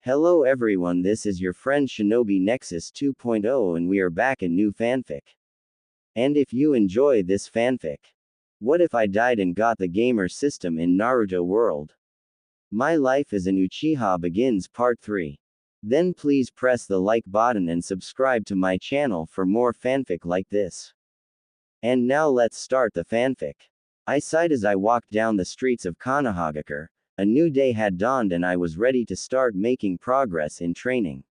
Hello everyone, this is your friend Shinobi Nexus 2.0 and we are back in new fanfic. And if you enjoy this fanfic, what if I died and got the gamer system in Naruto world? My life as an Uchiha begins part 3. Then please press the like button and subscribe to my channel for more fanfic like this. And now let's start the fanfic. I sighed as I walked down the streets of Konohagakure. A new day had dawned and I was ready to start making progress in training.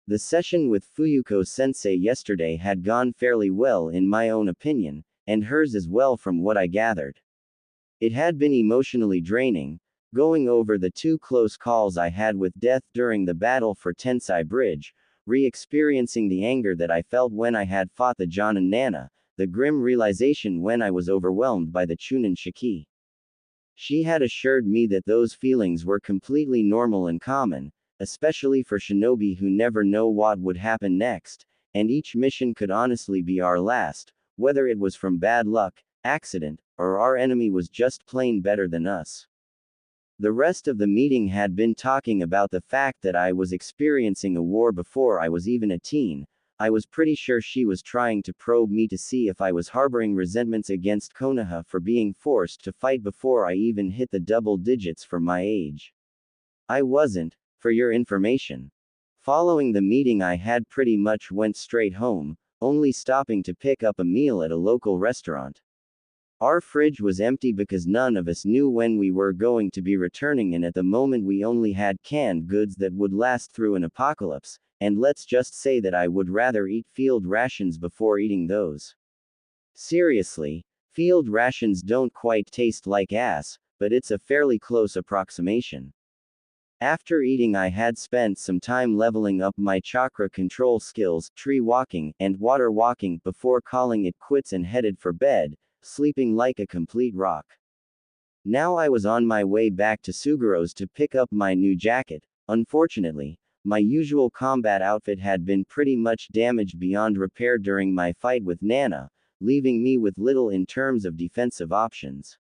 The session with Fuyuko-sensei yesterday had gone fairly well in my own opinion, and hers as well from what I gathered. It had been emotionally draining, going over the 2 close calls I had with death during the battle for Tensai Bridge, re-experiencing the anger that I felt when I had fought the Jonin Nana, the grim realization when I was overwhelmed by the Chunin Shiki. She had assured me that those feelings were completely normal and common, especially for shinobi who never know what would happen next, and each mission could honestly be our last, whether it was from bad luck, accident, or our enemy was just plain better than us. The rest of the meeting had been talking about the fact that I was experiencing a war before I was even a teen. I was pretty sure she was trying to probe me to see if I was harboring resentments against Konoha for being forced to fight before I even hit the double digits for my age. I wasn't, for your information. Following the meeting I had pretty much went straight home, only stopping to pick up a meal at a local restaurant. Our fridge was empty because none of us knew when we were going to be returning, and at the moment we only had canned goods that would last through an apocalypse. And let's just say that I would rather eat field rations before eating those. Seriously, field rations don't quite taste like ass, but it's a fairly close approximation. After eating, I had spent some time leveling up my chakra control skills, tree walking, and water walking before calling it quits and headed for bed, sleeping like a complete rock. Now I was on my way back to Suguro's to pick up my new jacket. Unfortunately, my usual combat outfit had been pretty much damaged beyond repair during my fight with Nana, leaving me with little in terms of defensive options.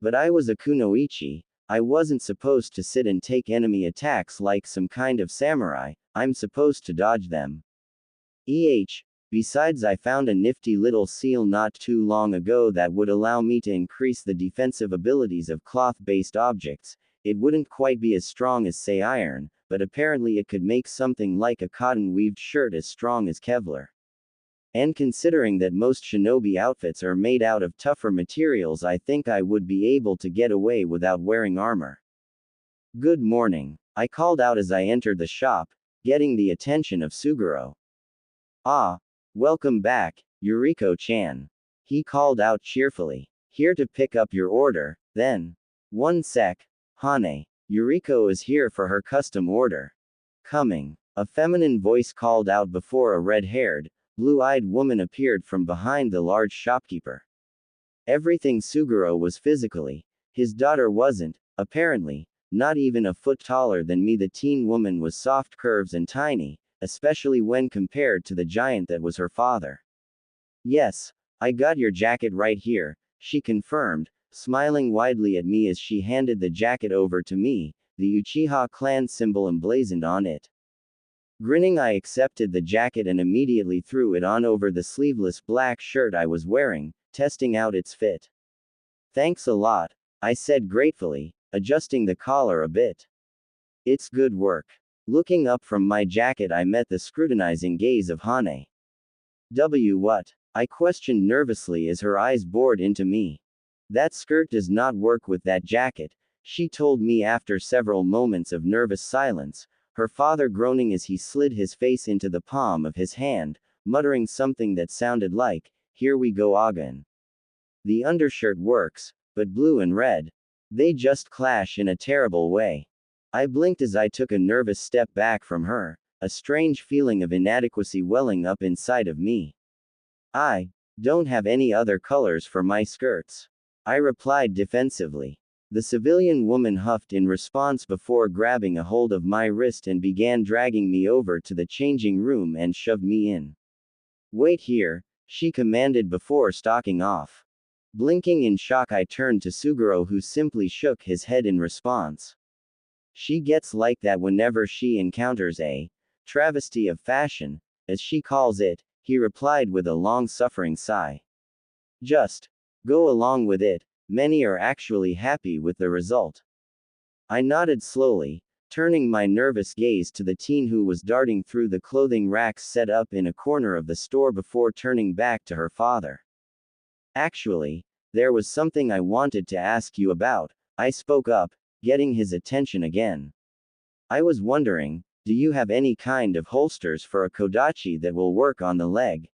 But I was a kunoichi. I wasn't supposed to sit and take enemy attacks like some kind of samurai. I'm supposed to dodge them. Besides, I found a nifty little seal not too long ago that would allow me to increase the defensive abilities of cloth-based objects. It wouldn't quite be as strong as, say, iron, but apparently it could make something like a cotton-weaved shirt as strong as Kevlar. And considering that most shinobi outfits are made out of tougher materials, I think I would be able to get away without wearing armor. Good morning, I called out as I entered the shop, getting the attention of Suguro. Ah, welcome back, Yuriko-chan. He called out cheerfully. Here to pick up your order, then. One sec, Hane. Yuriko is here for her custom order. Coming. A feminine voice called out before a red-haired, blue-eyed woman appeared from behind the large shopkeeper. Everything Suguro was physically. His daughter wasn't, apparently, not even a foot taller than me. The teen woman was soft curves and tiny, especially when compared to the giant that was her father. Yes, I got your jacket right here, she confirmed, smiling widely at me as she handed the jacket over to me, the Uchiha clan symbol emblazoned on it. Grinning, I accepted the jacket and immediately threw it on over the sleeveless black shirt I was wearing, testing out its fit. Thanks a lot, I said gratefully, adjusting the collar a bit. It's good work. Looking up from my jacket, I met the scrutinizing gaze of Hane. What? I questioned nervously as her eyes bored into me. That skirt does not work with that jacket, she told me after several moments of nervous silence, her father groaning as he slid his face into the palm of his hand, muttering something that sounded like, "Here we go again." The undershirt works, but blue and red, they just clash in a terrible way. I blinked as I took a nervous step back from her, a strange feeling of inadequacy welling up inside of me. I don't have any other colors for my skirts, I replied defensively. The civilian woman huffed in response before grabbing a hold of my wrist and began dragging me over to the changing room and shoved me in. Wait here, she commanded before stalking off. Blinking in shock, I turned to Suguro, who simply shook his head in response. She gets like that whenever she encounters a travesty of fashion, as she calls it, he replied with a long-suffering sigh. Just go along with it, many are actually happy with the result. I nodded slowly, turning my nervous gaze to the teen who was darting through the clothing racks set up in a corner of the store before turning back to her father. Actually, there was something I wanted to ask you about, I spoke up, getting his attention again. I was wondering, do you have any kind of holsters for a kodachi that will work on the leg?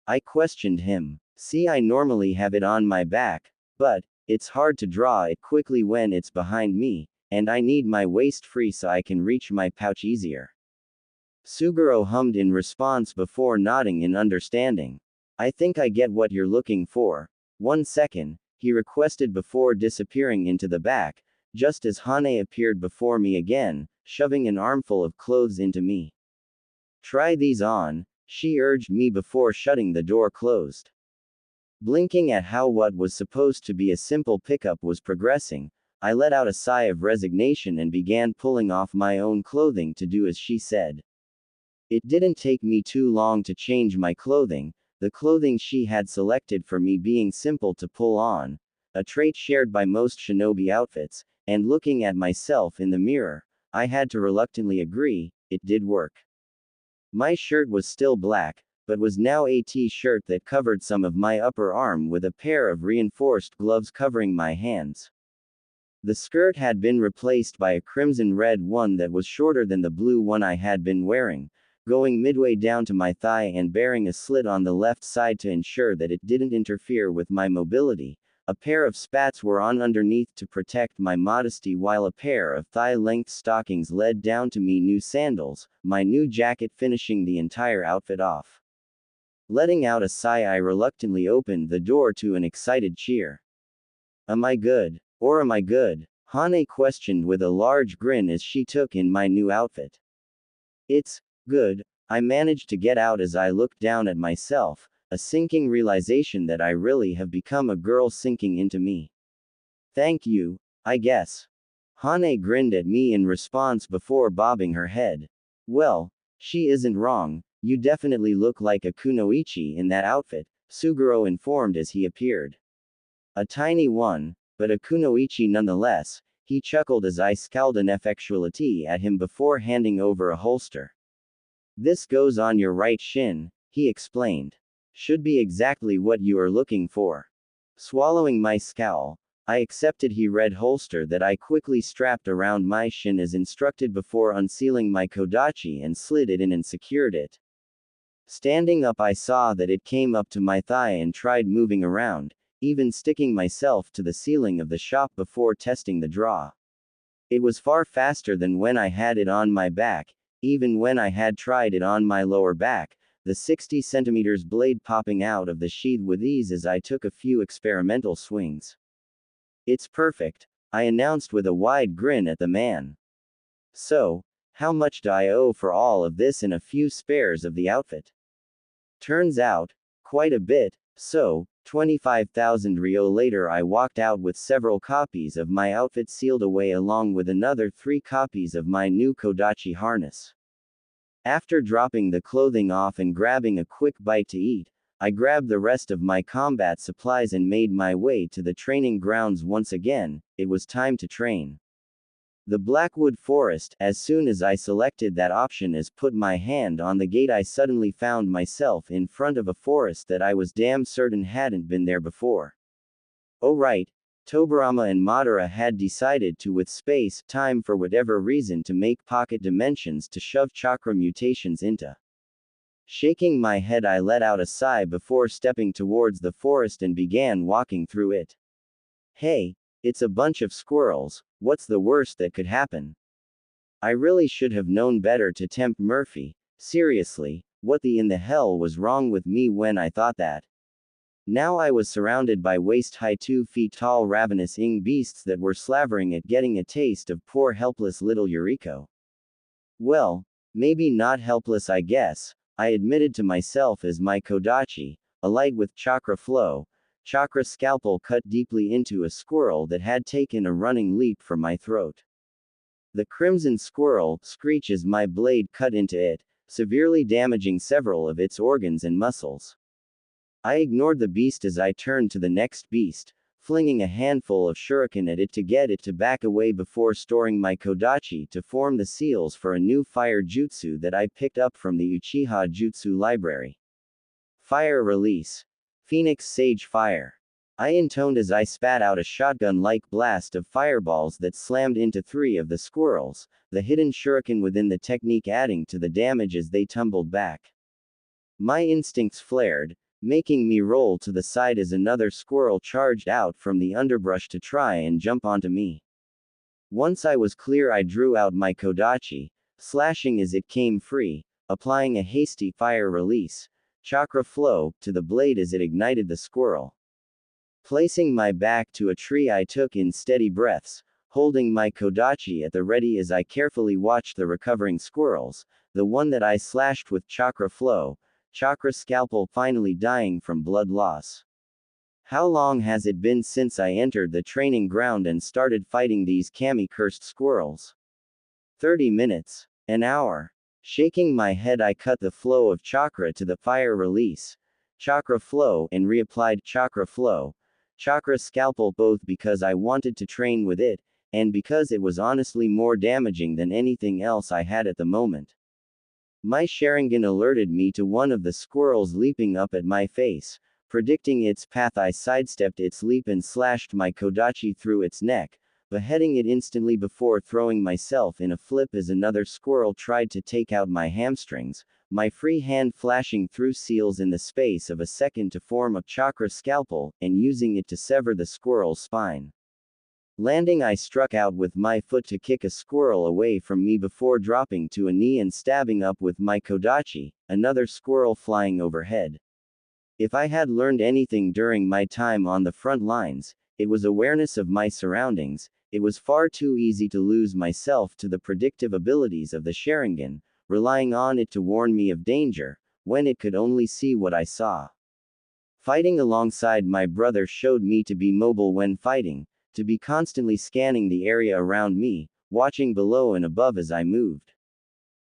I questioned him. See, I normally have it on my back, but it's hard to draw it quickly when it's behind me, and I need my waist free so I can reach my pouch easier. Suguro hummed in response before nodding in understanding. I think I get what you're looking for. 1 second, he requested before disappearing into the back, just as Hane appeared before me again, shoving an armful of clothes into me. Try these on, she urged me before shutting the door closed. Blinking at how what was supposed to be a simple pickup was progressing, I let out a sigh of resignation and began pulling off my own clothing to do as she said. It didn't take me too long to change my clothing, the clothing she had selected for me being simple to pull on, a trait shared by most shinobi outfits, and looking at myself in the mirror, I had to reluctantly agree, it did work. My shirt was still black, but was now a t-shirt that covered some of my upper arm with a pair of reinforced gloves covering my hands. The skirt had been replaced by a crimson-red one that was shorter than the blue one I had been wearing, going midway down to my thigh and bearing a slit on the left side to ensure that it didn't interfere with my mobility. A pair of spats were on underneath to protect my modesty while a pair of thigh-length stockings led down to me new sandals, my new jacket finishing the entire outfit off. Letting out a sigh, I reluctantly opened the door to an excited cheer. Am I good? Or am I good? Hane questioned with a large grin as she took in my new outfit. It's good, I managed to get out as I looked down at myself, a sinking realization that I really have become a girl sinking into me. Thank you, I guess. Hane grinned at me in response before bobbing her head. Well, she isn't wrong, you definitely look like a kunoichi in that outfit, Suguro informed as he appeared. A tiny one, but a kunoichi nonetheless, he chuckled as I scowled ineffectuality at him before handing over a holster. This goes on your right shin, he explained. Should be exactly what you are looking for. Swallowing my scowl, I accepted he read holster that I quickly strapped around my shin as instructed before unsealing my kodachi and slid it in and secured it. Standing up, I saw that it came up to my thigh and tried moving around, even sticking myself to the ceiling of the shop before testing the draw. It was far faster than when I had it on my back, even when I had tried it on my lower back, the 60 centimeters blade popping out of the sheath with ease as I took a few experimental swings. It's perfect, I announced with a wide grin at the man. So, how much do I owe for all of this and a few spares of the outfit? Turns out, quite a bit, so, 25,000 ryo later I walked out with several copies of my outfit sealed away along with another 3 copies of my new kodachi harness. After dropping the clothing off and grabbing a quick bite to eat, I grabbed the rest of my combat supplies and made my way to the training grounds once again. It was time to train. The Blackwood Forest, as soon as I selected that option as put my hand on the gate, I suddenly found myself in front of a forest that I was damn certain hadn't been there before. Oh right, Tobarama and Madara had decided to with space-time for whatever reason to make pocket dimensions to shove chakra mutations into. Shaking my head, I let out a sigh before stepping towards the forest and began walking through it. Hey, it's a bunch of squirrels, what's the worst that could happen? I really should have known better to tempt Murphy, seriously, what in the hell was wrong with me when I thought that? Now I was surrounded by waist-high 2 feet tall ravenous beasts that were slavering at getting a taste of poor helpless little Yuriko. Well, maybe not helpless, I guess, I admitted to myself as my kodachi, alight with chakra flow, chakra scalpel cut deeply into a squirrel that had taken a running leap for my throat. The crimson squirrel screeched as my blade cut into it, severely damaging several of its organs and muscles. I ignored the beast as I turned to the next beast, flinging a handful of shuriken at it to get it to back away before storing my kodachi to form the seals for a new fire jutsu that I picked up from the Uchiha jutsu library. Fire release. Phoenix Sage Fire. I intoned as I spat out a shotgun-like blast of fireballs that slammed into 3 of the squirrels, the hidden shuriken within the technique adding to the damage as they tumbled back. My instincts flared, making me roll to the side as another squirrel charged out from the underbrush to try and jump onto me. Once I was clear, I drew out my kodachi, slashing as it came free, applying a hasty fire release, chakra flow, to the blade as it ignited the squirrel. Placing my back to a tree, I took in steady breaths, holding my kodachi at the ready as I carefully watched the recovering squirrels, the one that I slashed with chakra flow, chakra scalpel, finally dying from blood loss. How long has it been since I entered the training ground and started fighting these kami-cursed squirrels? 30 minutes. An hour. Shaking my head, I cut the flow of chakra to the fire release, chakra flow, and reapplied chakra flow, chakra scalpel, both because I wanted to train with it, and because it was honestly more damaging than anything else I had at the moment. My Sharingan alerted me to one of the squirrels leaping up at my face. Predicting its path, I sidestepped its leap and slashed my kodachi through its neck, beheading it instantly before throwing myself in a flip as another squirrel tried to take out my hamstrings, my free hand flashing through seals in the space of a second to form a chakra scalpel, and using it to sever the squirrel's spine. Landing, I struck out with my foot to kick a squirrel away from me before dropping to a knee and stabbing up with my kodachi, another squirrel flying overhead. If I had learned anything during my time on the front lines, it was awareness of my surroundings. It was far too easy to lose myself to the predictive abilities of the Sharingan, relying on it to warn me of danger, when it could only see what I saw. Fighting alongside my brother showed me to be mobile when fighting, to be constantly scanning the area around me, watching below and above as I moved.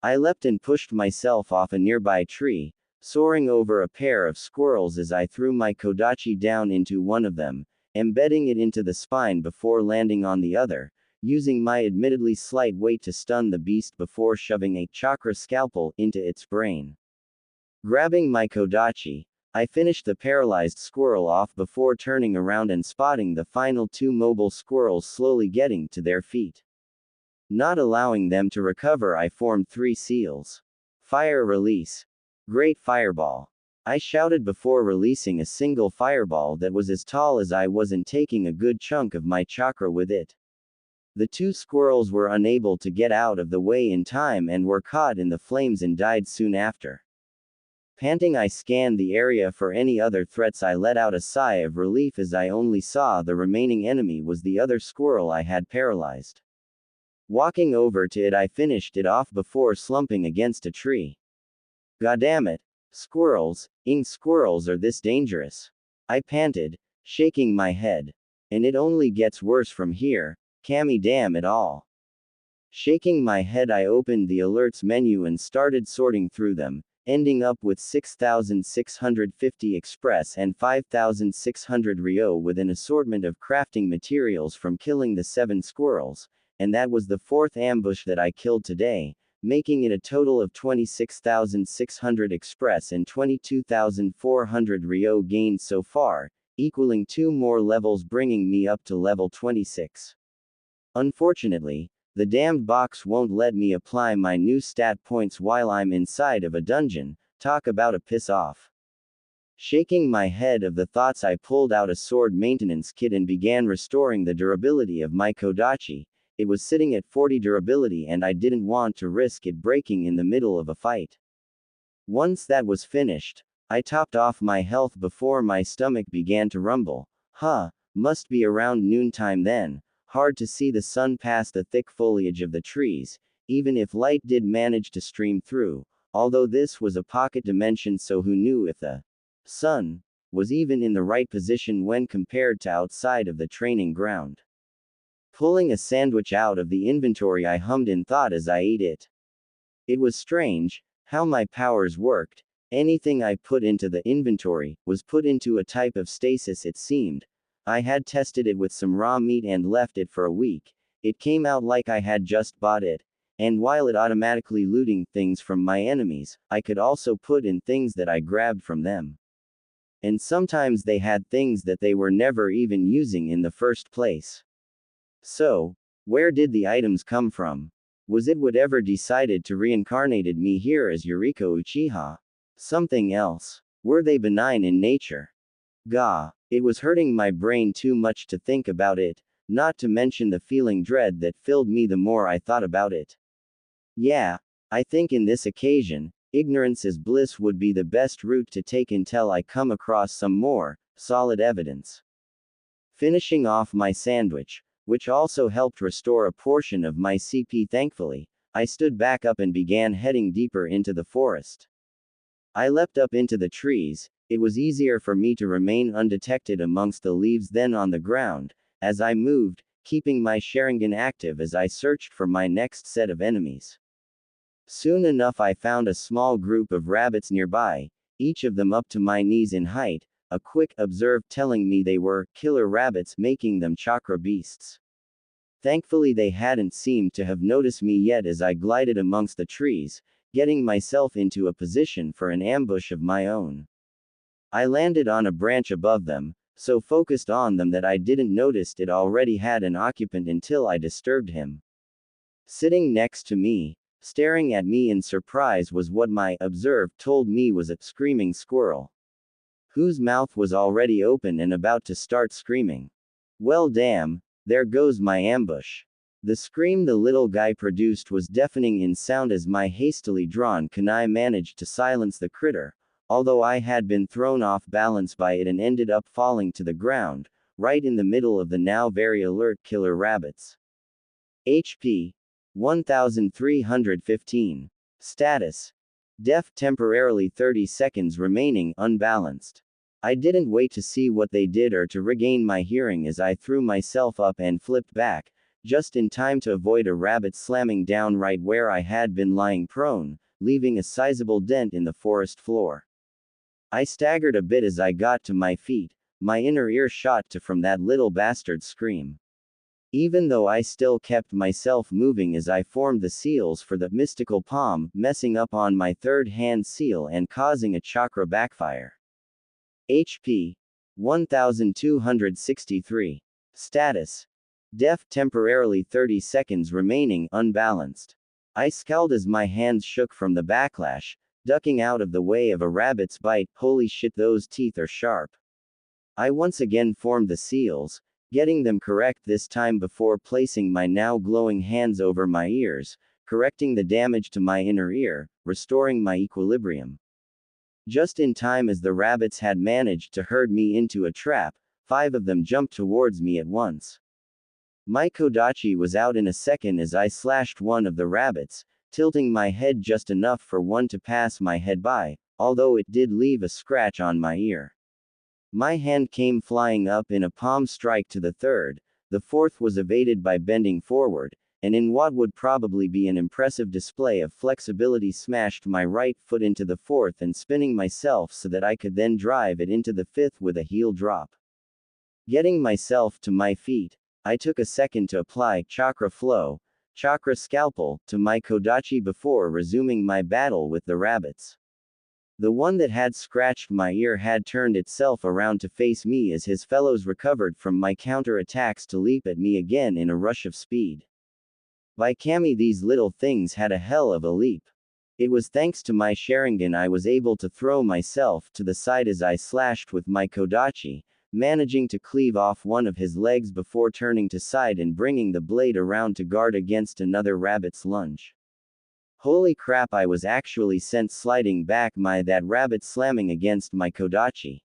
I leapt and pushed myself off a nearby tree, soaring over a pair of squirrels as I threw my kodachi down into one of them, embedding it into the spine before landing on the other, using my admittedly slight weight to stun the beast before shoving a chakra scalpel into its brain. Grabbing my kodachi, I finished the paralyzed squirrel off before turning around and spotting the final 2 mobile squirrels slowly getting to their feet. Not allowing them to recover, I formed 3 seals. Fire release. Great fireball. I shouted before releasing a single fireball that was as tall as I was and taking a good chunk of my chakra with it. The 2 squirrels were unable to get out of the way in time and were caught in the flames and died soon after. Panting, I scanned the area for any other threats. I let out a sigh of relief as I only saw the remaining enemy was the other squirrel I had paralyzed. Walking over to it, I finished it off before slumping against a tree. Goddammit. Squirrels are this dangerous. I panted, shaking my head. And it only gets worse from here, Kami, damn it all. Shaking my head, I opened the alerts menu and started sorting through them, ending up with 6,650 express and 5,600 Ryo with an assortment of crafting materials from killing the 7 squirrels, and that was the 4th ambush that I killed today, making it a total of 26,600 express and 22,400 Ryo gained so far, equaling 2 more levels, bringing me up to level 26. Unfortunately, the damned box won't let me apply my new stat points while I'm inside of a dungeon. Talk about a piss off. Shaking my head of the thoughts, I pulled out a sword maintenance kit and began restoring the durability of my kodachi. It was sitting at 40 durability and I didn't want to risk it breaking in the middle of a fight. Once that was finished, I topped off my health before my stomach began to rumble. Must be around noontime then. Hard to see the sun past the thick foliage of the trees, even if light did manage to stream through, although this was a pocket dimension, so who knew if the sun was even in the right position when compared to outside of the training ground. Pulling a sandwich out of the inventory, I hummed in thought as I ate it. It was strange how my powers worked. Anything I put into the inventory was put into a type of stasis, it seemed. I had tested it with some raw meat and left it for a week. It came out like I had just bought it. And while it automatically looting things from my enemies, I could also put in things that I grabbed from them. And sometimes they had things that they were never even using in the first place. So, where did the items come from? Was it whatever decided to reincarnated me here as Yuriko Uchiha? Something else? Were they benign in nature? Gah, it was hurting my brain too much to think about it, not to mention the feeling dread that filled me the more I thought about it. Yeah, I think in this occasion, ignorance is bliss would be the best route to take until I come across some more solid evidence. Finishing off my sandwich, which also helped restore a portion of my CP thankfully, I stood back up and began heading deeper into the forest. I leapt up into the trees. It was easier for me to remain undetected amongst the leaves than on the ground, as I moved, keeping my Sharingan active as I searched for my next set of enemies. Soon enough I found a small group of rabbits nearby, each of them up to my knees in height, a quick observe telling me they were killer rabbits, making them chakra beasts. Thankfully they hadn't seemed to have noticed me yet as I glided amongst the trees, getting myself into a position for an ambush of my own. I landed on a branch above them, so focused on them that I didn't notice it already had an occupant until I disturbed him. Sitting next to me, staring at me in surprise was what my observe told me was a screaming squirrel, whose mouth was already open and about to start screaming. Well damn, there goes my ambush. The scream the little guy produced was deafening in sound as my hastily drawn kunai managed to silence the critter, although I had been thrown off balance by it and ended up falling to the ground, right in the middle of the now very alert killer rabbits. HP 1315. Status deaf temporarily 30 seconds remaining unbalanced. I didn't wait to see what they did or to regain my hearing as I threw myself up and flipped back, just in time to avoid a rabbit slamming down right where I had been lying prone, leaving a sizable dent in the forest floor. I staggered a bit as I got to my feet, my inner ear shot to from that little bastard's scream. Even though I still kept myself moving as I formed the seals for the mystical palm, messing up on my third hand seal and causing a chakra backfire. HP 1263. Status deaf temporarily 30 seconds remaining unbalanced. I scowled as my hands shook from the backlash, ducking out of the way of a rabbit's bite. Holy shit, those teeth are sharp. I once again formed the seals, getting them correct this time before placing my now glowing hands over my ears, correcting the damage to my inner ear, restoring my equilibrium. Just in time as the rabbits had managed to herd me into a trap, 5 of them jumped towards me at once. My kodachi was out in a second as I slashed one of the rabbits, tilting my head just enough for one to pass my head by, although it did leave a scratch on my ear. My hand came flying up in a palm strike to the third. The fourth was evaded by bending forward, and in what would probably be an impressive display of flexibility smashed my right foot into the fourth and spinning myself so that I could then drive it into the fifth with a heel drop. Getting myself to my feet, I took a second to apply chakra flow, chakra scalpel, to my kodachi before resuming my battle with the rabbits. The one that had scratched my ear had turned itself around to face me as his fellows recovered from my counter-attacks to leap at me again in a rush of speed. By Kami, these little things had a hell of a leap. It was thanks to my Sharingan I was able to throw myself to the side as I slashed with my kodachi, managing to cleave off one of his legs before turning to side and bringing the blade around to guard against another rabbit's lunge. Holy crap, I was actually sent sliding back that rabbit slamming against my kodachi.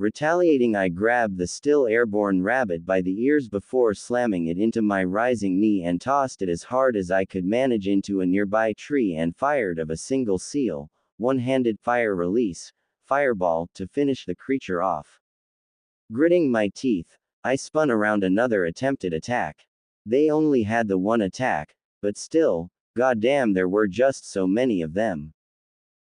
Retaliating, I grabbed the still airborne rabbit by the ears before slamming it into my rising knee and tossed it as hard as I could manage into a nearby tree and fired of a single seal, one-handed fire release, fireball, to finish the creature off. Gritting my teeth, I spun around another attempted attack. They only had the one attack, but still, goddamn, there were just so many of them.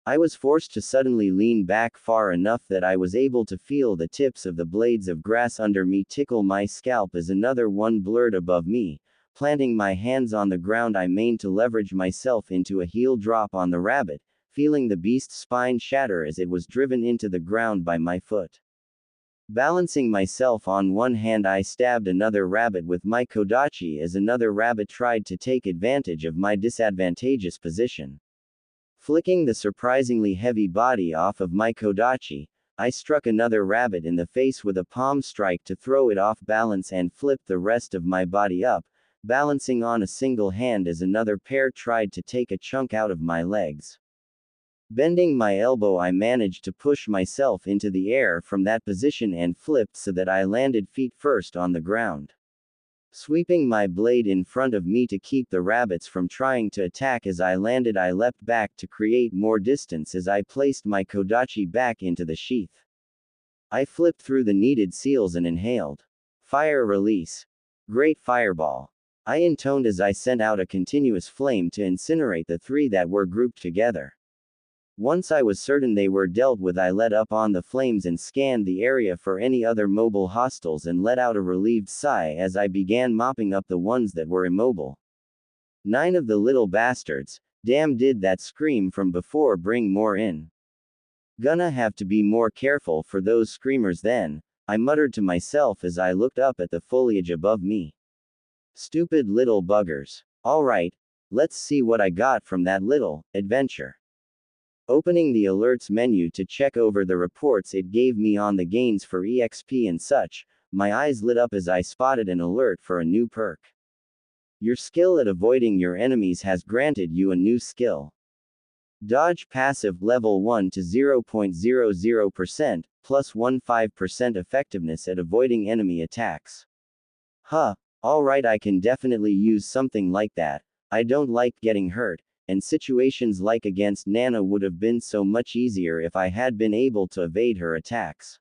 I was forced to suddenly lean back far enough that I was able to feel the tips of the blades of grass under me tickle my scalp as another one blurred above me. Planting my hands on the ground, I mained to leverage myself into a heel drop on the rabbit, feeling the beast's spine shatter as it was driven into the ground by my foot. Balancing myself on one hand, I stabbed another rabbit with my kodachi as another rabbit tried to take advantage of my disadvantageous position. Flicking the surprisingly heavy body off of my kodachi, I struck another rabbit in the face with a palm strike to throw it off balance and flip the rest of my body up, balancing on a single hand as another pair tried to take a chunk out of my legs. Bending my elbow, I managed to push myself into the air from that position and flipped so that I landed feet first on the ground. Sweeping my blade in front of me to keep the rabbits from trying to attack as I landed, I leapt back to create more distance as I placed my kodachi back into the sheath. I flipped through the needed seals and inhaled. Fire release. Great fireball. I intoned as I sent out a continuous flame to incinerate the three that were grouped together. Once I was certain they were dealt with, I let up on the flames and scanned the area for any other mobile hostiles and let out a relieved sigh as I began mopping up the ones that were immobile. 9 of the little bastards, damn, did that scream from before bring more in. Gonna have to be more careful for those screamers then, I muttered to myself as I looked up at the foliage above me. Stupid little buggers. Alright, let's see what I got from that little adventure. Opening the alerts menu to check over the reports it gave me on the gains for EXP and such, my eyes lit up as I spotted an alert for a new perk. Your skill at avoiding your enemies has granted you a new skill. Dodge passive level 1 to 0.00%, plus 15% effectiveness at avoiding enemy attacks. Huh, alright, I can definitely use something like that. I don't like getting hurt, and situations like against Nana would have been so much easier if I had been able to evade her attacks.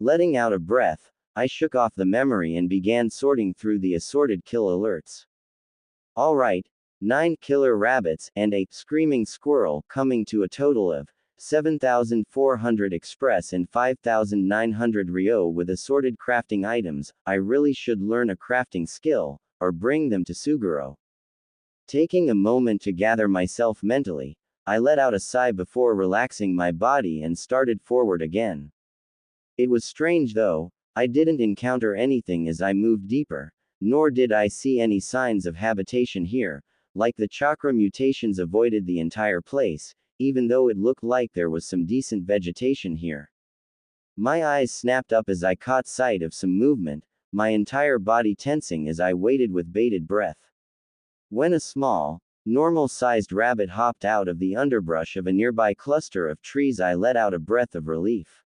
Letting out a breath, I shook off the memory and began sorting through the assorted kill alerts. Alright, 9 killer rabbits and a screaming squirrel, coming to a total of 7,400 express and 5,900 Ryo with assorted crafting items. I really should learn a crafting skill, or bring them to Suguro. Taking a moment to gather myself mentally, I let out a sigh before relaxing my body and started forward again. It was strange though, I didn't encounter anything as I moved deeper, nor did I see any signs of habitation here, like the chakra mutations avoided the entire place, even though it looked like there was some decent vegetation here. My eyes snapped up as I caught sight of some movement, my entire body tensing as I waited with bated breath. When a small, normal-sized rabbit hopped out of the underbrush of a nearby cluster of trees, I let out a breath of relief.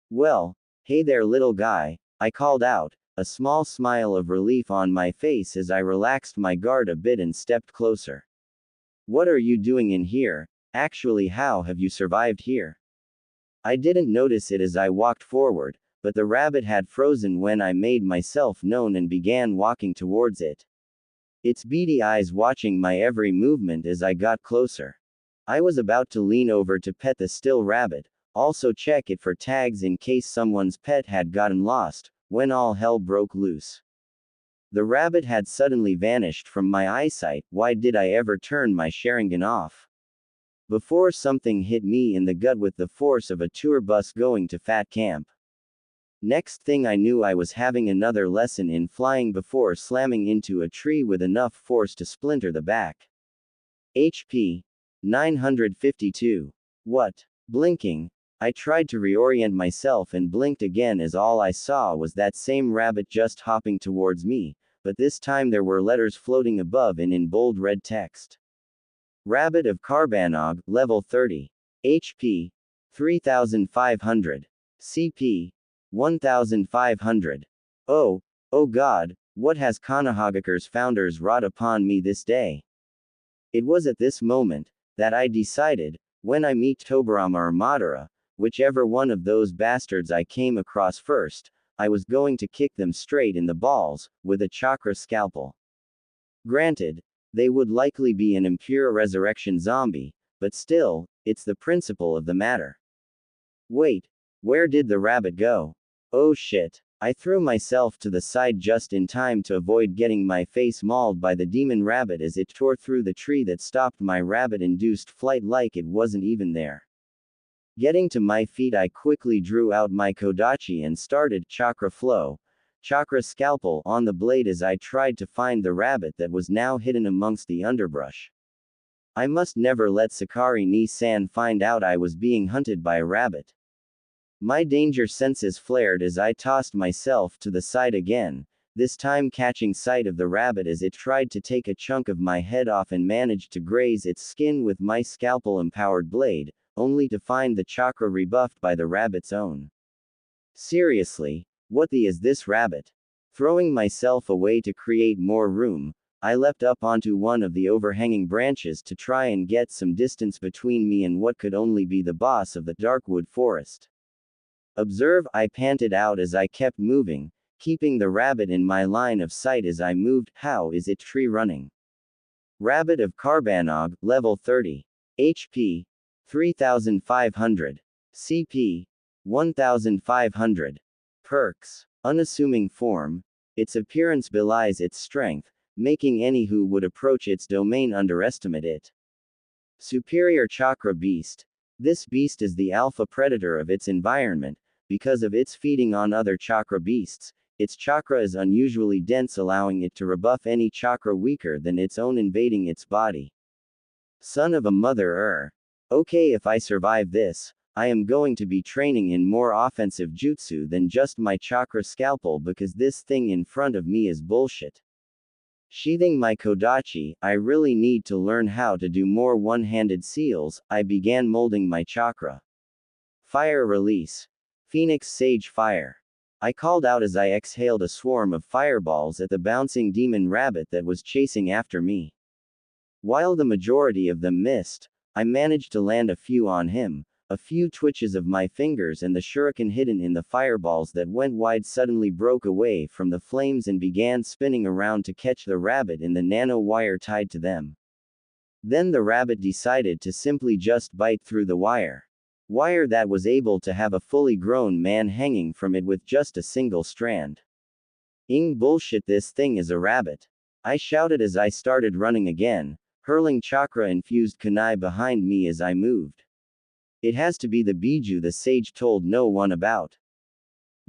Well, hey there little guy, I called out, a small smile of relief on my face as I relaxed my guard a bit and stepped closer. What are you doing in here? Actually, how have you survived here? I didn't notice it as I walked forward, but the rabbit had frozen when I made myself known and began walking towards it. Its beady eyes watching my every movement as I got closer. I was about to lean over to pet the still rabbit, also check it for tags in case someone's pet had gotten lost, when all hell broke loose. The rabbit had suddenly vanished from my eyesight. Why did I ever turn my Sharingan off? Before something hit me in the gut with the force of a tour bus going to Fat Camp. Next thing I knew, I was having another lesson in flying before slamming into a tree with enough force to splinter the back. HP 952. What? Blinking, I tried to reorient myself and blinked again as all I saw was that same rabbit just hopping towards me, but this time there were letters floating above and in bold red text. Rabbit of Karbanog, level 30. HP 3,500. CP 1,500. Oh God, what has Konohagakure's founders wrought upon me this day? It was at this moment that I decided, when I meet Tobarama or Madara, whichever one of those bastards I came across first, I was going to kick them straight in the balls, with a chakra scalpel. Granted, they would likely be an impure resurrection zombie, but still, it's the principle of the matter. Wait, where did the rabbit go? Oh shit. I threw myself to the side just in time to avoid getting my face mauled by the demon rabbit as it tore through the tree that stopped my rabbit-induced flight like it wasn't even there. Getting to my feet, I quickly drew out my kodachi and started chakra flow, chakra scalpel on the blade as I tried to find the rabbit that was now hidden amongst the underbrush. I must never let Sakari ni-san find out I was being hunted by a rabbit. My danger senses flared as I tossed myself to the side again, this time catching sight of the rabbit as it tried to take a chunk of my head off and managed to graze its skin with my scalpel-empowered blade, only to find the chakra rebuffed by the rabbit's own. Seriously, what the is this rabbit? Throwing myself away to create more room, I leapt up onto one of the overhanging branches to try and get some distance between me and what could only be the boss of the Darkwood Forest. Observe, I panted out as I kept moving, keeping the rabbit in my line of sight as I moved. How is it tree running? Rabbit of Karbanog, level 30. HP 3500. CP 1500. Perks. Unassuming form. Its appearance belies its strength, making any who would approach its domain underestimate it. Superior Chakra Beast. This beast is the alpha predator of its environment. Because of its feeding on other chakra beasts, its chakra is unusually dense, allowing it to rebuff any chakra weaker than its own invading its body. Son of a mother. Okay, if I survive this, I am going to be training in more offensive jutsu than just my chakra scalpel because this thing in front of me is bullshit. Sheathing my kodachi, I really need to learn how to do more one-handed seals. I began molding my chakra. Fire release. Phoenix Sage Fire. I called out as I exhaled a swarm of fireballs at the bouncing demon rabbit that was chasing after me. While the majority of them missed, I managed to land a few on him. A few twitches of my fingers and the shuriken hidden in the fireballs that went wide suddenly broke away from the flames and began spinning around to catch the rabbit in the nano wire tied to them. Then the rabbit decided to simply just bite through the wire. Wire that was able to have a fully grown man hanging from it with just a single strand. Bullshit, this thing is a rabbit. I shouted as I started running again, hurling chakra-infused kunai behind me as I moved. It has to be the Biju the sage told no one about.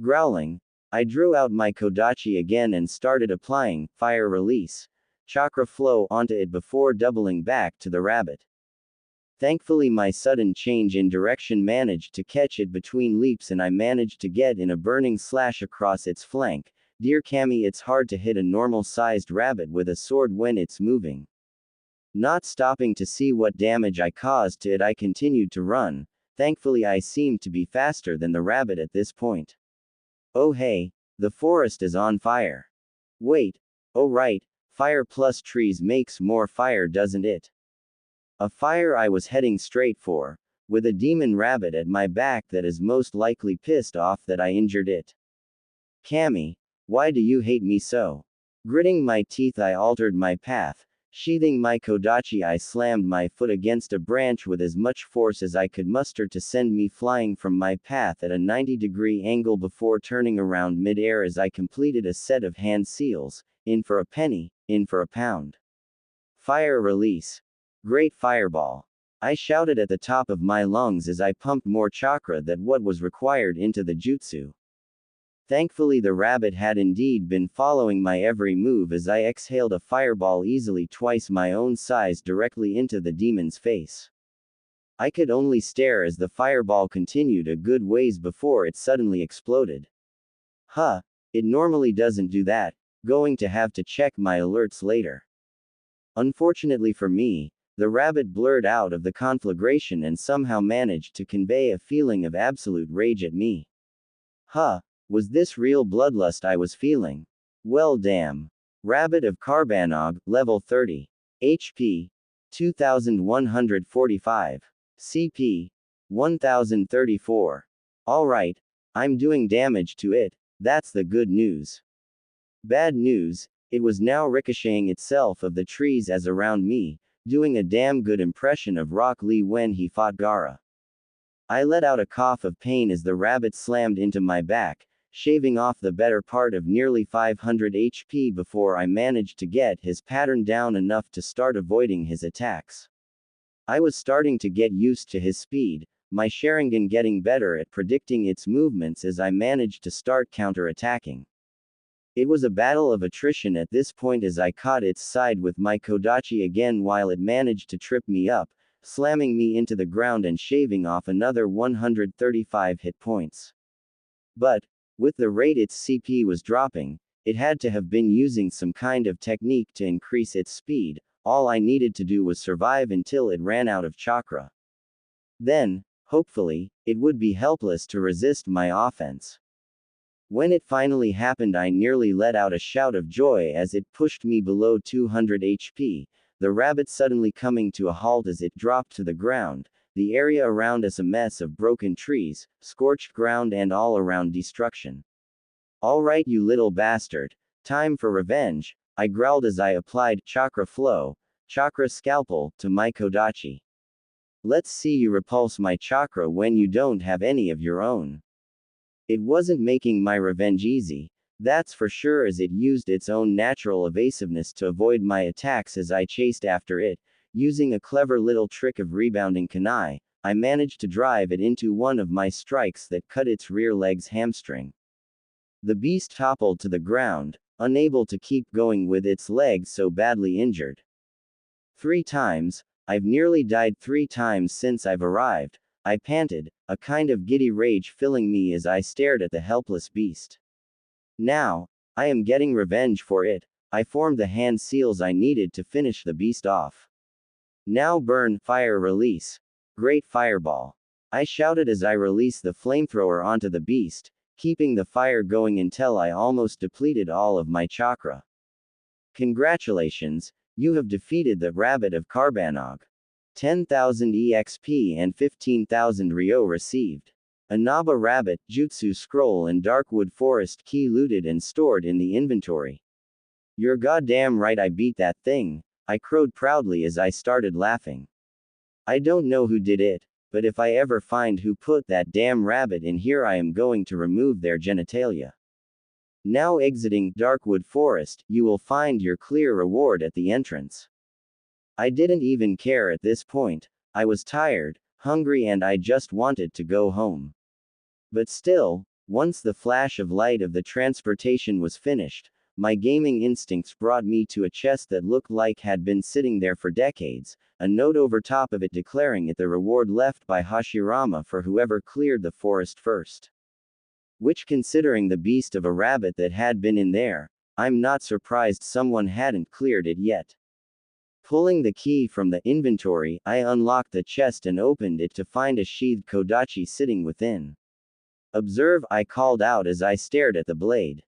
Growling, I drew out my kodachi again and started applying fire release, chakra flow onto it before doubling back to the rabbit. Thankfully, my sudden change in direction managed to catch it between leaps and I managed to get in a burning slash across its flank. Dear Cammy, it's hard to hit a normal-sized rabbit with a sword when it's moving. Not stopping to see what damage I caused to it, I continued to run. Thankfully, I seemed to be faster than the rabbit at this point. Oh hey, the forest is on fire. Wait, oh right, fire plus trees makes more fire, doesn't it? A fire I was heading straight for, with a demon rabbit at my back that is most likely pissed off that I injured it. Cammy, why do you hate me so? Gritting my teeth, I altered my path. Sheathing my kodachi, I slammed my foot against a branch with as much force as I could muster to send me flying from my path at a 90-degree angle before turning around mid-air as I completed a set of hand seals. In for a penny, in for a pound. Fire release. Great fireball. I shouted at the top of my lungs as I pumped more chakra than what was required into the jutsu. Thankfully, the rabbit had indeed been following my every move as I exhaled a fireball easily twice my own size directly into the demon's face. I could only stare as the fireball continued a good ways before it suddenly exploded. Huh, it normally doesn't do that. Going to have to check my alerts later. Unfortunately for me, the rabbit blurred out of the conflagration and somehow managed to convey a feeling of absolute rage at me. Huh, was this real bloodlust I was feeling? Well damn. Rabbit of Karbanog, level 30. HP 2145. CP 1034. Alright, I'm doing damage to it. That's the good news. Bad news, it was now ricocheting itself of the trees as around me, doing a damn good impression of Rock Lee when he fought Gaara. I let out a cough of pain as the rabbit slammed into my back, shaving off the better part of nearly 500 HP before I managed to get his pattern down enough to start avoiding his attacks. I was starting to get used to his speed, my Sharingan getting better at predicting its movements as I managed to start counter-attacking. It was a battle of attrition at this point as I caught its side with my Kodachi again while it managed to trip me up, slamming me into the ground and shaving off another 135 hit points. But, with the rate its CP was dropping, it had to have been using some kind of technique to increase its speed. All I needed to do was survive until it ran out of chakra. Then, hopefully, it would be helpless to resist my offense. When it finally happened, I nearly let out a shout of joy as it pushed me below 200 HP, the rabbit suddenly coming to a halt as it dropped to the ground, the area around us a mess of broken trees, scorched ground and all around destruction. Alright you little bastard, time for revenge, I growled as I applied chakra flow, chakra scalpel, to my Kodachi. Let's see you repulse my chakra when you don't have any of your own. It wasn't making my revenge easy, that's for sure, as it used its own natural evasiveness to avoid my attacks as I chased after it. Using a clever little trick of rebounding kunai, I managed to drive it into one of my strikes that cut its rear leg's hamstring. The beast toppled to the ground, unable to keep going with its legs so badly injured. 3 times, I've nearly died 3 times since I've arrived, I panted, a kind of giddy rage filling me as I stared at the helpless beast. Now, I am getting revenge for it. I formed the hand seals I needed to finish the beast off. Now burn, fire release. Great fireball. I shouted as I released the flamethrower onto the beast, keeping the fire going until I almost depleted all of my chakra. Congratulations, you have defeated the Rabbit of Karbanog. 10,000 EXP and 15,000 Ryo received. Inaba Rabbit, Jutsu Scroll and Darkwood Forest Key looted and stored in the inventory. You're goddamn right I beat that thing, I crowed proudly as I started laughing. I don't know who did it, but if I ever find who put that damn rabbit in here I am going to remove their genitalia. Now exiting Darkwood Forest, you will find your clear reward at the entrance. I didn't even care at this point, I was tired, hungry and I just wanted to go home. But still, once the flash of light of the transportation was finished, my gaming instincts brought me to a chest that looked like had been sitting there for decades, a note over top of it declaring it the reward left by Hashirama for whoever cleared the forest first. Which, considering the beast of a rabbit that had been in there, I'm not surprised someone hadn't cleared it yet. Pulling the key from the inventory, I unlocked the chest and opened it to find a sheathed Kodachi sitting within. Observe, I called out as I stared at the blade.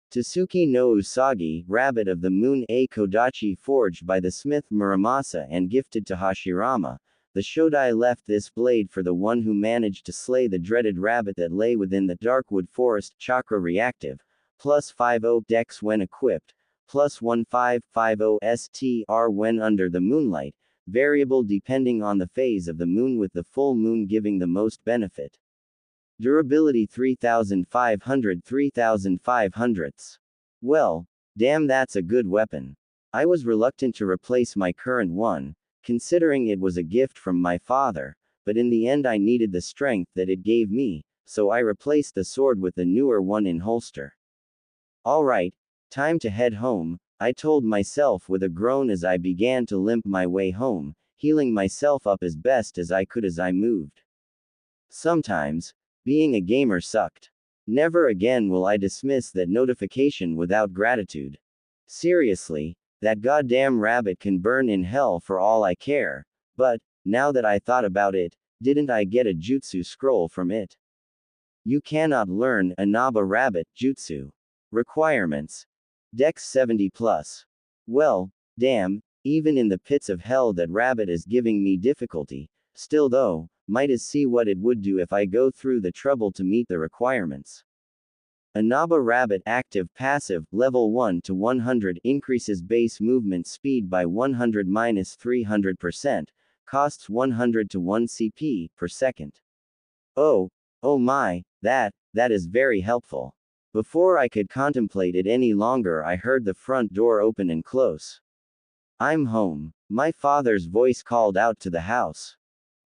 Tsuki no Usagi, Rabbit of the Moon, a Kodachi forged by the smith Muramasa and gifted to Hashirama. The Shodai left this blade for the one who managed to slay the dreaded rabbit that lay within the Darkwood Forest. Chakra reactive, plus 50 dex when equipped, plus 1550 STR when under the moonlight, variable depending on the phase of the moon with the full moon giving the most benefit. Durability 3500. Well, damn, that's a good weapon. I was reluctant to replace my current one, considering it was a gift from my father, but in the end I needed the strength that it gave me, so I replaced the sword with the newer one in holster. Alright, time to head home, I told myself with a groan as I began to limp my way home, healing myself up as best as I could as I moved. Sometimes, being a gamer sucked. Never again will I dismiss that notification without gratitude. Seriously, that goddamn rabbit can burn in hell for all I care, but, now that I thought about it, didn't I get a jutsu scroll from it? You cannot learn Inaba Rabbit Jutsu. Requirements. Dex 70+. Well, damn, even in the pits of hell that rabbit is giving me difficulty, still though, might as see what it would do if I go through the trouble to meet the requirements. Anaba Rabbit active passive, level 1 to 100 increases base movement speed by 100-300%, costs 100 to 1 CP per second. Oh my, that is very helpful. Before I could contemplate it any longer, I heard the front door open and close. I'm home. My father's voice called out to the house.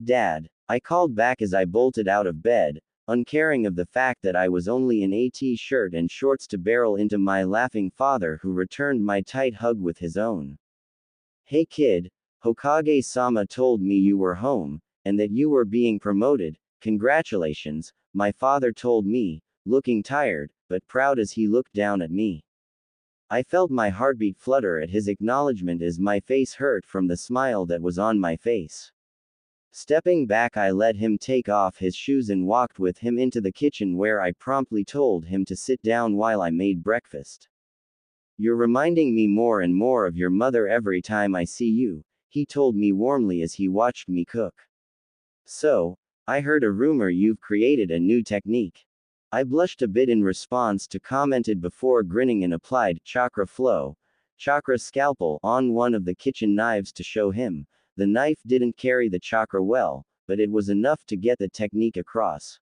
Dad. I called back as I bolted out of bed, uncaring of the fact that I was only in a t-shirt and shorts to barrel into my laughing father, who returned my tight hug with his own. Hey kid, Hokage-sama told me you were home, and that you were being promoted. Congratulations, my father told me, looking tired, but proud as he looked down at me. I felt my heartbeat flutter at his acknowledgement as my face hurt from the smile that was on my face. Stepping back, I let him take off his shoes and walked with him into the kitchen, where I promptly told him to sit down while I made breakfast. You're reminding me more and more of your mother every time I see you, he told me warmly as he watched me cook. So, I heard a rumor you've created a new technique. I blushed a bit in response to commented before grinning and applied chakra flow, chakra scalpel on one of the kitchen knives to show him. The knife didn't carry the chakra well, but it was enough to get the technique across.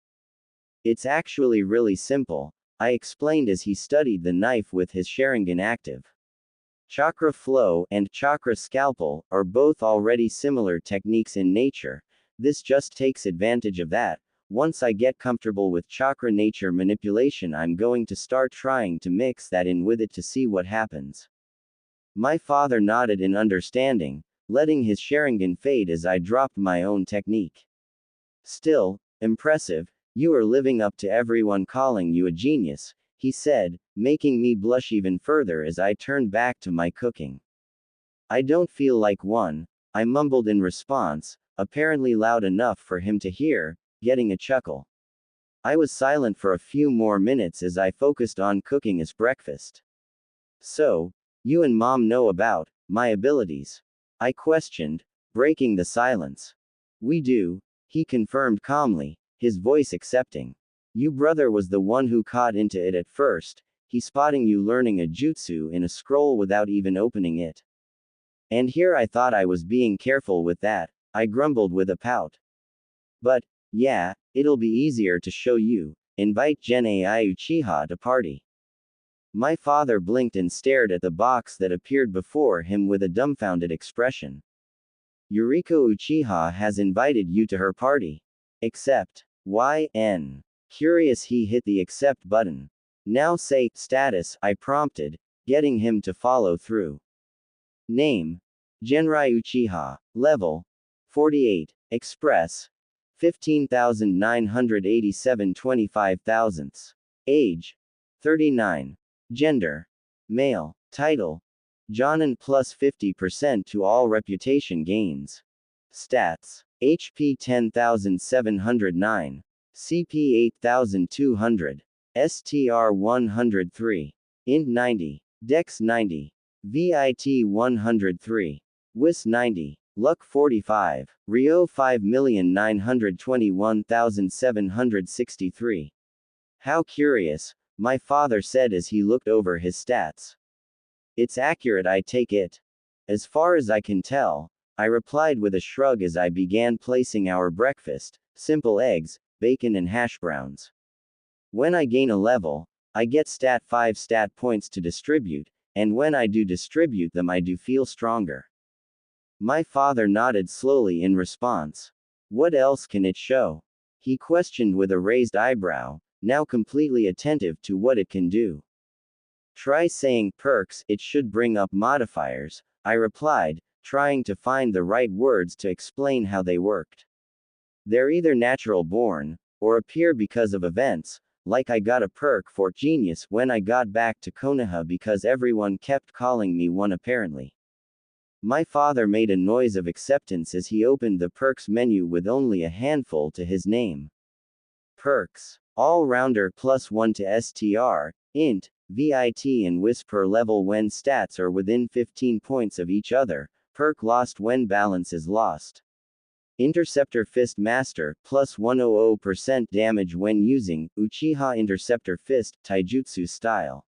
It's actually really simple, I explained as he studied the knife with his Sharingan active. Chakra flow and chakra scalpel are both already similar techniques in nature. This just takes advantage of that. Once I get comfortable with chakra nature manipulation, I'm going to start trying to mix that in with it to see what happens. My father nodded in understanding, letting his Sharingan fade as I dropped my own technique. Still, impressive, you are living up to everyone calling you a genius, he said, making me blush even further as I turned back to my cooking. I don't feel like one, I mumbled in response, apparently loud enough for him to hear, getting a chuckle. I was silent for a few more minutes as I focused on cooking his breakfast. So, you and Mom know about my abilities? I questioned, breaking the silence. We do, he confirmed calmly, his voice accepting. Your brother was the one who caught into it at first, he spotting you learning a jutsu in a scroll without even opening it. And here I thought I was being careful with that, I grumbled with a pout. But, yeah, it'll be easier to show you, invite Gen AI Uchiha to party. My father blinked and stared at the box that appeared before him with a dumbfounded expression. Yuriko Uchiha has invited you to her party. Accept. YN. Curious, he hit the accept button. Now say, status, I prompted, getting him to follow through. Name. Genrai Uchiha. Level. 48. Express. 15,987 25 thousandths. Age. 39. Gender. Male. Title. Jonin plus 50% to all reputation gains. Stats. HP 10,709. CP 8,200. STR 103. Int 90. Dex 90. VIT 103. WIS 90. Luck 45. Rio 5,921,763. How curious, my father said as he looked over his stats. It's accurate, I take it. As far as I can tell, I replied with a shrug as I began placing our breakfast, simple eggs, bacon and hash browns. When I gain a level, I get stat 5 stat points to distribute, and when I do distribute them I do feel stronger. My father nodded slowly in response. What else can it show? He questioned with a raised eyebrow, now completely attentive to what it can do. Try saying perks, it should bring up modifiers, I replied, trying to find the right words to explain how they worked. They're either natural born, or appear because of events, like I got a perk for genius when I got back to Konoha because everyone kept calling me one apparently. My father made a noise of acceptance as he opened the perks menu with only a handful to his name. Perks. All-rounder plus 1 to STR, Int, VIT and WIS per level when stats are within 15 points of each other, perk lost when balance is lost. Interceptor Fist Master, plus 100% damage when using Uchiha Interceptor Fist, Taijutsu style.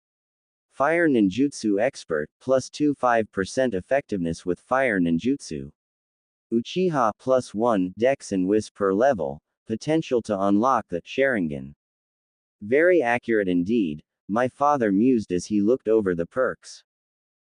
Fire Ninjutsu Expert, plus 25% effectiveness with Fire Ninjutsu. Uchiha, plus 1 Dex and Whiz per level, potential to unlock the Sharingan. Very accurate indeed, my father mused as he looked over the perks.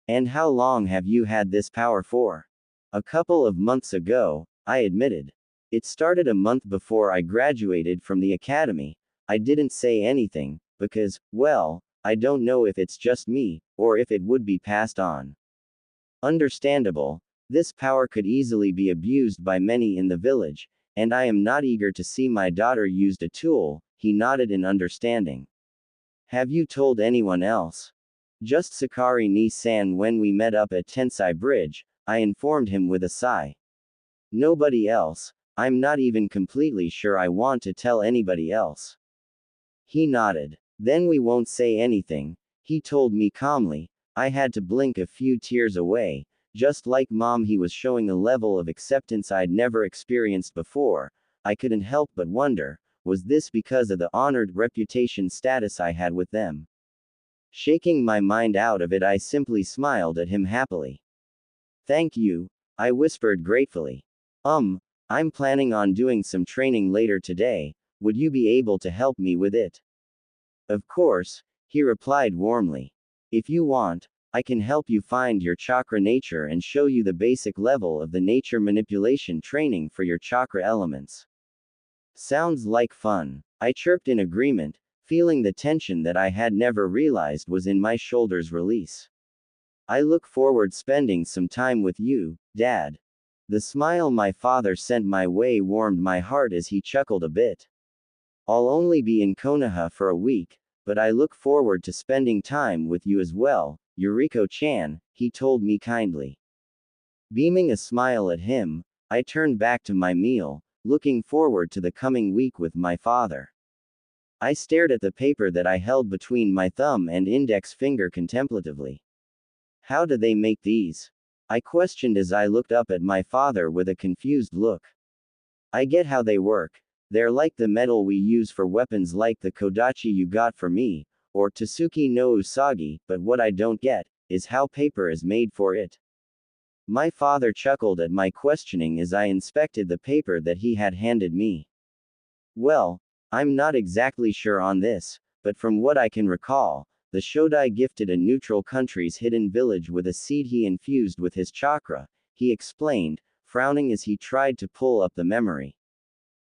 And how long have you had this power for? A couple of months ago, I admitted. It started a month before I graduated from the academy. I didn't say anything, because, well, I don't know if it's just me, or if it would be passed on. Understandable, this power could easily be abused by many in the village, and I am not eager to see my daughter used a tool, he nodded in understanding. Have you told anyone else? Just Sakari ni-san when we met up at Tensai Bridge, I informed him with a sigh. Nobody else, I'm not even completely sure I want to tell anybody else. He nodded. Then we won't say anything, he told me calmly. I had to blink a few tears away. Just like Mom, he was showing a level of acceptance I'd never experienced before. I couldn't help but wonder, was this because of the honored reputation status I had with them? Shaking my mind out of it, I simply smiled at him happily. Thank you, I whispered gratefully. I'm planning on doing some training later today, would you be able to help me with it? Of course, he replied warmly. If you want, I can help you find your chakra nature and show you the basic level of the nature manipulation training for your chakra elements. Sounds like fun, I chirped in agreement, feeling the tension that I had never realized was in my shoulders release. I look forward spending some time with you, Dad. The smile my father sent my way warmed my heart as he chuckled a bit. I'll only be in Konoha for a week, but I look forward to spending time with you as well, Yuriko-chan, he told me kindly. Beaming a smile at him, I turned back to my meal, looking forward to the coming week with my father. I stared at the paper that I held between my thumb and index finger contemplatively. How do they make these? I questioned as I looked up at my father with a confused look. I get how they work. They're like the metal we use for weapons like the Kodachi you got for me, or Tasuki no Usagi, but what I don't get, is how paper is made for it. My father chuckled at my questioning as I inspected the paper that he had handed me. Well, I'm not exactly sure on this, but from what I can recall, the Shodai gifted a neutral country's hidden village with a seed he infused with his chakra, he explained, frowning as he tried to pull up the memory.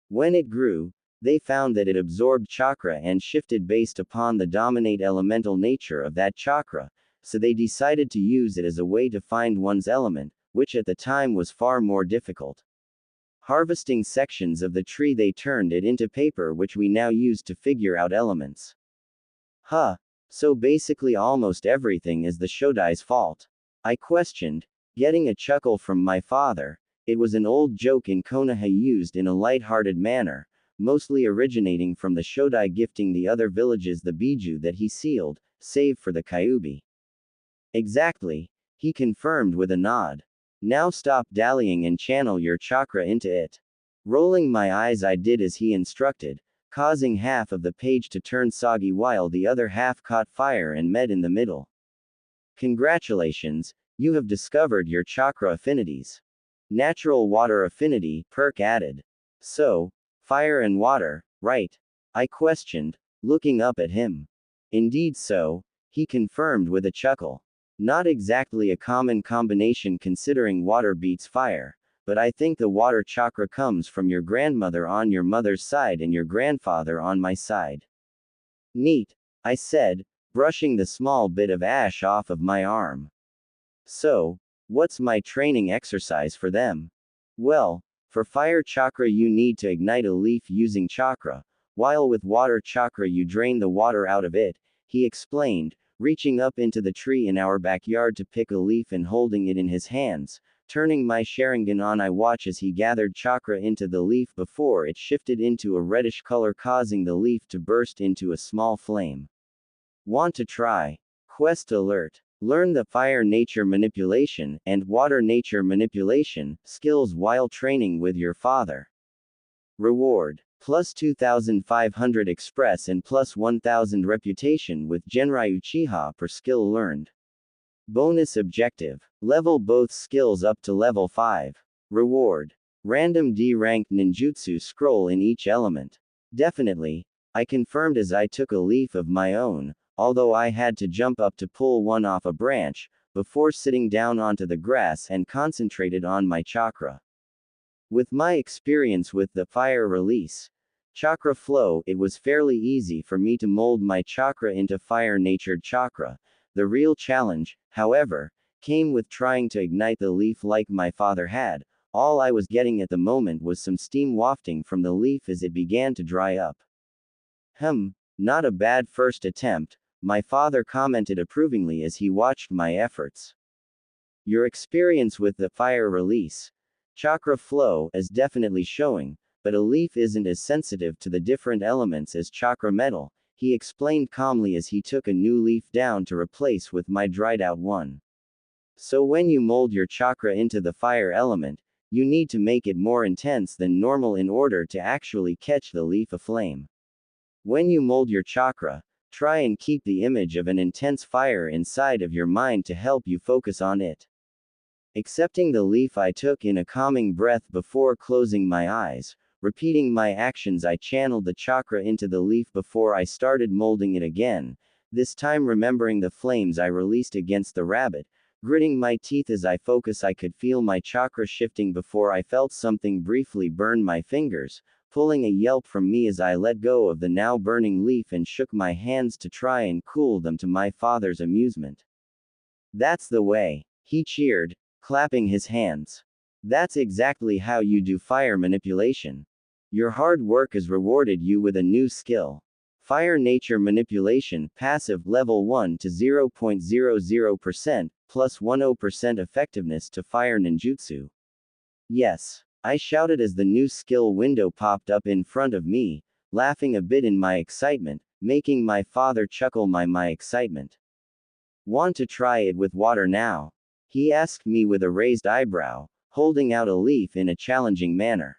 When it grew, they found that it absorbed chakra and shifted based upon the dominate elemental nature of that chakra, so they decided to use it as a way to find one's element, which at the time was far more difficult. Harvesting sections of the tree, they turned it into paper, which we now use to figure out elements. Huh. So basically almost everything is the Shodai's fault? I questioned, getting a chuckle from my father. It was an old joke in Konoha used in a light-hearted manner, mostly originating from the Shodai gifting the other villages the biju that he sealed, save for the Kyubi. Exactly, he confirmed with a nod. Now stop dallying and channel your chakra into it. Rolling my eyes, I did as he instructed, causing half of the page to turn soggy while the other half caught fire and met in the middle. Congratulations, you have discovered your chakra affinities. Natural water affinity, perk added. So, fire and water, right? I questioned, looking up at him. Indeed so, he confirmed with a chuckle. Not exactly a common combination considering water beats fire, but I think the water chakra comes from your grandmother on your mother's side and your grandfather on my side. Neat, I said, brushing the small bit of ash off of my arm. So, what's my training exercise for them? Well, for fire chakra you need to ignite a leaf using chakra, while with water chakra you drain the water out of it, he explained, reaching up into the tree in our backyard to pick a leaf and holding it in his hands. Turning my Sharingan on, I watch as he gathered chakra into the leaf before it shifted into a reddish color, causing the leaf to burst into a small flame. Want to try? Quest alert. Learn the fire nature manipulation and water nature manipulation skills while training with your father. Reward: plus 2,500 express and plus 1,000 reputation with Genrai Uchiha per skill learned. Bonus objective: level both skills up to level 5. Reward: random D-ranked ninjutsu scroll in each element. Definitely, I confirmed as I took a leaf of my own, although I had to jump up to pull one off a branch, before sitting down onto the grass and concentrated on my chakra. With my experience with the fire release, chakra flow, it was fairly easy for me to mold my chakra into fire-natured chakra. The real challenge, however, came with trying to ignite the leaf like my father had. All I was getting at the moment was some steam wafting from the leaf as it began to dry up. Not a bad first attempt, my father commented approvingly as he watched my efforts. Your experience with the fire release, chakra flow, is definitely showing, but a leaf isn't as sensitive to the different elements as chakra metal, he explained calmly as he took a new leaf down to replace with my dried out one. So when you mold your chakra into the fire element, you need to make it more intense than normal in order to actually catch the leaf aflame. When you mold your chakra, try and keep the image of an intense fire inside of your mind to help you focus on it. Accepting the leaf, I took in a calming breath before closing my eyes. Repeating my actions, I channeled the chakra into the leaf before I started molding it again, this time remembering the flames I released against the rabbit. Gritting my teeth as I focus, I could feel my chakra shifting before I felt something briefly burn my fingers, pulling a yelp from me as I let go of the now burning leaf and shook my hands to try and cool them to my father's amusement. That's the way, he cheered, clapping his hands. That's exactly how you do fire manipulation. Your hard work has rewarded you with a new skill. Fire nature manipulation, passive, level 1 to 0.00%, plus 10% effectiveness to fire ninjutsu. Yes, I shouted as the new skill window popped up in front of me, laughing a bit in my excitement, making my father chuckle my excitement. Want to try it with water now? He asked me with a raised eyebrow, holding out a leaf in a challenging manner.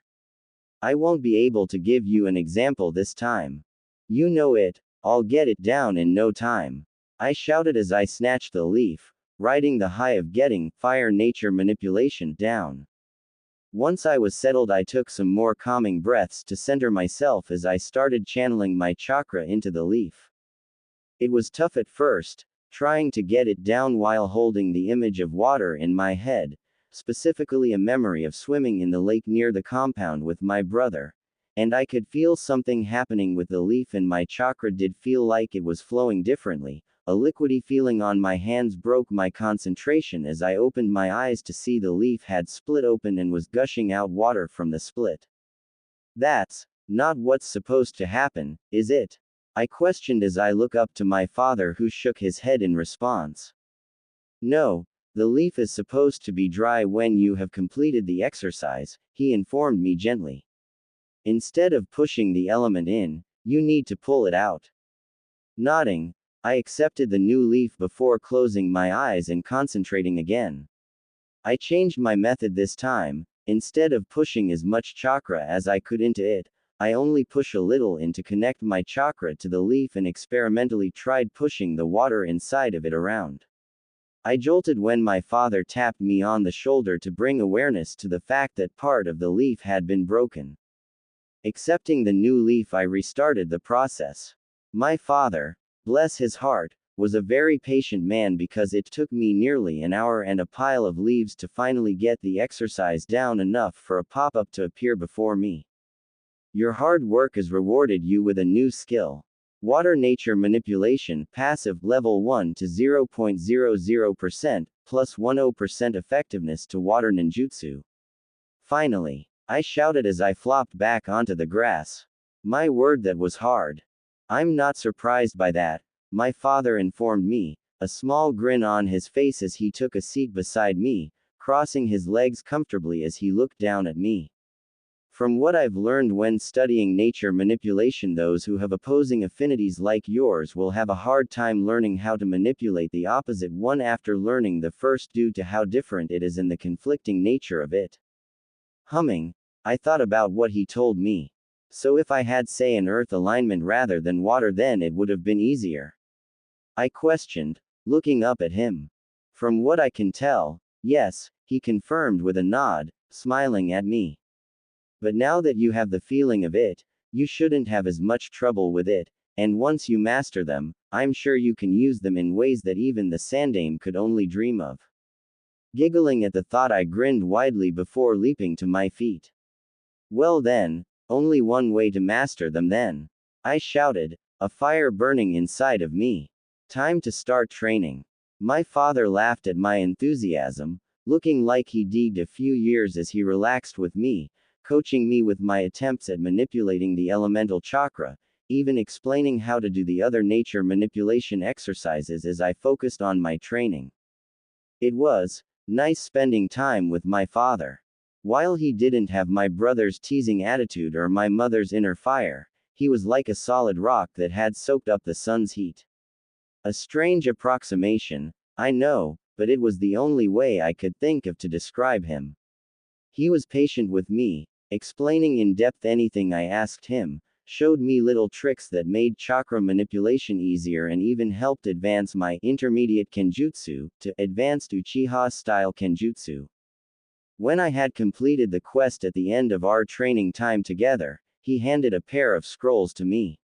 I won't be able to give you an example this time. You know it, I'll get it down in no time. I shouted as I snatched the leaf, riding the high of getting fire nature manipulation down. Once I was settled, I took some more calming breaths to center myself as I started channeling my chakra into the leaf. It was tough at first, trying to get it down while holding the image of water in my head, specifically a memory of swimming in the lake near the compound with my brother. And I could feel something happening with the leaf, and my chakra did feel like it was flowing differently. A liquidy feeling on my hands broke my concentration as I opened my eyes to see the leaf had split open and was gushing out water from the split. That's not what's supposed to happen, is it? I questioned as I looked up to my father, who shook his head in response. No, the leaf is supposed to be dry when you have completed the exercise, he informed me gently. Instead of pushing the element in, you need to pull it out. Nodding, I accepted the new leaf before closing my eyes and concentrating again. I changed my method this time. Instead of pushing as much chakra as I could into it, I only push a little in to connect my chakra to the leaf and experimentally tried pushing the water inside of it around. I jolted when my father tapped me on the shoulder to bring awareness to the fact that part of the leaf had been broken. Accepting the new leaf, I restarted the process. My father, bless his heart, was a very patient man because it took me nearly an hour and a pile of leaves to finally get the exercise down enough for a pop-up to appear before me. Your hard work has rewarded you with a new skill. Water nature manipulation, passive, level 1 to 0.00%, plus 10% effectiveness to water ninjutsu. Finally, I shouted as I flopped back onto the grass. My word, that was hard. I'm not surprised by that, my father informed me, a small grin on his face as he took a seat beside me, crossing his legs comfortably as he looked down at me. From what I've learned when studying nature manipulation, those who have opposing affinities like yours will have a hard time learning how to manipulate the opposite one after learning the first due to how different it is and the conflicting nature of it. Humming, I thought about what he told me. So if I had, say, an earth alignment rather than water, then it would have been easier. I questioned, looking up at him. From what I can tell, yes, he confirmed with a nod, smiling at me. But now that you have the feeling of it, you shouldn't have as much trouble with it, and once you master them, I'm sure you can use them in ways that even the Sandaime could only dream of. Giggling at the thought, I grinned widely before leaping to my feet. Well then, only one way to master them then, I shouted, a fire burning inside of me. Time to start training. My father laughed at my enthusiasm, looking like he digged a few years as he relaxed with me, coaching me with my attempts at manipulating the elemental chakra, even explaining how to do the other nature manipulation exercises as I focused on my training. It was nice spending time with my father. While he didn't have my brother's teasing attitude or my mother's inner fire, he was like a solid rock that had soaked up the sun's heat. A strange approximation, I know, but it was the only way I could think of to describe him. He was patient with me, explaining in depth anything I asked him, showed me little tricks that made chakra manipulation easier, and even helped advance my intermediate kenjutsu to advanced Uchiha style kenjutsu. When I had completed the quest at the end of our training time together, he handed a pair of scrolls to me.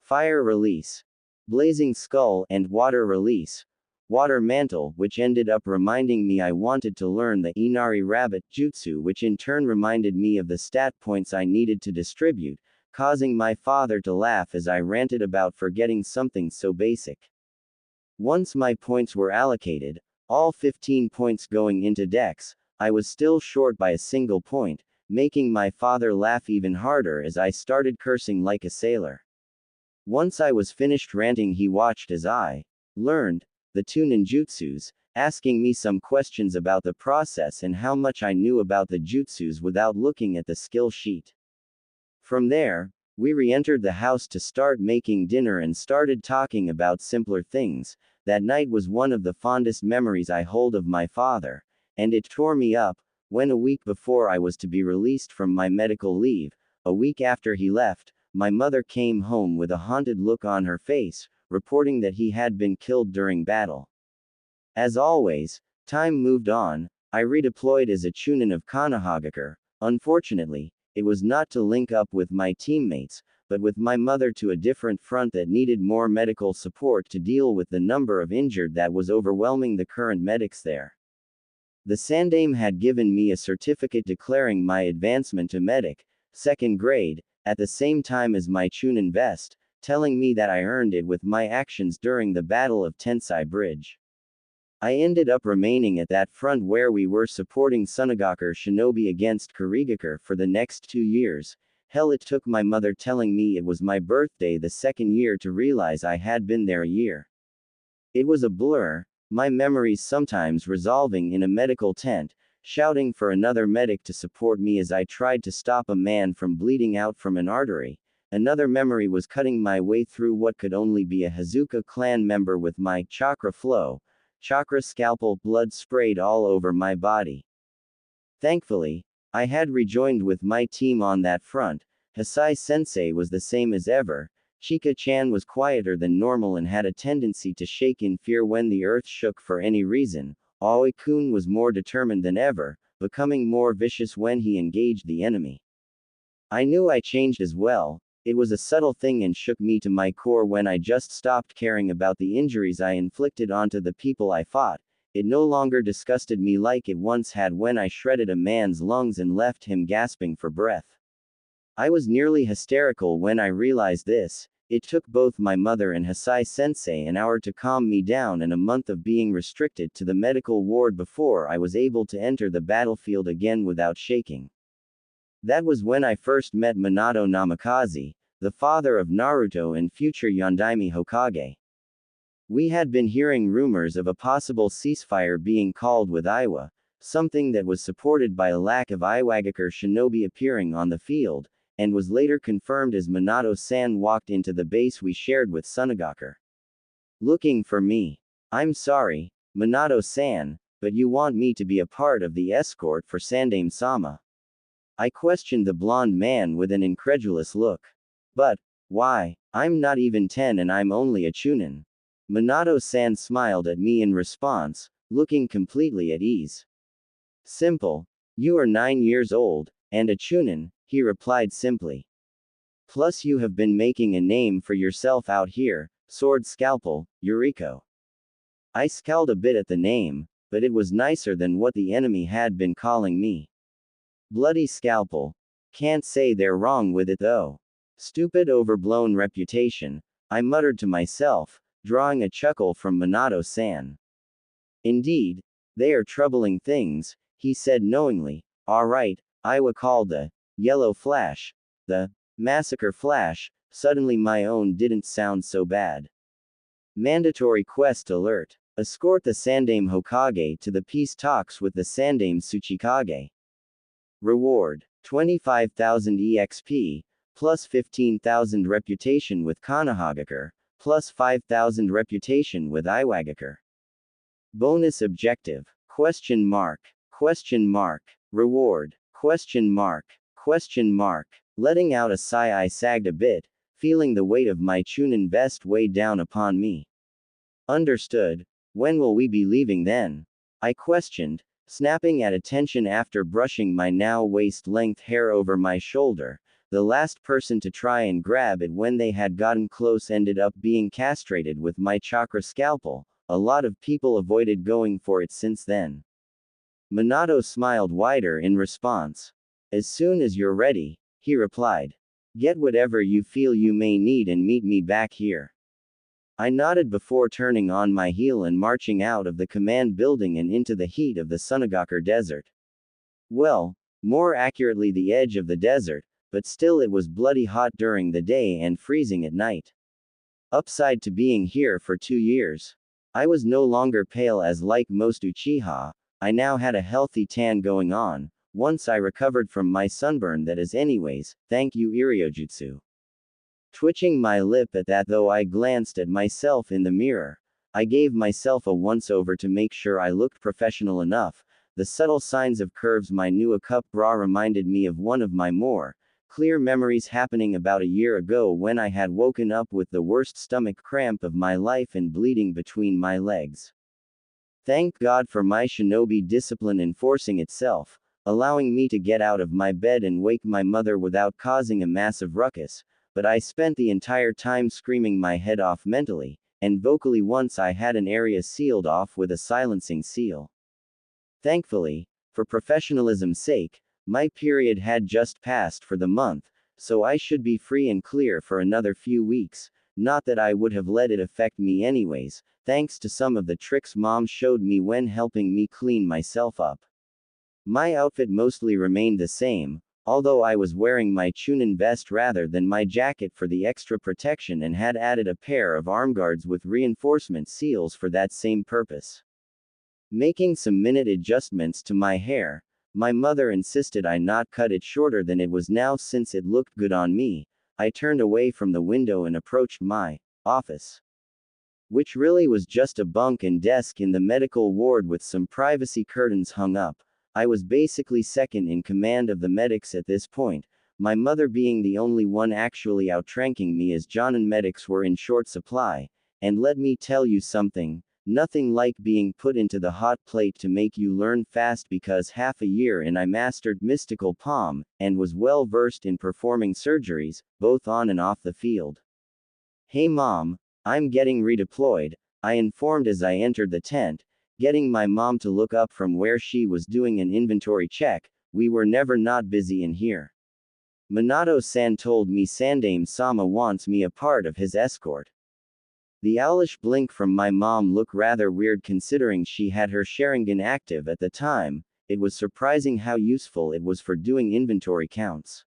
Fire Release, Blazing Skull, and Water Release, Water Mantle, which ended up reminding me I wanted to learn the Inari Rabbit Jutsu, which in turn reminded me of the stat points I needed to distribute, causing my father to laugh as I ranted about forgetting something so basic. Once my points were allocated, all 15 points going into Dex, I was still short by a single point, making my father laugh even harder as I started cursing like a sailor. Once I was finished ranting, he watched as I learned the two ninjutsus, asking me some questions about the process and how much I knew about the jutsus without looking at the skill sheet. From there, we re-entered the house to start making dinner and started talking about simpler things. That night was one of the fondest memories I hold of my father, and it tore me up when a week before I was to be released from my medical leave, a week after he left, my mother came home with a haunted look on her face, reporting that he had been killed during battle. As always, time moved on. I redeployed as a Chunin of Konohagakure. Unfortunately, it was not to link up with my teammates, but with my mother to a different front that needed more medical support to deal with the number of injured that was overwhelming the current medics there. The Sandaime had given me a certificate declaring my advancement to medic, 2nd grade, at the same time as my Chunin vest, telling me that I earned it with my actions during the Battle of Tensai Bridge. I ended up remaining at that front where we were supporting Sunagakure Shinobi against Kurigakure for the next 2 years. Hell, it took my mother telling me it was my birthday the second year to realize I had been there a year. It was a blur, my memories sometimes resolving in a medical tent, shouting for another medic to support me as I tried to stop a man from bleeding out from an artery. Another memory was cutting my way through what could only be a Hazuka clan member with my chakra flow, chakra scalpel, blood sprayed all over my body. Thankfully, I had rejoined with my team on that front. Hisai sensei was the same as ever. Chika-chan was quieter than normal and had a tendency to shake in fear when the earth shook for any reason. Aoi-kun was more determined than ever, becoming more vicious when he engaged the enemy. I knew I changed as well. It was a subtle thing and shook me to my core when I just stopped caring about the injuries I inflicted onto the people I fought. It no longer disgusted me like it once had when I shredded a man's lungs and left him gasping for breath. I was nearly hysterical when I realized this. It took both my mother and Hisai sensei an hour to calm me down and a month of being restricted to the medical ward before I was able to enter the battlefield again without shaking. That was when I first met Minato Namikaze, the father of Naruto and future Yondaime Hokage. We had been hearing rumors of a possible ceasefire being called with Iwa, something that was supported by a lack of Iwagakure shinobi appearing on the field, and was later confirmed as Minato-san walked into the base we shared with Sunagakure. Looking for me. I'm sorry, Minato-san, but you want me to be a part of the escort for Sandaime-sama. I questioned the blonde man with an incredulous look. But, why? I'm not even 10 and I'm only a chunin. Minato-san smiled at me in response, looking completely at ease. Simple. You are 9 years old, and a chunin, he replied simply. Plus you have been making a name for yourself out here, sword scalpel, Yuriko. I scowled a bit at the name, but it was nicer than what the enemy had been calling me. Bloody scalpel. Can't say they're wrong with it though. Stupid overblown reputation, I muttered to myself, drawing a chuckle from Minato-san. Indeed, they are troubling things, he said knowingly. Alright, Iwa called the yellow flash, the massacre flash. Suddenly my own didn't sound so bad. Mandatory quest alert. Escort the Sandaime Hokage to the peace talks with the Sandaime Tsuchikage. Reward. 25,000 EXP, plus 15,000 reputation with Konohagakure, plus 5,000 reputation with Iwagakure. Bonus objective. Question mark. Question mark. Reward. Question mark. Question mark. Letting out a sigh, I sagged a bit, feeling the weight of my chunin vest weigh down upon me. Understood. When will we be leaving then? I questioned, snapping at attention after brushing my now waist-length hair over my shoulder. The last person to try and grab it when they had gotten close ended up being castrated with my chakra scalpel. A lot of people avoided going for it since then. Minato smiled wider in response. As soon as you're ready, he replied. Get whatever you feel you may need and meet me back here. I nodded before turning on my heel and marching out of the command building and into the heat of the Sunagakure desert. Well, more accurately the edge of the desert, but still it was bloody hot during the day and freezing at night. Upside to being here for 2 years. I was no longer pale as like most Uchiha, I now had a healthy tan going on, once I recovered from my sunburn that is anyways, thank you Iriojutsu. Twitching my lip at that though I glanced at myself in the mirror. I gave myself a once-over to make sure I looked professional enough. The subtle signs of curves my new cup bra reminded me of one of my more clear memories happening about a year ago when I had woken up with the worst stomach cramp of my life and bleeding between my legs. Thank God for my shinobi discipline enforcing itself, allowing me to get out of my bed and wake my mother without causing a massive ruckus. But I spent the entire time screaming my head off mentally, and vocally once I had an area sealed off with a silencing seal. Thankfully, for professionalism's sake, my period had just passed for the month, so I should be free and clear for another few weeks, not that I would have let it affect me anyways, thanks to some of the tricks mom showed me when helping me clean myself up. My outfit mostly remained the same, although I was wearing my chunin vest rather than my jacket for the extra protection and had added a pair of armguards with reinforcement seals for that same purpose. Making some minute adjustments to my hair, my mother insisted I not cut it shorter than it was now since it looked good on me. I turned away from the window and approached my office, which really was just a bunk and desk in the medical ward with some privacy curtains hung up. I was basically second in command of the medics at this point, my mother being the only one actually outranking me as Jonin medics were in short supply, and let me tell you something, nothing like being put into the hot plate to make you learn fast because half a year in I mastered mystical palm, and was well versed in performing surgeries, both on and off the field. Hey mom, I'm getting redeployed, I informed as I entered the tent, getting my mom to look up from where she was doing an inventory check. We were never not busy in here. Minato-san told me Sandaime-sama wants me a part of his escort. The owlish blink from my mom looked rather weird considering she had her Sharingan active at the time. It was surprising how useful it was for doing inventory counts.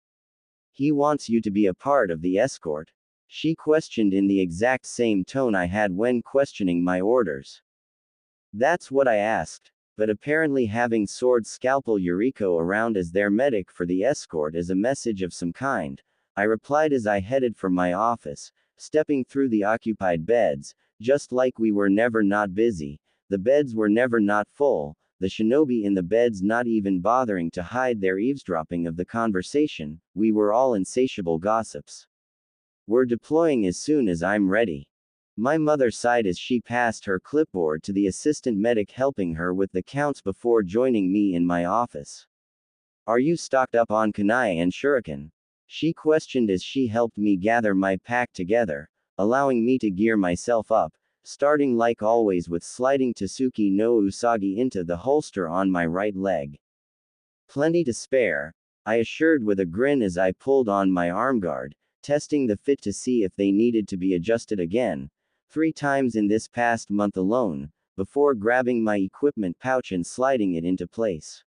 He wants you to be a part of the escort? She questioned in the exact same tone I had when questioning my orders. That's what I asked. but apparently having sword scalpel Yuriko around as their medic for the escort is a message of some kind, I replied as I headed for my office, stepping through the occupied beds, just like we were never not busy, the beds were never not full, the shinobi in the beds not even bothering to hide their eavesdropping of the conversation, we were all insatiable gossips. We're deploying as soon as I'm ready. My mother sighed as she passed her clipboard to the assistant medic helping her with the counts before joining me in my office. Are you stocked up on kunai and shuriken? She questioned as she helped me gather my pack together, allowing me to gear myself up, starting like always with sliding Tsuki no Usagi into the holster on my right leg. Plenty to spare, I assured with a grin as I pulled on my armguard, testing the fit to see if they needed to be adjusted again, 3 times in this past month alone, before grabbing my equipment pouch and sliding it into place.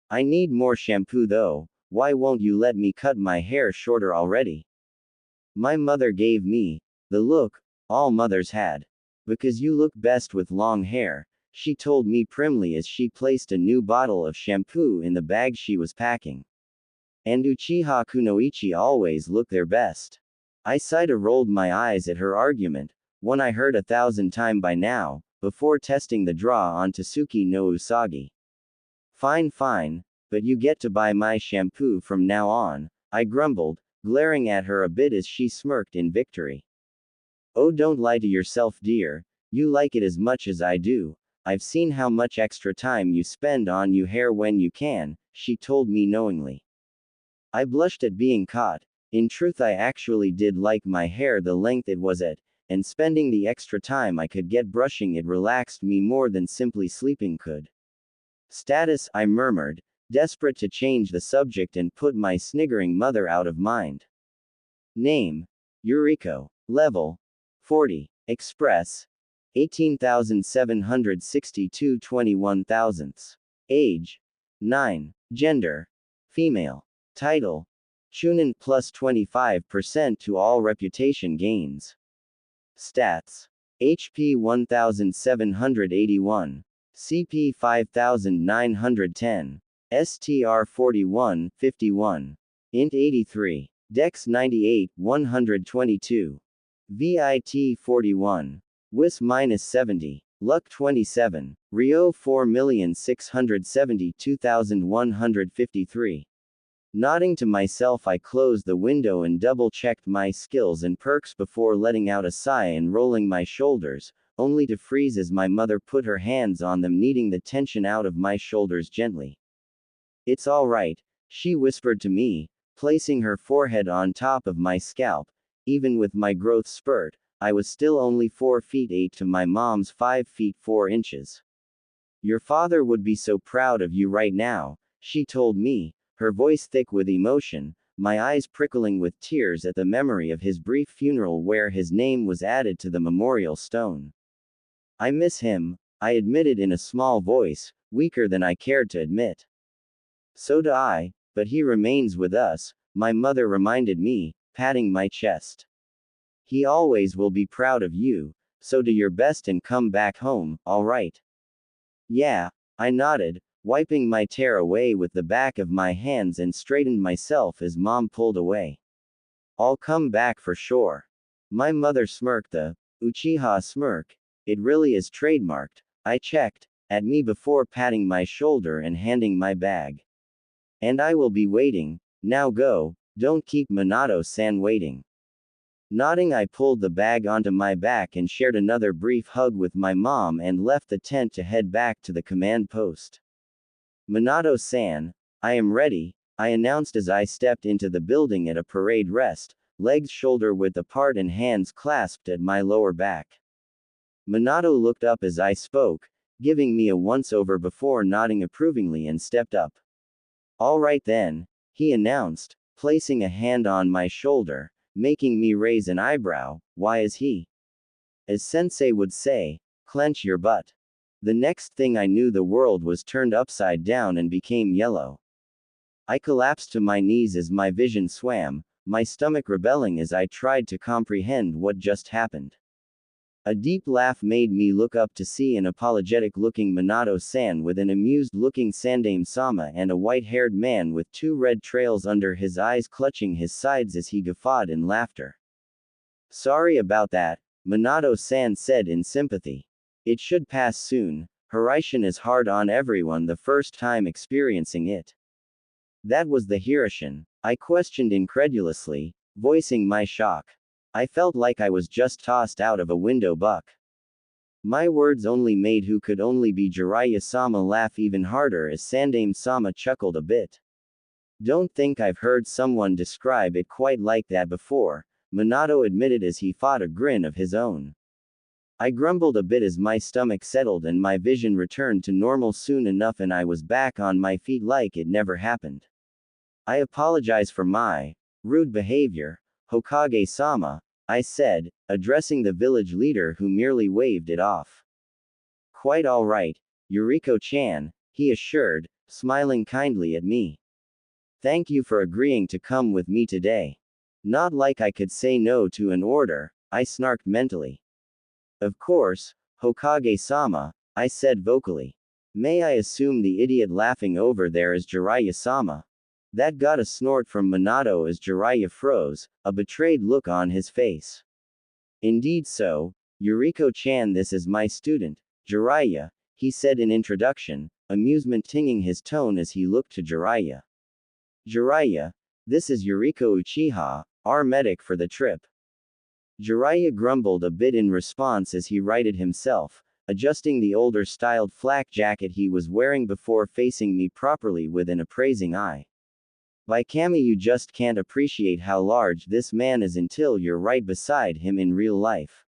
I need more shampoo though, why won't you let me cut my hair shorter already? My mother gave me the look all mothers had. Because you look best with long hair, she told me primly as she placed a new bottle of shampoo in the bag she was packing. And Uchiha kunoichi always look their best. I sighed and rolled my eyes at her argument, one I heard 1,000 times by now, before testing the draw on Tsuki no Usagi. Fine, but you get to buy my shampoo from now on, I grumbled, glaring at her a bit as she smirked in victory. Oh, don't lie to yourself, dear, you like it as much as I do, I've seen how much extra time you spend on your hair when you can, she told me knowingly. I blushed at being caught. In truth, I actually did like my hair the length it was at, and spending the extra time I could get brushing it relaxed me more than simply sleeping could. Status, I murmured, desperate to change the subject and put my sniggering mother out of mind. Name: Yuriko. Level: 40. Express: 18,762 21 thousandths. Age: 9. Gender: female. Title: Chunin plus 25% to all reputation gains. Stats: HP 1781, CP 5910, STR 41, 51, Int 83, Dex 98, 122, VIT 41, WIS minus 70, Luck 27, Rio 4,672,153. Nodding to myself, I closed the window and double-checked my skills and perks before letting out a sigh and rolling my shoulders, only to freeze as my mother put her hands on them, kneading the tension out of my shoulders gently. It's all right, she whispered to me, placing her forehead on top of my scalp. Even with my growth spurt, I was still only 4 feet 8 to my mom's 5 feet 4 inches. Your father would be so proud of you right now, she told me, her voice thick with emotion, my eyes prickling with tears at the memory of his brief funeral where his name was added to the memorial stone. I miss him, I admitted in a small voice, weaker than I cared to admit. So do I, but he remains with us, my mother reminded me, patting my chest. He always will be proud of you, so do your best and come back home, all right? Yeah, I nodded, wiping my tear away with the back of my hands and straightened myself as Mom pulled away. I'll come back for sure. My mother smirked, the Uchiha smirk. It really is trademarked, I checked, at me before patting my shoulder and handing my bag. And I will be waiting, now go, don't keep Minato-san waiting. Nodding, I pulled the bag onto my back and shared another brief hug with my mom and left the tent to head back to the command post. Minato-san, I am ready, I announced as I stepped into the building at a parade rest, legs shoulder width apart and hands clasped at my lower back. Minato looked up as I spoke, giving me a once-over before nodding approvingly and stepped up. All right then, he announced, placing a hand on my shoulder, making me raise an eyebrow. Why is he? As sensei would say, clench your butt. The next thing I knew, the world was turned upside down and became yellow. I collapsed to my knees as my vision swam, my stomach rebelling as I tried to comprehend what just happened. A deep laugh made me look up to see an apologetic-looking Minato-san with an amused-looking Sandaime-sama and a white-haired man with 2 red trails under his eyes clutching his sides as he guffawed in laughter. "Sorry about that," Minato-san said in sympathy. "It should pass soon. Hiraishin is hard on everyone the first time experiencing it." "That was the Hiraishin?" I questioned incredulously, voicing my shock. I felt like I was just tossed out of a window buck. My words only made who could only be Jiraiya-sama laugh even harder as Sandaime-sama chuckled a bit. "Don't think I've heard someone describe it quite like that before," Minato admitted as he fought a grin of his own. I grumbled a bit as my stomach settled and my vision returned to normal soon enough and I was back on my feet like it never happened. "I apologize for my rude behavior, Hokage-sama," I said, addressing the village leader who merely waved it off. "Quite all right, Yuriko-chan," he assured, smiling kindly at me. "Thank you for agreeing to come with me today." Not like I could say no to an order, I snarked mentally. "Of course, Hokage-sama," I said vocally. "May I assume the idiot laughing over there is Jiraiya-sama?" That got a snort from Minato as Jiraiya froze, a betrayed look on his face. "Indeed so, Yuriko-chan, this is my student, Jiraiya," he said in introduction, amusement tinging his tone as he looked to Jiraiya. "Jiraiya, this is Yuriko Uchiha, our medic for the trip." Jiraiya grumbled a bit in response as he righted himself, adjusting the older-styled flak jacket he was wearing before facing me properly with an appraising eye. "By Kami, you just can't appreciate how large this man is until you're right beside him in real life."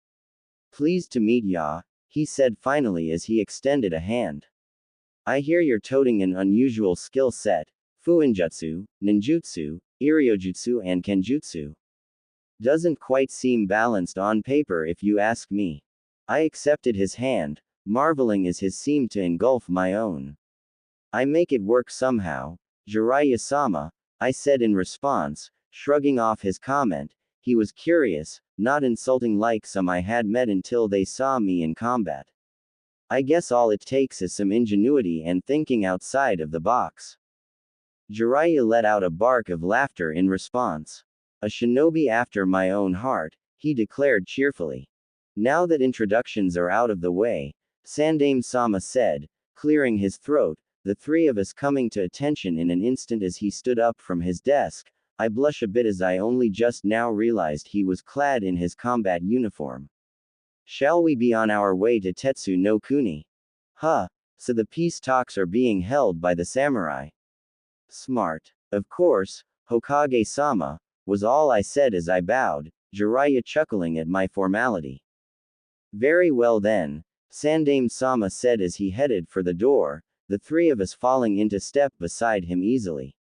"Pleased to meet ya," he said finally as he extended a hand. "I hear you're toting an unusual skill set, Fuinjutsu, Ninjutsu, Iriojutsu and Kenjutsu. Doesn't quite seem balanced on paper if you ask me." I accepted his hand, marveling as his seemed to engulf my own. "I make it work somehow, Jiraiya-sama," I said in response, shrugging off his comment. He was curious, not insulting like some I had met until they saw me in combat. "I guess all it takes is some ingenuity and thinking outside of the box." Jiraiya let out a bark of laughter in response. "A shinobi after my own heart," he declared cheerfully. "Now that introductions are out of the way," Sandaime-sama said, clearing his throat, the 3 of us coming to attention in an instant as he stood up from his desk. I blush a bit as I only just now realized he was clad in his combat uniform. "Shall we be on our way to Tetsu no Kuni?" "Huh, so the peace talks are being held by the samurai." "Smart. Of course, Hokage-sama," was all I said as I bowed, Jiraiya chuckling at my formality. "Very well then," Sandaime-sama said as he headed for the door, the 3 of us falling into step beside him easily.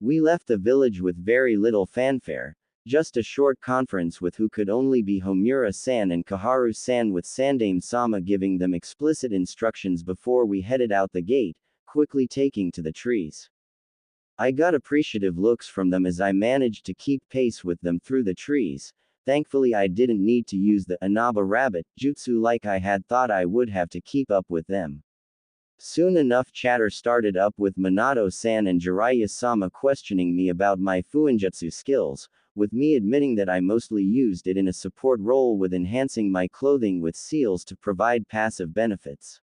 We left the village with very little fanfare, just a short conference with who could only be Homura-san and Kaharu-san, with Sandaime-sama giving them explicit instructions before we headed out the gate, quickly taking to the trees. I got appreciative looks from them as I managed to keep pace with them through the trees. Thankfully I didn't need to use the Inaba rabbit jutsu like I had thought I would have to keep up with them. Soon enough chatter started up with Minato-san and Jiraiya-sama questioning me about my Fuinjutsu skills, with me admitting that I mostly used it in a support role with enhancing my clothing with seals to provide passive benefits.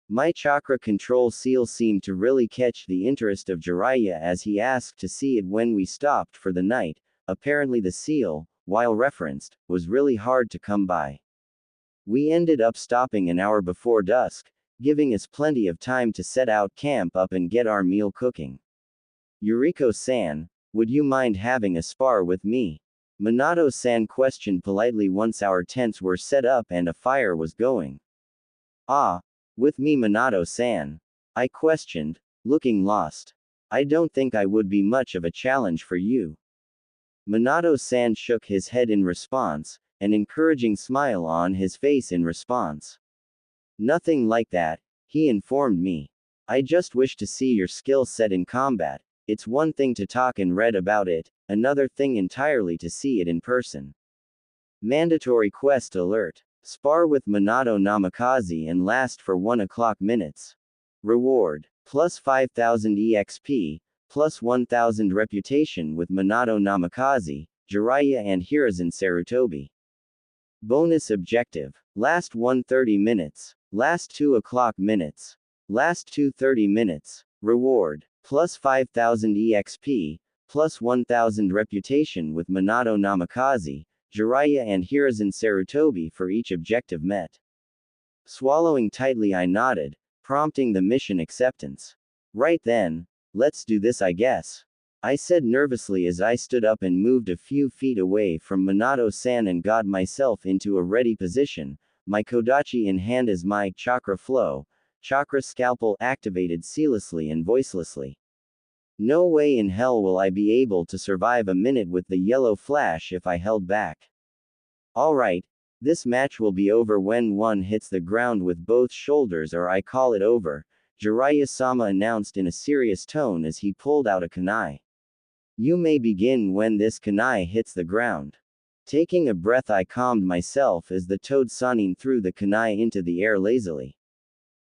My chakra control seal seemed to really catch the interest of Jiraiya as he asked to see it when we stopped for the night. Apparently the seal, while referenced, was really hard to come by. We ended up stopping an hour before dusk, giving us plenty of time to set out camp up and get our meal cooking. "Yuriko-san, would you mind having a spar with me?" Minato-san questioned politely once our tents were set up and a fire was going. "Ah, with me, Minato-san?" I questioned, looking lost. "I don't think I would be much of a challenge for you." Minato-san shook his head in response, an encouraging smile on his face in response. "Nothing like that," he informed me. "I just wish to see your skill set in combat. It's one thing to talk and read about it, another thing entirely to see it in person." Mandatory quest alert. Spar with Minato Namikaze and last for 1 o'clock minutes. Reward. Plus 5000 EXP, plus 1000 reputation with Minato Namikaze, Jiraiya and Hiruzen Sarutobi. Bonus objective. Last 130 minutes. Last 2 o'clock minutes. Last 230 minutes. Reward. Plus 5000 EXP, plus 1000 reputation with Minato Namikaze, Jiraiya and Hiruzen Sarutobi for each objective met. Swallowing tightly I nodded, prompting the mission acceptance. Right then, let's do this I guess. I said nervously as I stood up and moved a few feet away from Minato-san and got myself into a ready position, my Kodachi in hand as my chakra flow, chakra scalpel activated seamlessly and voicelessly. No way in hell will I be able to survive a minute with the yellow flash if I held back. Alright, this match will be over when one hits the ground with both shoulders or I call it over, Jiraiya-sama announced in a serious tone as he pulled out a kunai. You may begin when this kunai hits the ground. Taking a breath I calmed myself as the toad Sanin threw the kunai into the air lazily.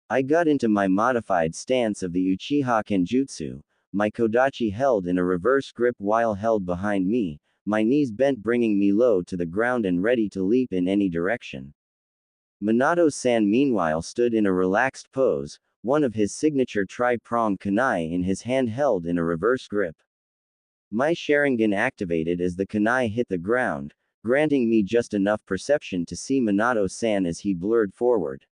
I got into my modified stance of the Uchiha Kenjutsu, my Kodachi held in a reverse grip while held behind me, my knees bent bringing me low to the ground and ready to leap in any direction. Minato-san meanwhile stood in a relaxed pose, one of his signature tri-pronged kunai in his hand held in a reverse grip. My Sharingan activated as the kunai hit the ground, granting me just enough perception to see Minato-san as he blurred forward.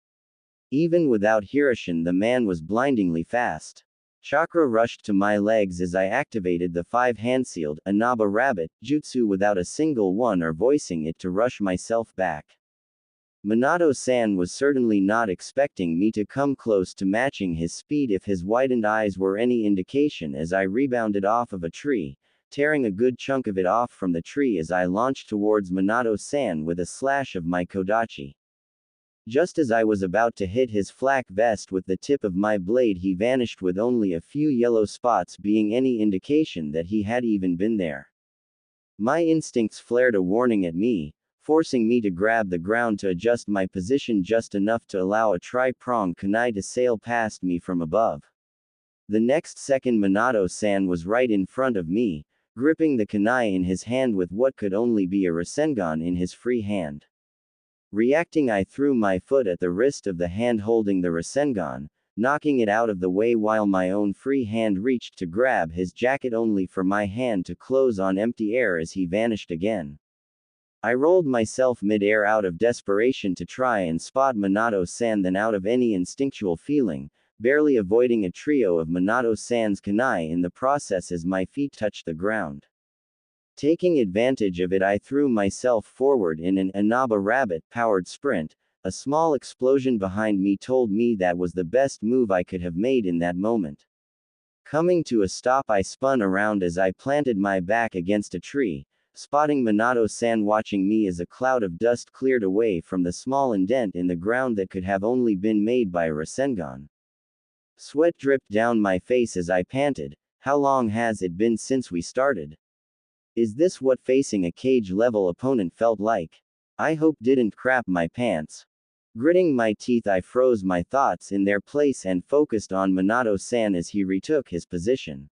Even without Hiruzen the man was blindingly fast. Chakra rushed to my legs as I activated the 5-hand-sealed Inaba Rabbit jutsu without a single one or voicing it to rush myself back. Minato-san was certainly not expecting me to come close to matching his speed if his widened eyes were any indication as I rebounded off of a tree, tearing a good chunk of it off from the tree as I launched towards Minato-san with a slash of my Kodachi. Just as I was about to hit his flak vest with the tip of my blade he vanished with only a few yellow spots being any indication that he had even been there. My instincts flared a warning at me, forcing me to grab the ground to adjust my position just enough to allow a tri-pronged kunai to sail past me from above. The next second Minato-san was right in front of me, gripping the kunai in his hand with what could only be a Rasengan in his free hand. Reacting I threw my foot at the wrist of the hand holding the Rasengan, knocking it out of the way while my own free hand reached to grab his jacket only for my hand to close on empty air as he vanished again. I rolled myself mid-air out of desperation to try and spot Minato-san then out of any instinctual feeling, barely avoiding a trio of Minato-san's kunai in the process as my feet touched the ground. Taking advantage of it I threw myself forward in an Inaba Rabbit-powered sprint. A small explosion behind me told me that was the best move I could have made in that moment. Coming to a stop I spun around as I planted my back against a tree, spotting Minato-san watching me as a cloud of dust cleared away from the small indent in the ground that could have only been made by a Rasengan. Sweat dripped down my face as I panted. How long has it been since we started? Is this what facing a cage-level opponent felt like? I hope didn't crap my pants. Gritting my teeth I froze my thoughts in their place and focused on Minato-san as he retook his position.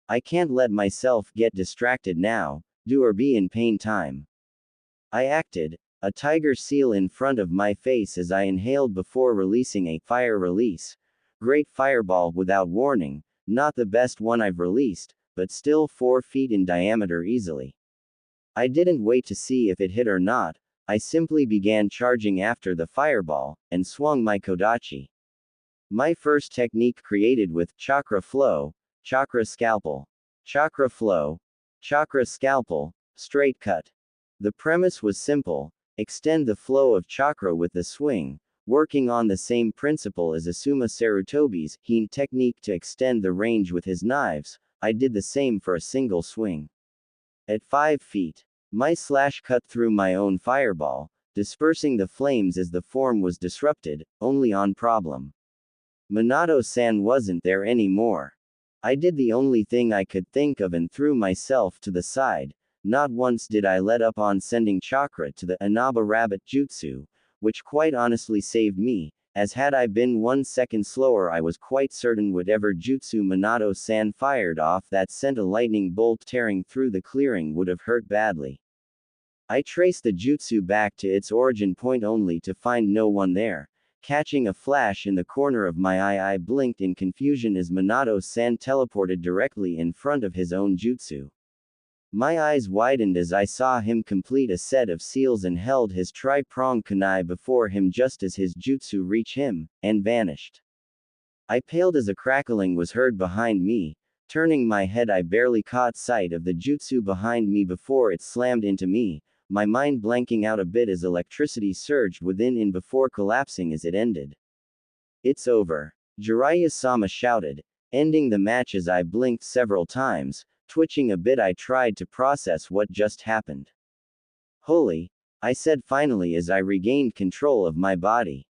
I can't let myself get distracted now, do or be in pain time. I acted, a tiger seal in front of my face as I inhaled before releasing a fire release. Great fireball without warning, not the best one I've released, but still 4 feet in diameter easily. I didn't wait to see if it hit or not, I simply began charging after the fireball, and swung my Kodachi. My first technique created with chakra flow, chakra scalpel. Chakra flow, chakra scalpel, straight cut. The premise was simple, extend the flow of chakra with the swing, working on the same principle as Asuma Sarutobi's Hien technique to extend the range with his knives. I did the same for a single swing. At 5 feet, my slash cut through my own fireball, dispersing the flames as the form was disrupted, only on problem. Minato-san wasn't there anymore. I did the only thing I could think of and threw myself to the side. Not once did I let up on sending chakra to the Inaba Rabbit jutsu, which quite honestly saved me, as had I been 1 second slower I was quite certain whatever jutsu Minato-san fired off that sent a lightning bolt tearing through the clearing would have hurt badly. I traced the jutsu back to its origin point only to find no one there. Catching a flash in the corner of my eye, I blinked in confusion as Minato-san teleported directly in front of his own jutsu. My eyes widened as I saw him complete a set of seals and held his tri-pronged kunai before him just as his jutsu reached him, and vanished. I paled as a crackling was heard behind me. Turning my head, I barely caught sight of the jutsu behind me before it slammed into me, my mind blanking out a bit as electricity surged within and before collapsing as it ended. It's over. Jiraiya-sama shouted, ending the match as I blinked several times. Twitching a bit, I tried to process what just happened. Holy, I said finally as I regained control of my body.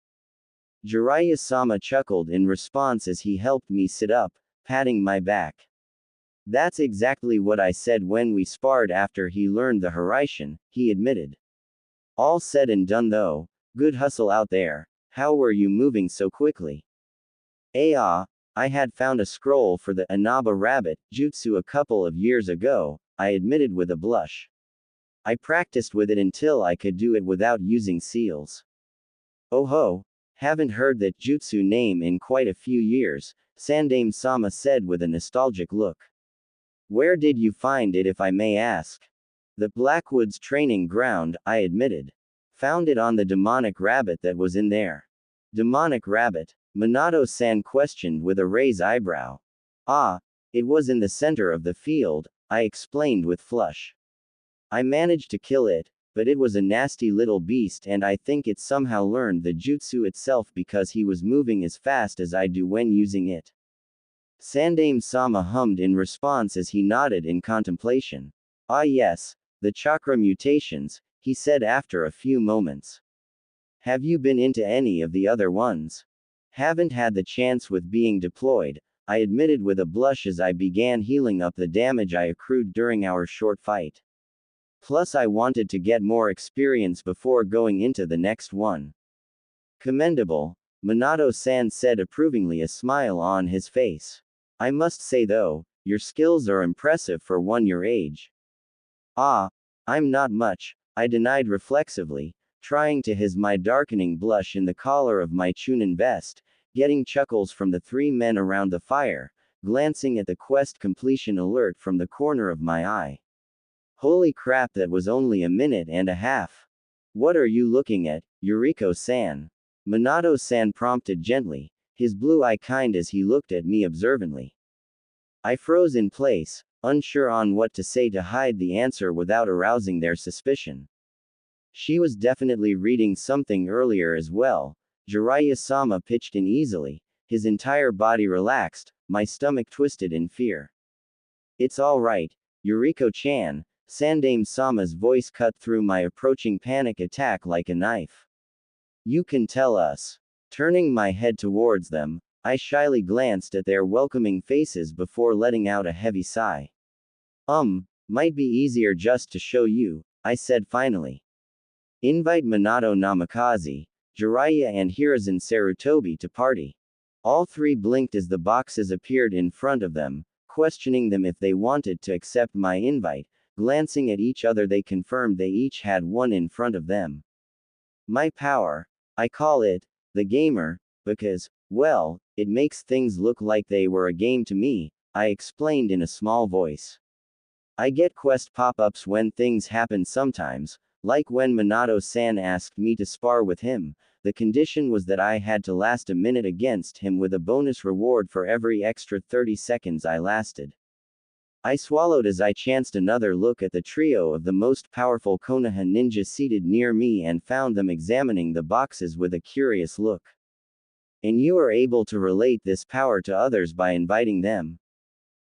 Jiraiya-sama chuckled in response as he helped me sit up, patting my back. That's exactly what I said when we sparred after he learned the Hiraishin, he admitted. All said and done though, good hustle out there. How were you moving so quickly? I had found a scroll for the Inaba rabbit jutsu a couple of years ago, I admitted with a blush. I practiced with it until I could do it without using seals. Oh ho, haven't heard that jutsu name in quite a few years, Sandaime-sama said with a nostalgic look. Where did you find it if I may ask? The Blackwoods training ground, I admitted. Found it on the demonic rabbit that was in there. Demonic rabbit? Minato-san questioned with a raised eyebrow. It was in the center of the field, I explained with flush. I managed to kill it, but it was a nasty little beast and I think it somehow learned the jutsu itself because he was moving as fast as I do when using it. Sandaime-sama hummed in response as he nodded in contemplation. Yes, the chakra mutations, he said after a few moments. Have you been into any of the other ones? Haven't had the chance with being deployed, I admitted with a blush as I began healing up the damage I accrued during our short fight. Plus I wanted to get more experience before going into the next one. Commendable, Minato-san said approvingly, a smile on his face. I must say though, your skills are impressive for one your age. I'm not much, I denied reflexively, trying to hide my darkening blush in the collar of my Chunin vest, getting chuckles from the three men around the fire, glancing at the quest completion alert from the corner of my eye. Holy crap, that was only a minute and a half. What are you looking at, Yuriko-san? Minato-san prompted gently, his blue eye kind as he looked at me observantly. I froze in place, unsure on what to say to hide the answer without arousing their suspicion. She was definitely reading something earlier as well. Jiraiya-sama pitched in easily, his entire body relaxed, my stomach twisted in fear. It's all right, Yuriko-chan, Sandaime-sama's voice cut through my approaching panic attack like a knife. You can tell us. Turning my head towards them, I shyly glanced at their welcoming faces before letting out a heavy sigh. Might be easier just to show you, I said finally. Invite Minato Namikaze, Jiraiya and Hiruzen Sarutobi to party. All three blinked as the boxes appeared in front of them, questioning them if they wanted to accept my invite. Glancing at each other, they confirmed they each had one in front of them. My power, I call it, the gamer, because, well, it makes things look like they were a game to me, I explained in a small voice. I get quest pop-ups when things happen sometimes, like when Minato-san asked me to spar with him. The condition was that I had to last a minute against him with a bonus reward for every extra 30 seconds I lasted. I swallowed as I chanced another look at the trio of the most powerful Konoha ninja seated near me and found them examining the boxes with a curious look. And you are able to relate this power to others by inviting them?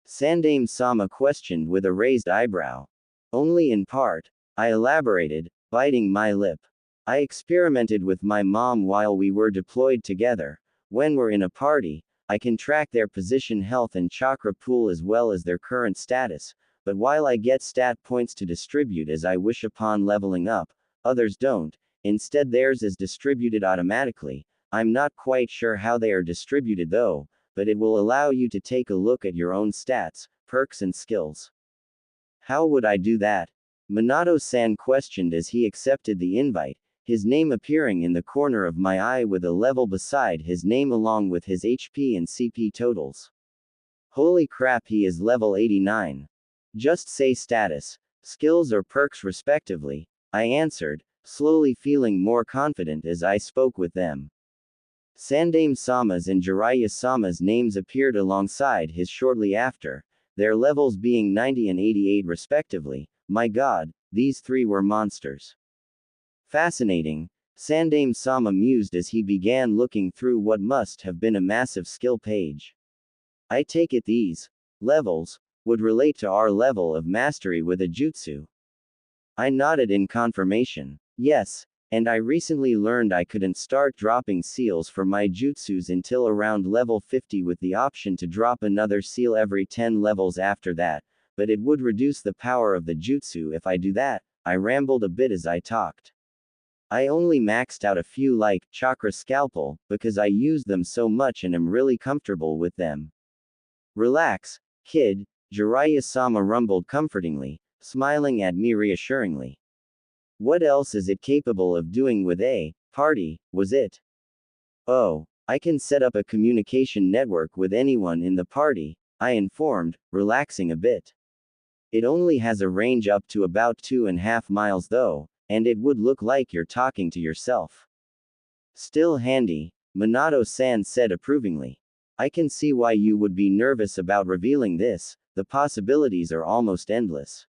Sandaime-sama questioned with a raised eyebrow. Only in part, I elaborated, biting my lip. I experimented with my mom while we were deployed together. When we're in a party, I can track their position, health and chakra pool as well as their current status, but while I get stat points to distribute as I wish upon leveling up, others don't. Instead, theirs is distributed automatically. I'm not quite sure how they are distributed though, but it will allow you to take a look at your own stats, perks, and skills. How would I do that? Minato-san questioned as he accepted the invite, his name appearing in the corner of my eye with a level beside his name along with his HP and CP totals. Holy crap, he is level 89. Just say status, skills or perks respectively, I answered, slowly feeling more confident as I spoke with them. Sandaime-sama's and Jiraiya-sama's names appeared alongside his shortly after, their levels being 90 and 88 respectively. My god, these three were monsters. Fascinating, Sandaime-sama mused as he began looking through what must have been a massive skill page. I take it these levels would relate to our level of mastery with a jutsu. I nodded in confirmation. Yes, and I recently learned I couldn't start dropping seals for my jutsus until around level 50 with the option to drop another seal every 10 levels after that, but it would reduce the power of the jutsu if I do that. I rambled a bit as I talked. I only maxed out a few like chakra scalpel, because I use them so much and am really comfortable with them. Relax, kid, Jiraiya-sama rumbled comfortingly, smiling at me reassuringly. What else is it capable of doing with a party, was it? Oh, I can set up a communication network with anyone in the party, I informed, relaxing a bit. It only has a range up to about 2.5 miles though, and it would look like you're talking to yourself. Still handy, Minato-san said approvingly. I can see why you would be nervous about revealing this, the possibilities are almost endless.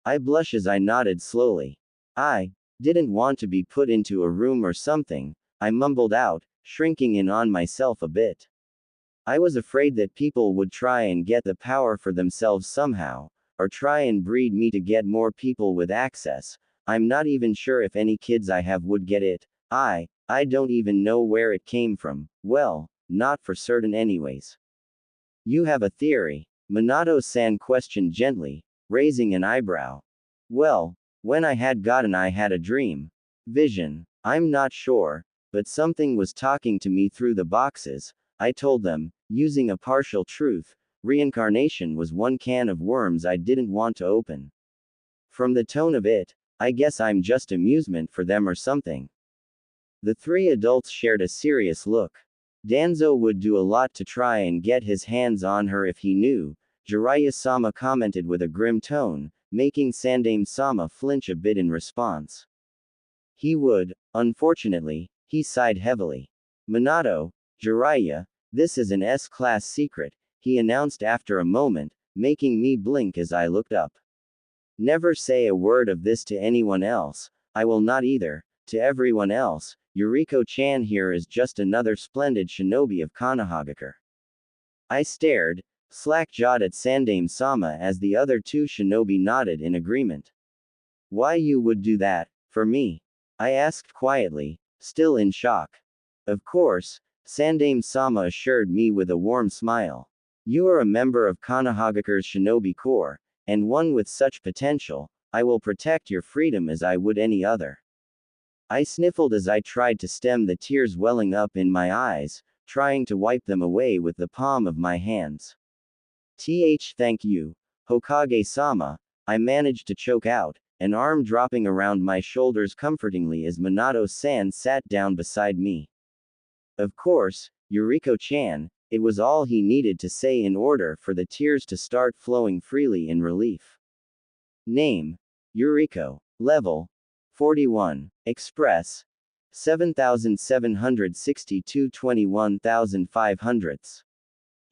I blushed as I nodded slowly. I didn't want to be put into a room or something, I mumbled out, shrinking in on myself a bit. I was afraid that people would try and get the power for themselves somehow, or try and breed me to get more people with access. I'm not even sure if any kids I have would get it. I don't even know where it came from. Well, not for certain anyways. You have a theory? Minato-san questioned gently, raising an eyebrow. Well, when I had a dream. Vision. I'm not sure, but something was talking to me through the boxes. I told them, using a partial truth, reincarnation was one can of worms I didn't want to open. From the tone of it, I guess I'm just amusement for them or something. The three adults shared a serious look. Danzo would do a lot to try and get his hands on her if he knew, Jiraiya-sama commented with a grim tone, making Sandaime-sama flinch a bit in response. He would, unfortunately, he sighed heavily. Minato, Jiraiya, this is an S-class secret, he announced after a moment, making me blink as I looked up. Never say a word of this to anyone else, I will not either. To everyone else, Yuriko-chan here is just another splendid shinobi of Konohagakure. I stared, slack-jawed at Sandaime-sama as the other two shinobi nodded in agreement. Why you would do that, for me? I asked quietly, still in shock. Of course, Sandaime-sama assured me with a warm smile. You are a member of Konohagakure's shinobi corps, and one with such potential, I will protect your freedom as I would any other. I sniffled as I tried to stem the tears welling up in my eyes, trying to wipe them away with the palm of my hands. Thank you, Hokage-sama, I managed to choke out, an arm dropping around my shoulders comfortingly as Minato-san sat down beside me. Of course, Yuriko-chan, it was all he needed to say in order for the tears to start flowing freely in relief. Name: Yuriko. Level: 41. Express: 7762 21,500.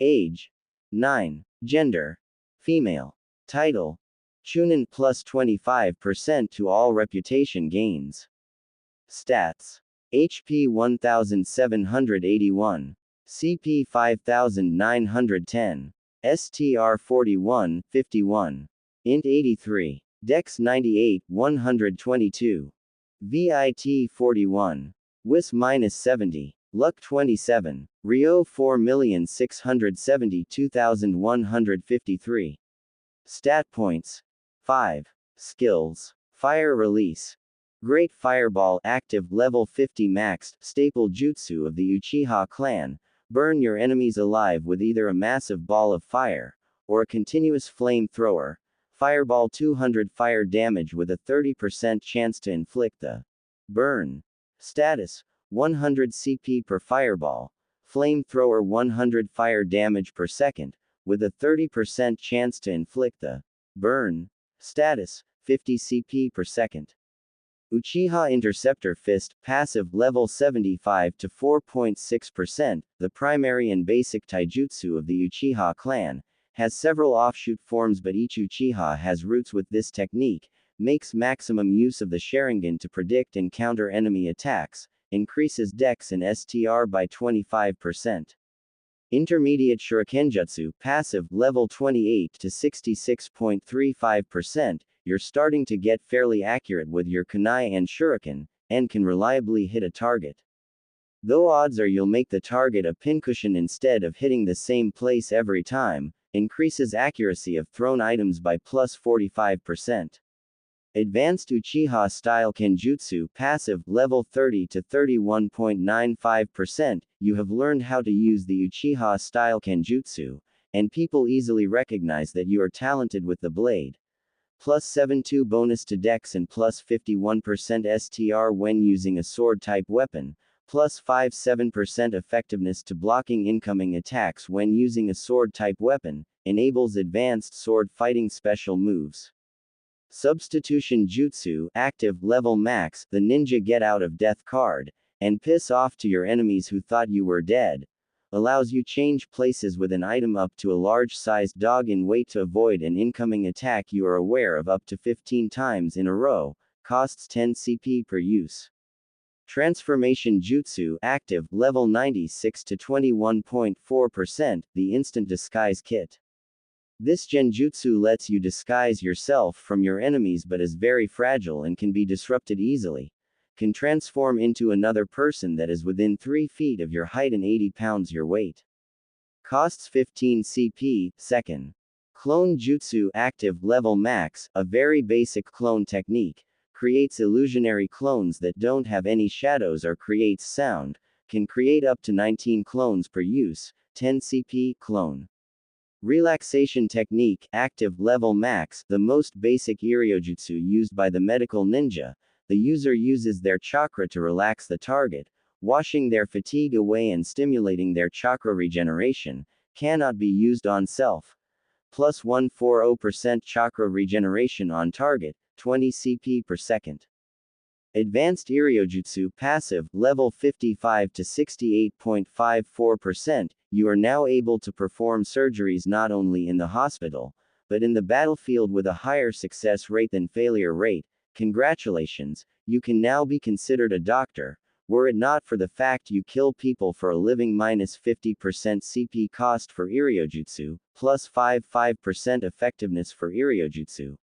Age: 9. Gender: female. Title: Chunin plus 25% to all reputation gains. Stats: HP 1781, CP 5910, STR 41, 51, Int 83, Dex 98, 122, VIT 41, WIS minus 70, Luck 27, Rio 4,672,153. Stat points: 5. Skills: Fire Release, Great Fireball active level 50 maxed, staple jutsu of the Uchiha clan. Burn your enemies alive with either a massive ball of fire, or a continuous flame thrower. Fireball 200 fire damage with a 30% chance to inflict the burn. Status 100 CP per fireball. Flamethrower 100 fire damage per second, with a 30% chance to inflict the burn. Status 50 CP per second. Uchiha Interceptor Fist, passive level 75 to 4.6%, the primary and basic taijutsu of the Uchiha clan, has several offshoot forms but each Uchiha has roots with this technique, makes maximum use of the Sharingan to predict and counter enemy attacks, increases dex and STR by 25%. Intermediate Shurikenjutsu, passive, level 28 to 66.35%, you're starting to get fairly accurate with your kunai and shuriken, and can reliably hit a target. Though odds are you'll make the target a pincushion instead of hitting the same place every time, increases accuracy of thrown items by plus 45%. Advanced Uchiha style Kenjutsu, passive, level 30 to 31.95%, you have learned how to use the Uchiha style Kenjutsu, and people easily recognize that you are talented with the blade. Plus 7-2 bonus to dex and plus 51% STR when using a sword-type weapon, plus 5-7% effectiveness to blocking incoming attacks when using a sword-type weapon, enables advanced sword fighting special moves. Substitution Jutsu, active, level max, the ninja get out of death card, and piss off to your enemies who thought you were dead. Allows you change places with an item up to a large-sized dog in weight to avoid an incoming attack you are aware of up to 15 times in a row, costs 10 CP per use. Transformation Jutsu, active, level 96 to 21.4%, the instant disguise kit. This genjutsu lets you disguise yourself from your enemies but is very fragile and can be disrupted easily. Can transform into another person that is within 3 feet of your height and 80 pounds your weight. Costs 15 CP, second. Clone Jutsu, active, level max, a very basic clone technique, creates illusionary clones that don't have any shadows or creates sound, can create up to 19 clones per use, 10 CP, clone. Relaxation technique, active, level max, the most basic Iryojutsu used by the medical ninja. The user uses their chakra to relax the target, washing their fatigue away and stimulating their chakra regeneration, cannot be used on self. Plus 140% chakra regeneration on target, 20 CP per second. Advanced Iryojutsu, passive, level 55 to 68.54%, you are now able to perform surgeries not only in the hospital, but in the battlefield with a higher success rate than failure rate. Congratulations, you can now be considered a doctor, were it not for the fact you kill people for a living. Minus 50% CP cost for Iryojutsu, plus 5% effectiveness for Iryojutsu.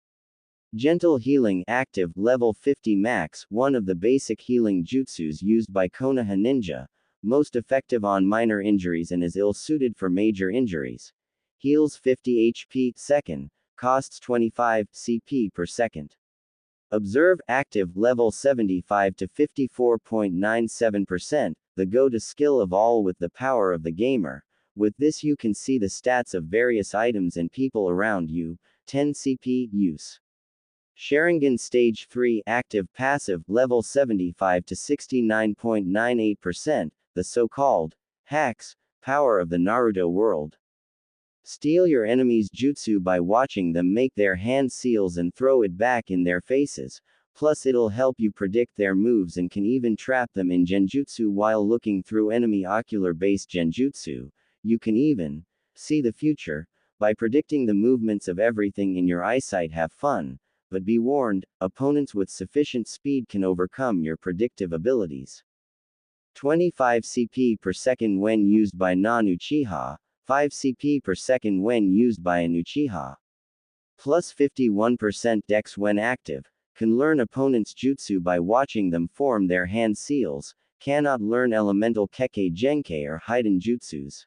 Gentle Healing, active, level 50 max, one of the basic healing jutsus used by Konoha ninja, most effective on minor injuries and is ill-suited for major injuries. Heals 50 HP, second, costs 25 CP per second. Observe, active, level 75 to 54.97%, the go-to skill of all with the power of the gamer. With this you can see the stats of various items and people around you, 10 CP, use. Sharingan Stage 3, active, passive, level 75 to 69.98%, the so-called hacks, power of the Naruto world. Steal your enemy's jutsu by watching them make their hand seals and throw it back in their faces, plus it'll help you predict their moves and can even trap them in genjutsu while looking through enemy ocular-based genjutsu. You can even see the future by predicting the movements of everything in your eyesight. Have fun, but be warned, opponents with sufficient speed can overcome your predictive abilities. 25 CP per second when used by non-Uchiha, 5 CP per second when used by an Uchiha. Plus 51% dex when active, can learn opponents' jutsu by watching them form their hand seals, cannot learn elemental Kekkei Genkei or hidden jutsus.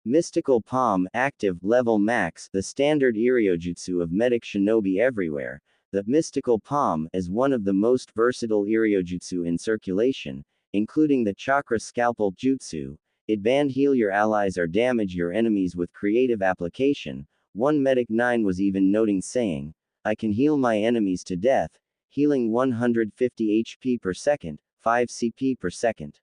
Mystical Palm, active, level max, the standard Iryojutsu of medic shinobi everywhere. The mystical palm is one of the most versatile Iryojutsu in circulation, including the chakra scalpel jutsu. It band heal your allies or damage your enemies with creative application. One medic 9 was even noting saying, "I can heal my enemies to death, healing 150 HP per second, 5 CP per second."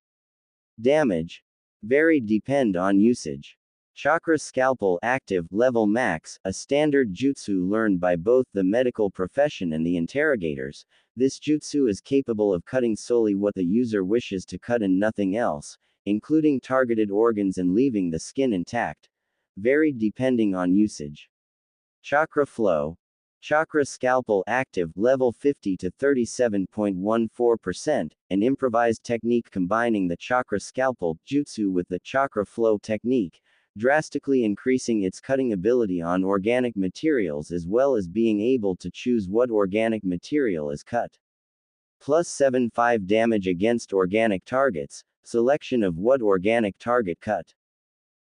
Damage varied depend on usage. Chakra Scalpel Active Level Max, a standard jutsu learned by both the medical profession and the interrogators. This jutsu is capable of cutting solely what the user wishes to cut and nothing else, including targeted organs and leaving the skin intact. Varied depending on usage. Chakra Flow. Chakra Scalpel Active Level 50 to 37.14%, an improvised technique combining the Chakra Scalpel jutsu with the Chakra Flow technique, drastically increasing its cutting ability on organic materials as well as being able to choose what organic material is cut. Plus 7-5 damage against organic targets, selection of what organic target cut.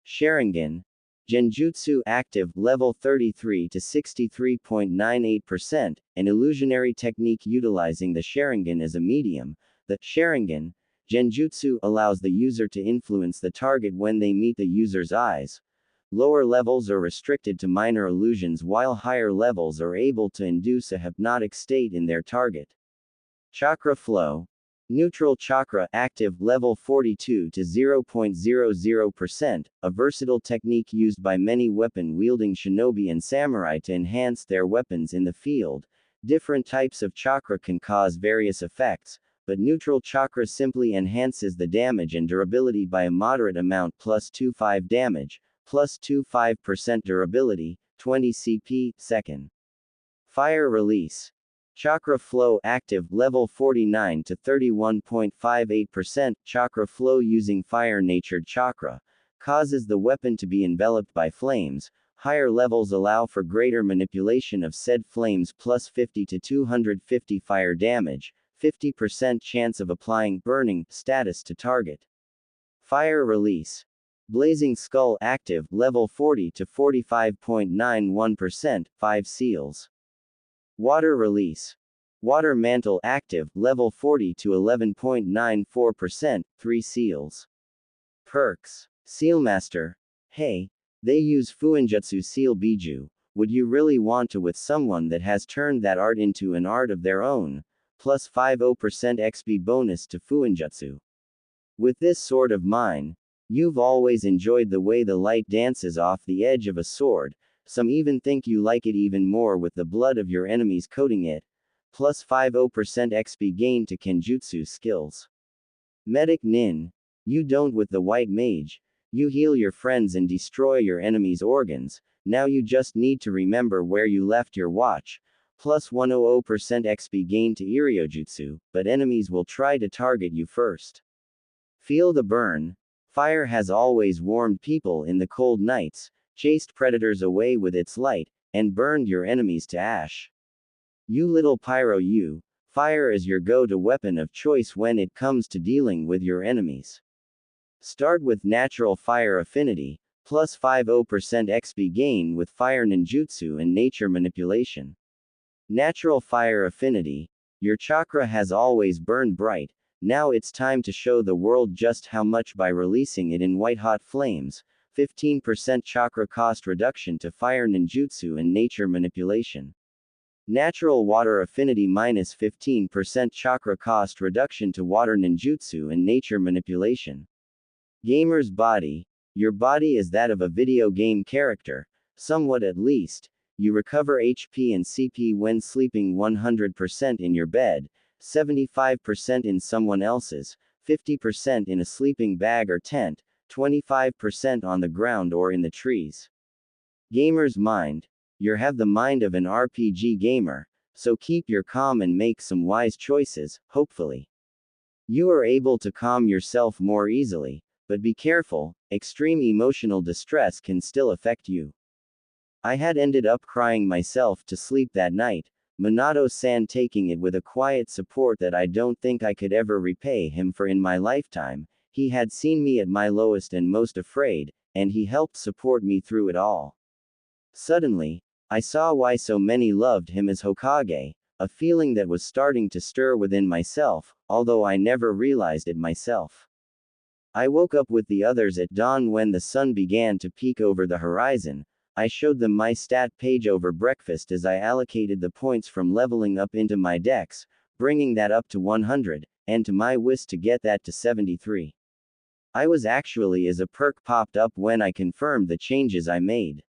Sharingan. Genjutsu Active Level 33 to 63.98%, an illusionary technique utilizing the Sharingan as a medium. The Sharingan Genjutsu allows the user to influence the target when they meet the user's eyes. Lower levels are restricted to minor illusions while higher levels are able to induce a hypnotic state in their target. Chakra Flow. Neutral Chakra Active Level 42 to 0.00%, a versatile technique used by many weapon-wielding shinobi and samurai to enhance their weapons in the field. Different types of chakra can cause various effects, but neutral chakra simply enhances the damage and durability by a moderate amount plus 2-5 damage, plus 2-5% durability, 20 CP, second. Fire Release. Chakra Flow Active Level 49 to 31.58%, chakra flow using fire-natured chakra, causes the weapon to be enveloped by flames. Higher levels allow for greater manipulation of said flames plus 50 to 250 fire damage, 50% chance of applying burning status to target. Fire Release. Blazing Skull Active Level 40 to 45.91%, 5 seals. Water Release. Water Mantle Active Level 40 to 11.94%, 3 seals. Perks. Sealmaster. Hey, they use Fuinjutsu Seal Biju. Would you really want to with someone that has turned that art into an art of their own? Plus 50% XP bonus to Fuinjutsu. With this sword of mine, you've always enjoyed the way the light dances off the edge of a sword. Some even think you like it even more with the blood of your enemies coating it. Plus 50% XP gain to Kenjutsu skills. Medic Nin. You don't with the white mage. You heal your friends and destroy your enemies' organs. Now you just need to remember where you left your watch. Plus 100% XP gain to Iryojutsu, but enemies will try to target you first. Feel the burn. Fire has always warmed people in the cold nights, chased predators away with its light, and burned your enemies to ash. You little pyro you, fire is your go-to weapon of choice when it comes to dealing with your enemies. Start with natural fire affinity, plus 50% XP gain with fire ninjutsu and nature manipulation. Natural fire affinity. Your chakra has always burned bright, now it's time to show the world just how much by releasing it in white-hot flames. 15% chakra cost reduction to fire ninjutsu and nature manipulation. Natural water affinity minus 15% chakra cost reduction to water ninjutsu and nature manipulation. Gamer's body. Your body is that of a video game character, somewhat at least. You recover HP and CP when sleeping 100% in your bed, 75% in someone else's, 50% in a sleeping bag or tent, 25% on the ground or in the trees. Gamer's mind. You have the mind of an RPG gamer, so keep your calm and make some wise choices, hopefully. You are able to calm yourself more easily, but be careful, extreme emotional distress can still affect you. I had ended up crying myself to sleep that night, Minato-san taking it with a quiet support that I don't think I could ever repay him for in my lifetime. He had seen me at my lowest and most afraid, and he helped support me through it all. Suddenly, I saw why so many loved him as Hokage. a feeling that was starting to stir within myself, although I never realized it myself. I woke up with the others at dawn when the sun began to peek over the horizon. I showed them my stat page over breakfast as I allocated the points from leveling up into my dex, bringing that up to 100, and to my whiz to get that to 73. I was actually as a perk popped up when I confirmed the changes I made.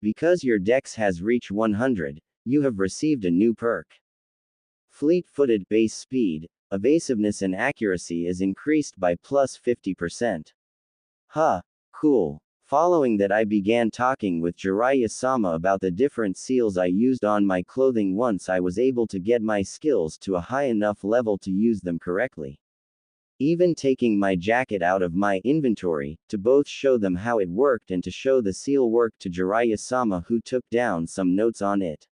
Because your dex has reached 100, you have received a new perk. Fleet-footed base speed, evasiveness and accuracy is increased by plus 50%. Huh, cool. Following that, I began talking with Jiraiya-sama about the different seals I used on my clothing once I was able to get my skills to a high enough level to use them correctly. Even taking my jacket out of my inventory, to both show them how it worked and to show the seal work to Jiraiya-sama, who took down some notes on it.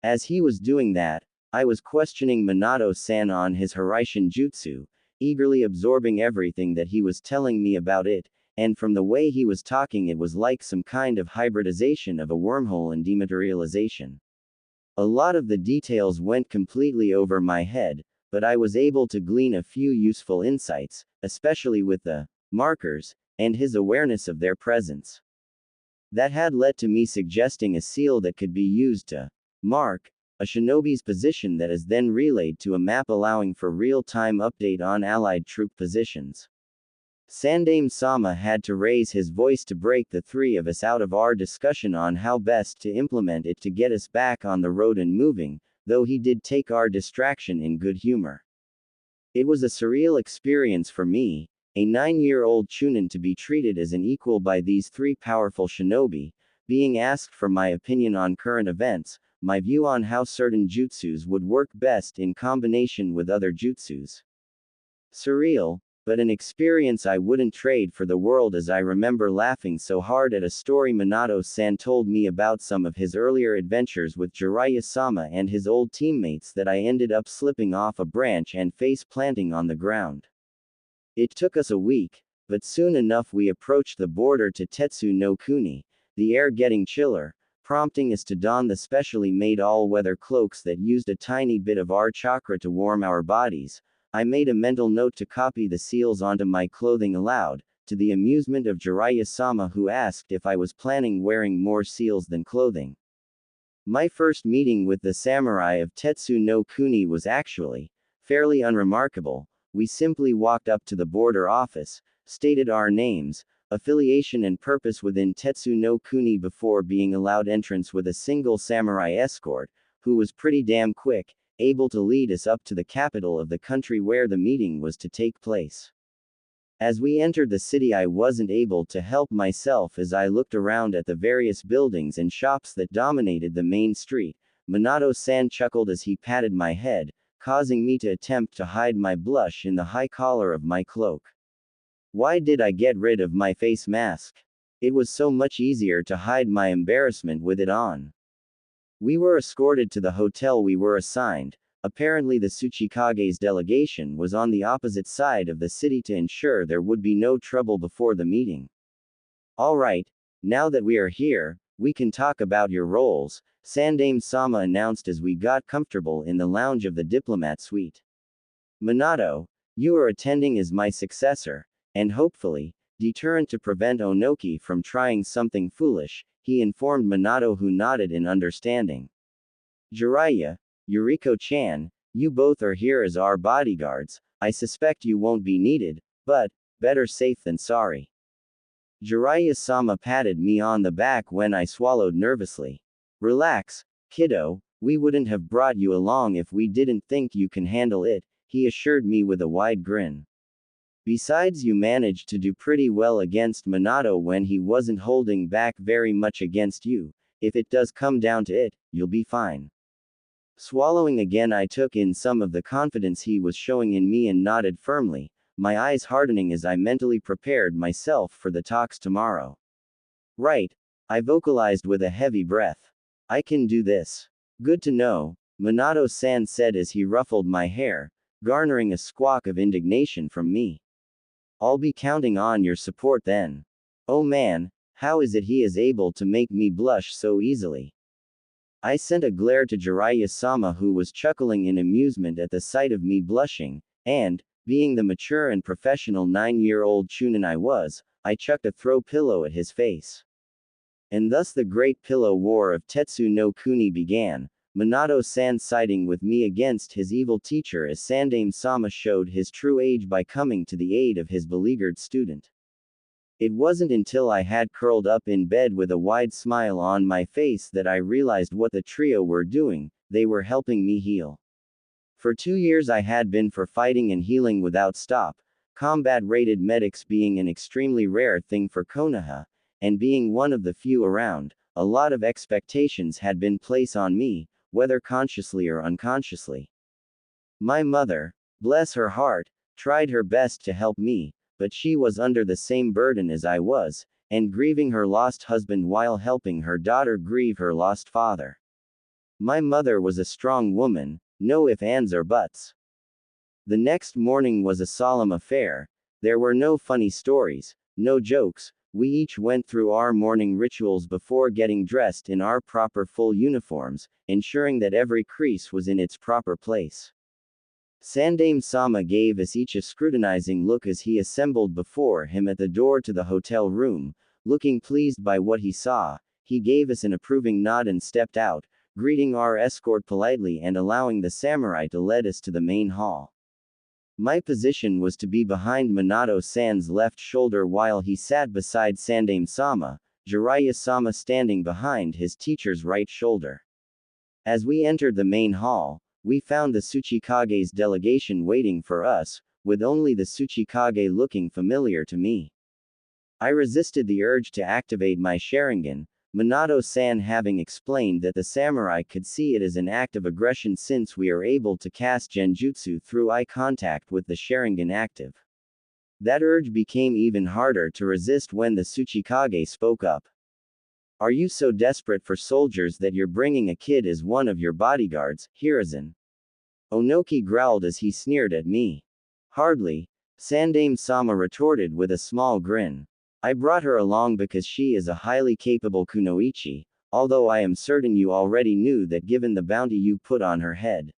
As he was doing that, I was questioning Minato-san on his Hiraishin Jutsu, eagerly absorbing everything that he was telling me about it, and from the way he was talking it was like some kind of hybridization of a wormhole and dematerialization. A lot of the details went completely over my head, but I was able to glean a few useful insights, especially with the markers, and his awareness of their presence. That had led to me suggesting a seal that could be used to mark a shinobi's position that is then relayed to a map allowing for real-time update on allied troop positions. Sandaime-sama had to raise his voice to break the three of us out of our discussion on how best to implement it to get us back on the road and moving, though he did take our distraction in good humor. It was a surreal experience for me, a 9-year-old chunin, to be treated as an equal by these three powerful shinobi, being asked for my opinion on current events, my view on how certain jutsus would work best in combination with other jutsus. Surreal, but an experience I wouldn't trade for the world, as I remember laughing so hard at a story Minato-san told me about some of his earlier adventures with Jiraiya-sama and his old teammates that I ended up slipping off a branch and face planting on the ground. It took us a week, but soon enough we approached the border to Tetsu no Kuni, the air getting chiller, prompting us to don the specially made all-weather cloaks that used a tiny bit of our chakra to warm our bodies. I made a mental note to copy the seals onto my clothing aloud, to the amusement of Jiraiya-sama, who asked if I was planning wearing more seals than clothing. My first meeting with the samurai of Tetsu no Kuni was actually fairly unremarkable. We simply walked up to the border office, stated our names, affiliation and purpose within Tetsu no Kuni before being allowed entrance with a single samurai escort, who was pretty damn quick, able to lead us up to the capital of the country where the meeting was to take place. As we entered the city, I wasn't able to help myself as I looked around at the various buildings and shops that dominated the main street. Minato-san chuckled as he patted my head, causing me to attempt to hide my blush in the high collar of my cloak. Why did I get rid of my face mask? It was so much easier to hide my embarrassment with it on. We were escorted to the hotel we were assigned. Apparently the Tsuchikage's delegation was on the opposite side of the city to ensure there would be no trouble before the meeting. Alright, now that we are here, we can talk about your roles, Sandaime-sama announced as we got comfortable in the lounge of the diplomat suite. Minato, you are attending as my successor, and hopefully, deterrent to prevent Onoki from trying something foolish, he informed Minato, who nodded in understanding. Jiraiya, Yuriko-chan, you both are here as our bodyguards. I suspect you won't be needed, but better safe than sorry. Jiraiya-sama patted me on the back when I swallowed nervously. Relax, kiddo, we wouldn't have brought you along if we didn't think you can handle it, he assured me with a wide grin. Besides, you managed to do pretty well against Minato when he wasn't holding back very much against you. If it does come down to it, you'll be fine. Swallowing again, I took in some of the confidence he was showing in me and nodded firmly, my eyes hardening as I mentally prepared myself for the talks tomorrow. Right, I vocalized with a heavy breath. I can do this. Good to know, Minato-san said as he ruffled my hair, garnering a squawk of indignation from me. I'll be counting on your support then. Oh man, how is it he is able to make me blush so easily? I sent a glare to Jiraiya-sama, who was chuckling in amusement at the sight of me blushing, and, being the mature and professional 9-year-old chunin I was, I chucked a throw pillow at his face. And thus the great pillow war of Tetsu no Kuni began, Minato-san siding with me against his evil teacher as Sandaime-sama showed his true age by coming to the aid of his beleaguered student. It wasn't until I had curled up in bed with a wide smile on my face that I realized what the trio were doing. They were helping me heal. For 2 years I had been for fighting and healing without stop, combat-rated medics being an extremely rare thing for Konoha, and being one of the few around. A lot of expectations had been placed on me, whether consciously or unconsciously. My mother, bless her heart, tried her best to help me, but she was under the same burden as I was, and grieving her lost husband while helping her daughter grieve her lost father. My mother was a strong woman, no ifs, ands, or buts. The next morning was a solemn affair. There were no funny stories, no jokes. We each went through our morning rituals before getting dressed in our proper full uniforms, ensuring that every crease was in its proper place. Sandaime-sama gave us each a scrutinizing look as he assembled before him at the door to the hotel room. Looking pleased by what he saw, he gave us an approving nod and stepped out, greeting our escort politely and allowing the samurai to lead us to the main hall. My position was to be behind Minato-san's left shoulder while he sat beside Sandaime-sama, Jiraiya-sama standing behind his teacher's right shoulder. As we entered the main hall, we found the Tsuchikage's delegation waiting for us, with only the Tsuchikage looking familiar to me. I resisted the urge to activate my Sharingan, Minato-san having explained that the samurai could see it as an act of aggression since we are able to cast genjutsu through eye contact with the Sharingan active. That urge became even harder to resist when the Tsuchikage spoke up. Are you so desperate for soldiers that you're bringing a kid as one of your bodyguards, Hiruzen? Onoki growled as he sneered at me. Hardly, Sandaime-sama retorted with a small grin. I brought her along because she is a highly capable kunoichi, although I am certain you already knew that given the bounty you put on her head.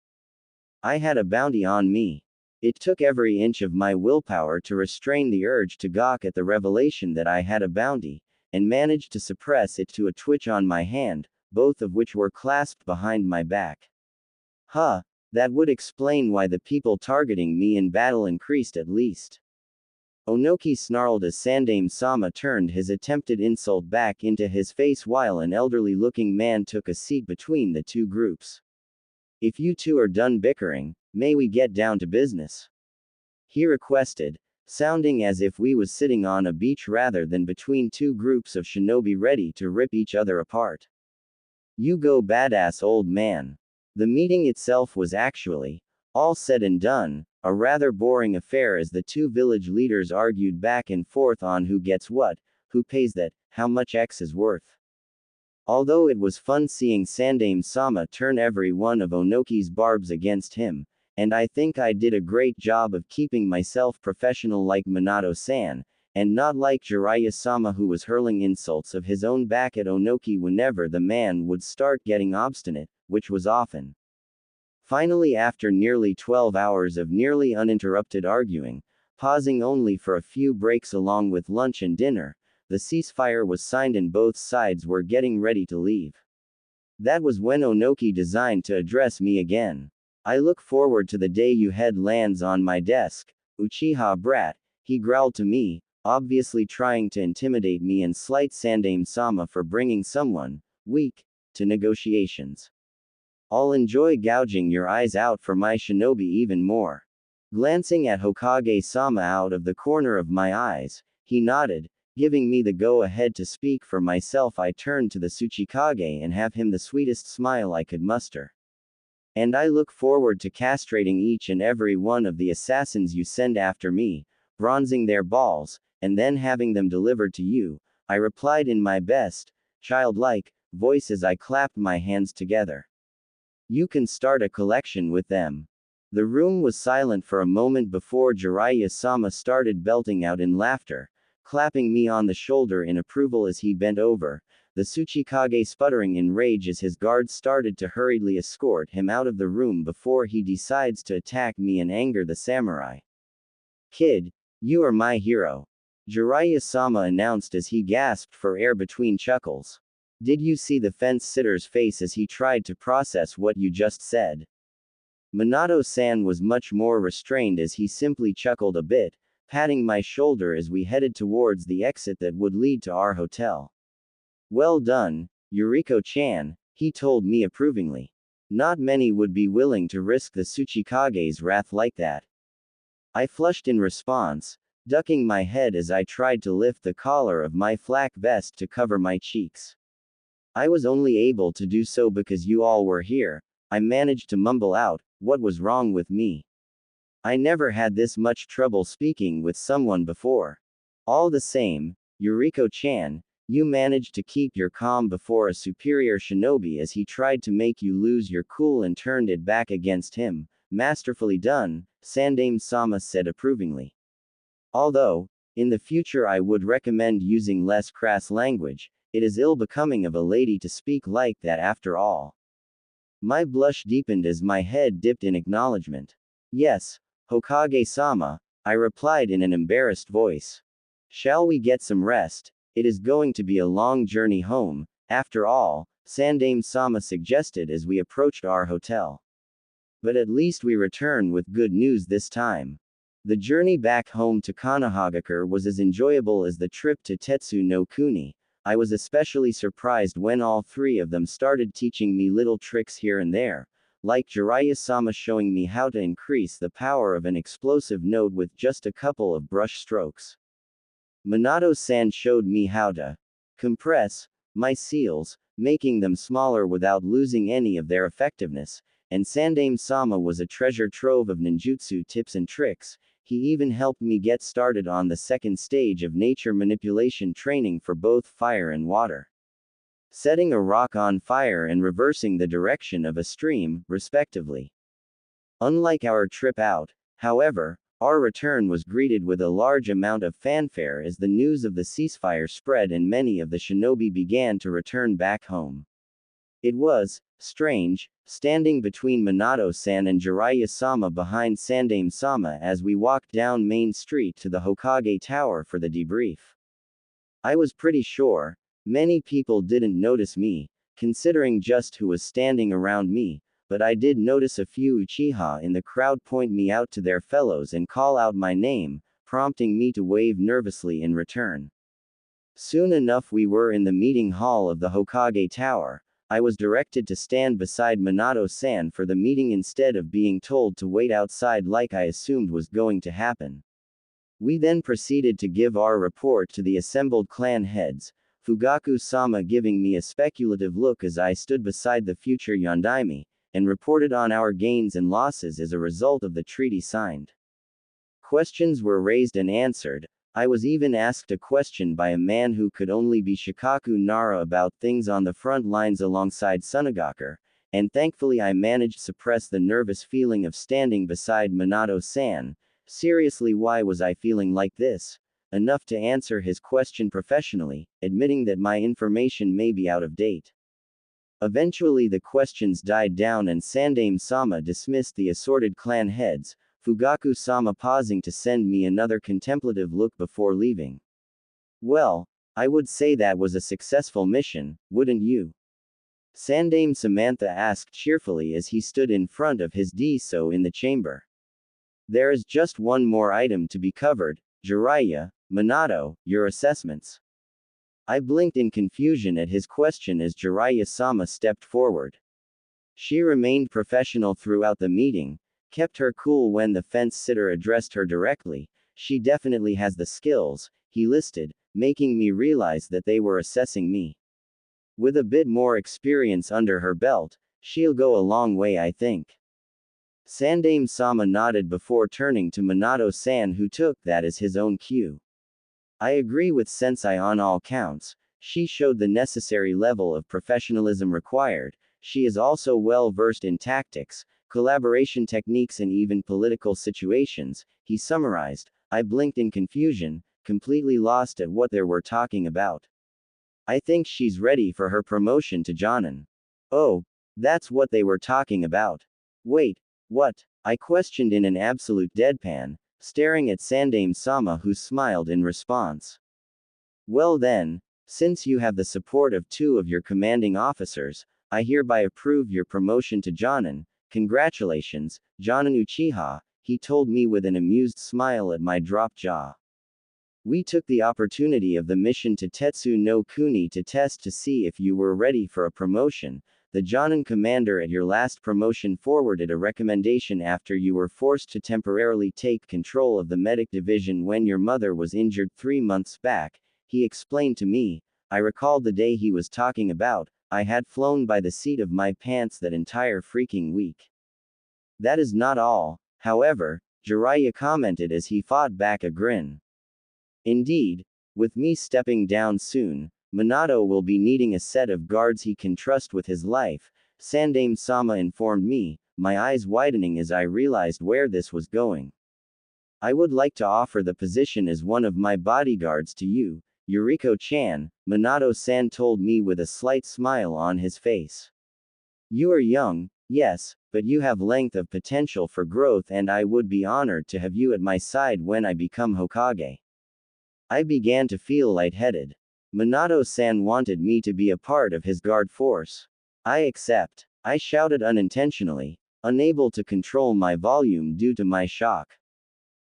I had a bounty on me. It took every inch of my willpower to restrain the urge to gawk at the revelation that I had a bounty, and managed to suppress it to a twitch on my hand, both of which were clasped behind my back. That would explain why the people targeting me in battle increased at least. Onoki snarled as Sandaime-sama turned his attempted insult back into his face while an elderly-looking man took a seat between the two groups. If you two are done bickering, may we get down to business? He requested, sounding as if we was sitting on a beach rather than between two groups of shinobi ready to rip each other apart. You go badass old man. The meeting itself was actually, all said and done, a rather boring affair as the two village leaders argued back and forth on who gets what, who pays that, how much X is worth. Although it was fun seeing Sandaime-sama turn every one of Onoki's barbs against him, and I think I did a great job of keeping myself professional like Minato-san, and not like Jiraiya-sama who was hurling insults of his own back at Onoki whenever the man would start getting obstinate, which was often. Finally, after nearly 12 hours of nearly uninterrupted arguing, pausing only for a few breaks along with lunch and dinner, the ceasefire was signed and both sides were getting ready to leave. That was when Onoki deigned to address me again. I look forward to the day your head lands on my desk, Uchiha brat, he growled to me, obviously trying to intimidate me and slight Sandaime-sama for bringing someone, weak, to negotiations. I'll enjoy gouging your eyes out for my shinobi even more. Glancing at Hokage-sama out of the corner of my eyes, he nodded, giving me the go-ahead to speak for myself. I turned to the Tsuchikage and have him the sweetest smile I could muster. And I look forward to castrating each and every one of the assassins you send after me, bronzing their balls, and then having them delivered to you, I replied in my best, childlike, voice as I clapped my hands together. You can start a collection with them. The room was silent for a moment before Jiraiya-sama started belting out in laughter, clapping me on the shoulder in approval as he bent over, the Tsuchikage sputtering in rage as his guards started to hurriedly escort him out of the room before he decides to attack me and anger the samurai. Kid, you are my hero. Jiraiya-sama announced as he gasped for air between chuckles. Did you see the fence-sitter's face as he tried to process what you just said? Minato-san was much more restrained as he simply chuckled a bit, patting my shoulder as we headed towards the exit that would lead to our hotel. Well done, Yuriko-chan, he told me approvingly. Not many would be willing to risk the Tsuchikage's wrath like that. I flushed in response, ducking my head as I tried to lift the collar of my flak vest to cover my cheeks. I was only able to do so because you all were here. I managed to mumble out, what was wrong with me? I never had this much trouble speaking with someone before. All the same, Yuriko-chan, you managed to keep your calm before a superior shinobi as he tried to make you lose your cool and turned it back against him. Masterfully done, Sandaime-sama said approvingly. Although, in the future I would recommend using less crass language, it is ill-becoming of a lady to speak like that after all. My blush deepened as my head dipped in acknowledgement. Yes, Hokage-sama, I replied in an embarrassed voice. Shall we get some rest? It is going to be a long journey home, after all, Sandaime-sama suggested as we approached our hotel. But at least we return with good news this time. The journey back home to Konohagakure was as enjoyable as the trip to Tetsu no Kuni. I was especially surprised when all three of them started teaching me little tricks here and there, like Jiraiya-sama showing me how to increase the power of an explosive note with just a couple of brush strokes. Minato-san showed me how to compress my seals, making them smaller without losing any of their effectiveness, and Sandaime-sama was a treasure trove of ninjutsu tips and tricks. He even helped me get started on the second stage of nature manipulation training for both fire and water. Setting a rock on fire and reversing the direction of a stream, respectively. Unlike our trip out, however, our return was greeted with a large amount of fanfare as the news of the ceasefire spread and many of the shinobi began to return back home. It was strange, standing between Minato-san and Jiraiya-sama behind Sandaime-sama as we walked down Main Street to the Hokage Tower for the debrief. I was pretty sure many people didn't notice me, considering just who was standing around me, but I did notice a few Uchiha in the crowd point me out to their fellows and call out my name, prompting me to wave nervously in return. Soon enough we were in the meeting hall of the Hokage Tower. I was directed to stand beside Minato-san for the meeting instead of being told to wait outside like I assumed was going to happen. We then proceeded to give our report to the assembled clan heads, Fugaku-sama giving me a speculative look as I stood beside the future Yondaime, and reported on our gains and losses as a result of the treaty signed. Questions were raised and answered. I was even asked a question by a man who could only be Shikaku Nara about things on the front lines alongside Sunagakure, and thankfully I managed to suppress the nervous feeling of standing beside Minato-san. Seriously, why was I feeling like this? Enough to answer his question professionally, admitting that my information may be out of date. Eventually the questions died down and Sandaime-sama dismissed the assorted clan heads, Fugaku-sama pausing to send me another contemplative look before leaving. Well, I would say that was a successful mission, wouldn't you? Sandaime-Samantha asked cheerfully as he stood in front of his D-so in the chamber. There is just one more item to be covered, Jiraiya, Minato, your assessments. I blinked in confusion at his question as Jiraiya-sama stepped forward. She remained professional throughout the meeting, kept her cool when the fence-sitter addressed her directly. She definitely has the skills, he listed, making me realize that they were assessing me. With a bit more experience under her belt, she'll go a long way, I think. Sandaime-sama nodded before turning to Minato-san, who took that as his own cue. I agree with Sensei on all counts. She showed the necessary level of professionalism required. She is also well versed in tactics, collaboration techniques and even political situations, he summarized. I blinked in confusion, completely lost at what they were talking about. I think she's ready for her promotion to Jonin. Oh, that's what they were talking about. Wait, what? I questioned in an absolute deadpan, staring at Sandaime-sama, who smiled in response. Well then, since you have the support of two of your commanding officers, I hereby approve your promotion to Jonin. Congratulations, Jonin Uchiha, he told me with an amused smile at my dropped jaw. We took the opportunity of the mission to Tetsu no Kuni to test to see if you were ready for a promotion. The Jonin commander at your last promotion forwarded a recommendation after you were forced to temporarily take control of the medic division when your mother was injured 3 months back, he explained to me. I recalled the day he was talking about. I had flown by the seat of my pants that entire freaking week. That is not all, however, Jiraiya commented as he fought back a grin. Indeed, with me stepping down soon, Minato will be needing a set of guards he can trust with his life, Sandaime-sama informed me, my eyes widening as I realized where this was going. I would like to offer the position as one of my bodyguards to you, Yuriko-chan, Minato-san told me with a slight smile on his face. You are young, yes, but you have length of potential for growth and I would be honored to have you at my side when I become Hokage. I began to feel lightheaded. Minato-san wanted me to be a part of his guard force. I accept. I shouted unintentionally, unable to control my volume due to my shock.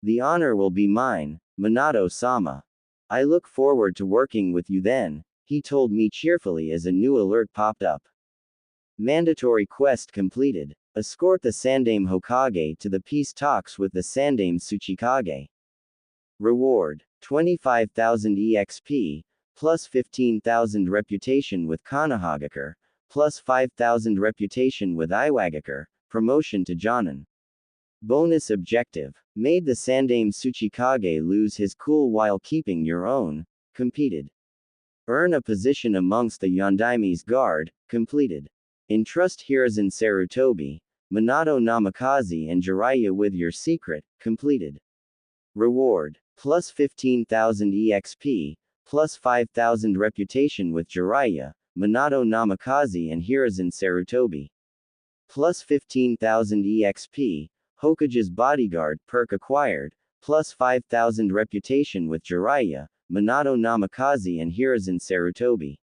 The honor will be mine, Minato-sama. I look forward to working with you then, he told me cheerfully as a new alert popped up. Mandatory quest completed. Escort the Sandaime Hokage to the peace talks with the Sandaime Tsuchikage. Reward: 25,000 EXP, plus 15,000 reputation with Konohagakure, plus 5,000 reputation with Iwagakure, promotion to Jonin. Bonus objective: made the Sandaime Tsuchikage lose his cool while keeping your own, completed. Earn a position amongst the Yondaime's guard, completed. Entrust Hiruzen Sarutobi, Minato Namikaze and Jiraiya with your secret, completed. Reward: plus 15,000 EXP, plus 5,000 reputation with Jiraiya, Minato Namikaze and Hiruzen Sarutobi. Plus 15,000 EXP, Hokage's bodyguard perk acquired, plus 5,000 reputation with Jiraiya, Minato Namikaze and Hiruzen Sarutobi.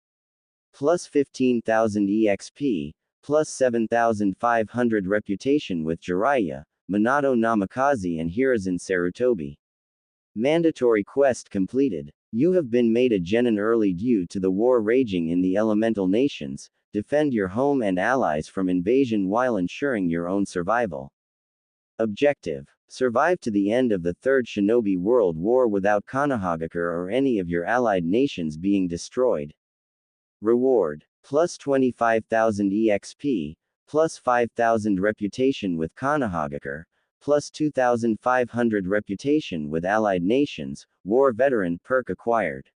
Plus 15,000 EXP, plus 7,500 reputation with Jiraiya, Minato Namikaze and Hiruzen Sarutobi. Mandatory quest completed. You have been made a genin early due to the war raging in the elemental nations. Defend your home and allies from invasion while ensuring your own survival. Objective: survive to the end of the Third Shinobi World War without Konohagakure or any of your allied nations being destroyed. Reward: plus 25,000 EXP, plus 5,000 reputation with Konohagakure, plus 2,500 reputation with allied nations, war veteran perk acquired.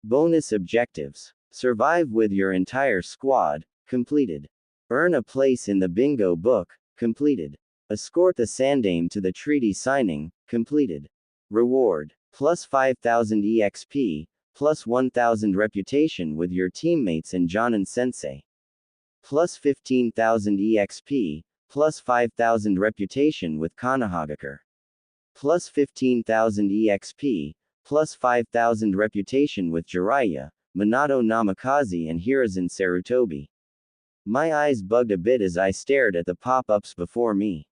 Bonus objectives: survive with your entire squad, completed. Earn a place in the bingo book, completed. Escort the Sandaime to the treaty signing, completed. Reward: plus 5,000 EXP, plus 1,000 reputation with your teammates and Jonin Sensei. Plus 15,000 EXP, plus 5,000 reputation with Konohagakure. Plus 15,000 EXP, plus 5,000 reputation with Jiraiya, Minato Namikaze and Hiruzen Sarutobi. My eyes bugged a bit as I stared at the pop-ups before me.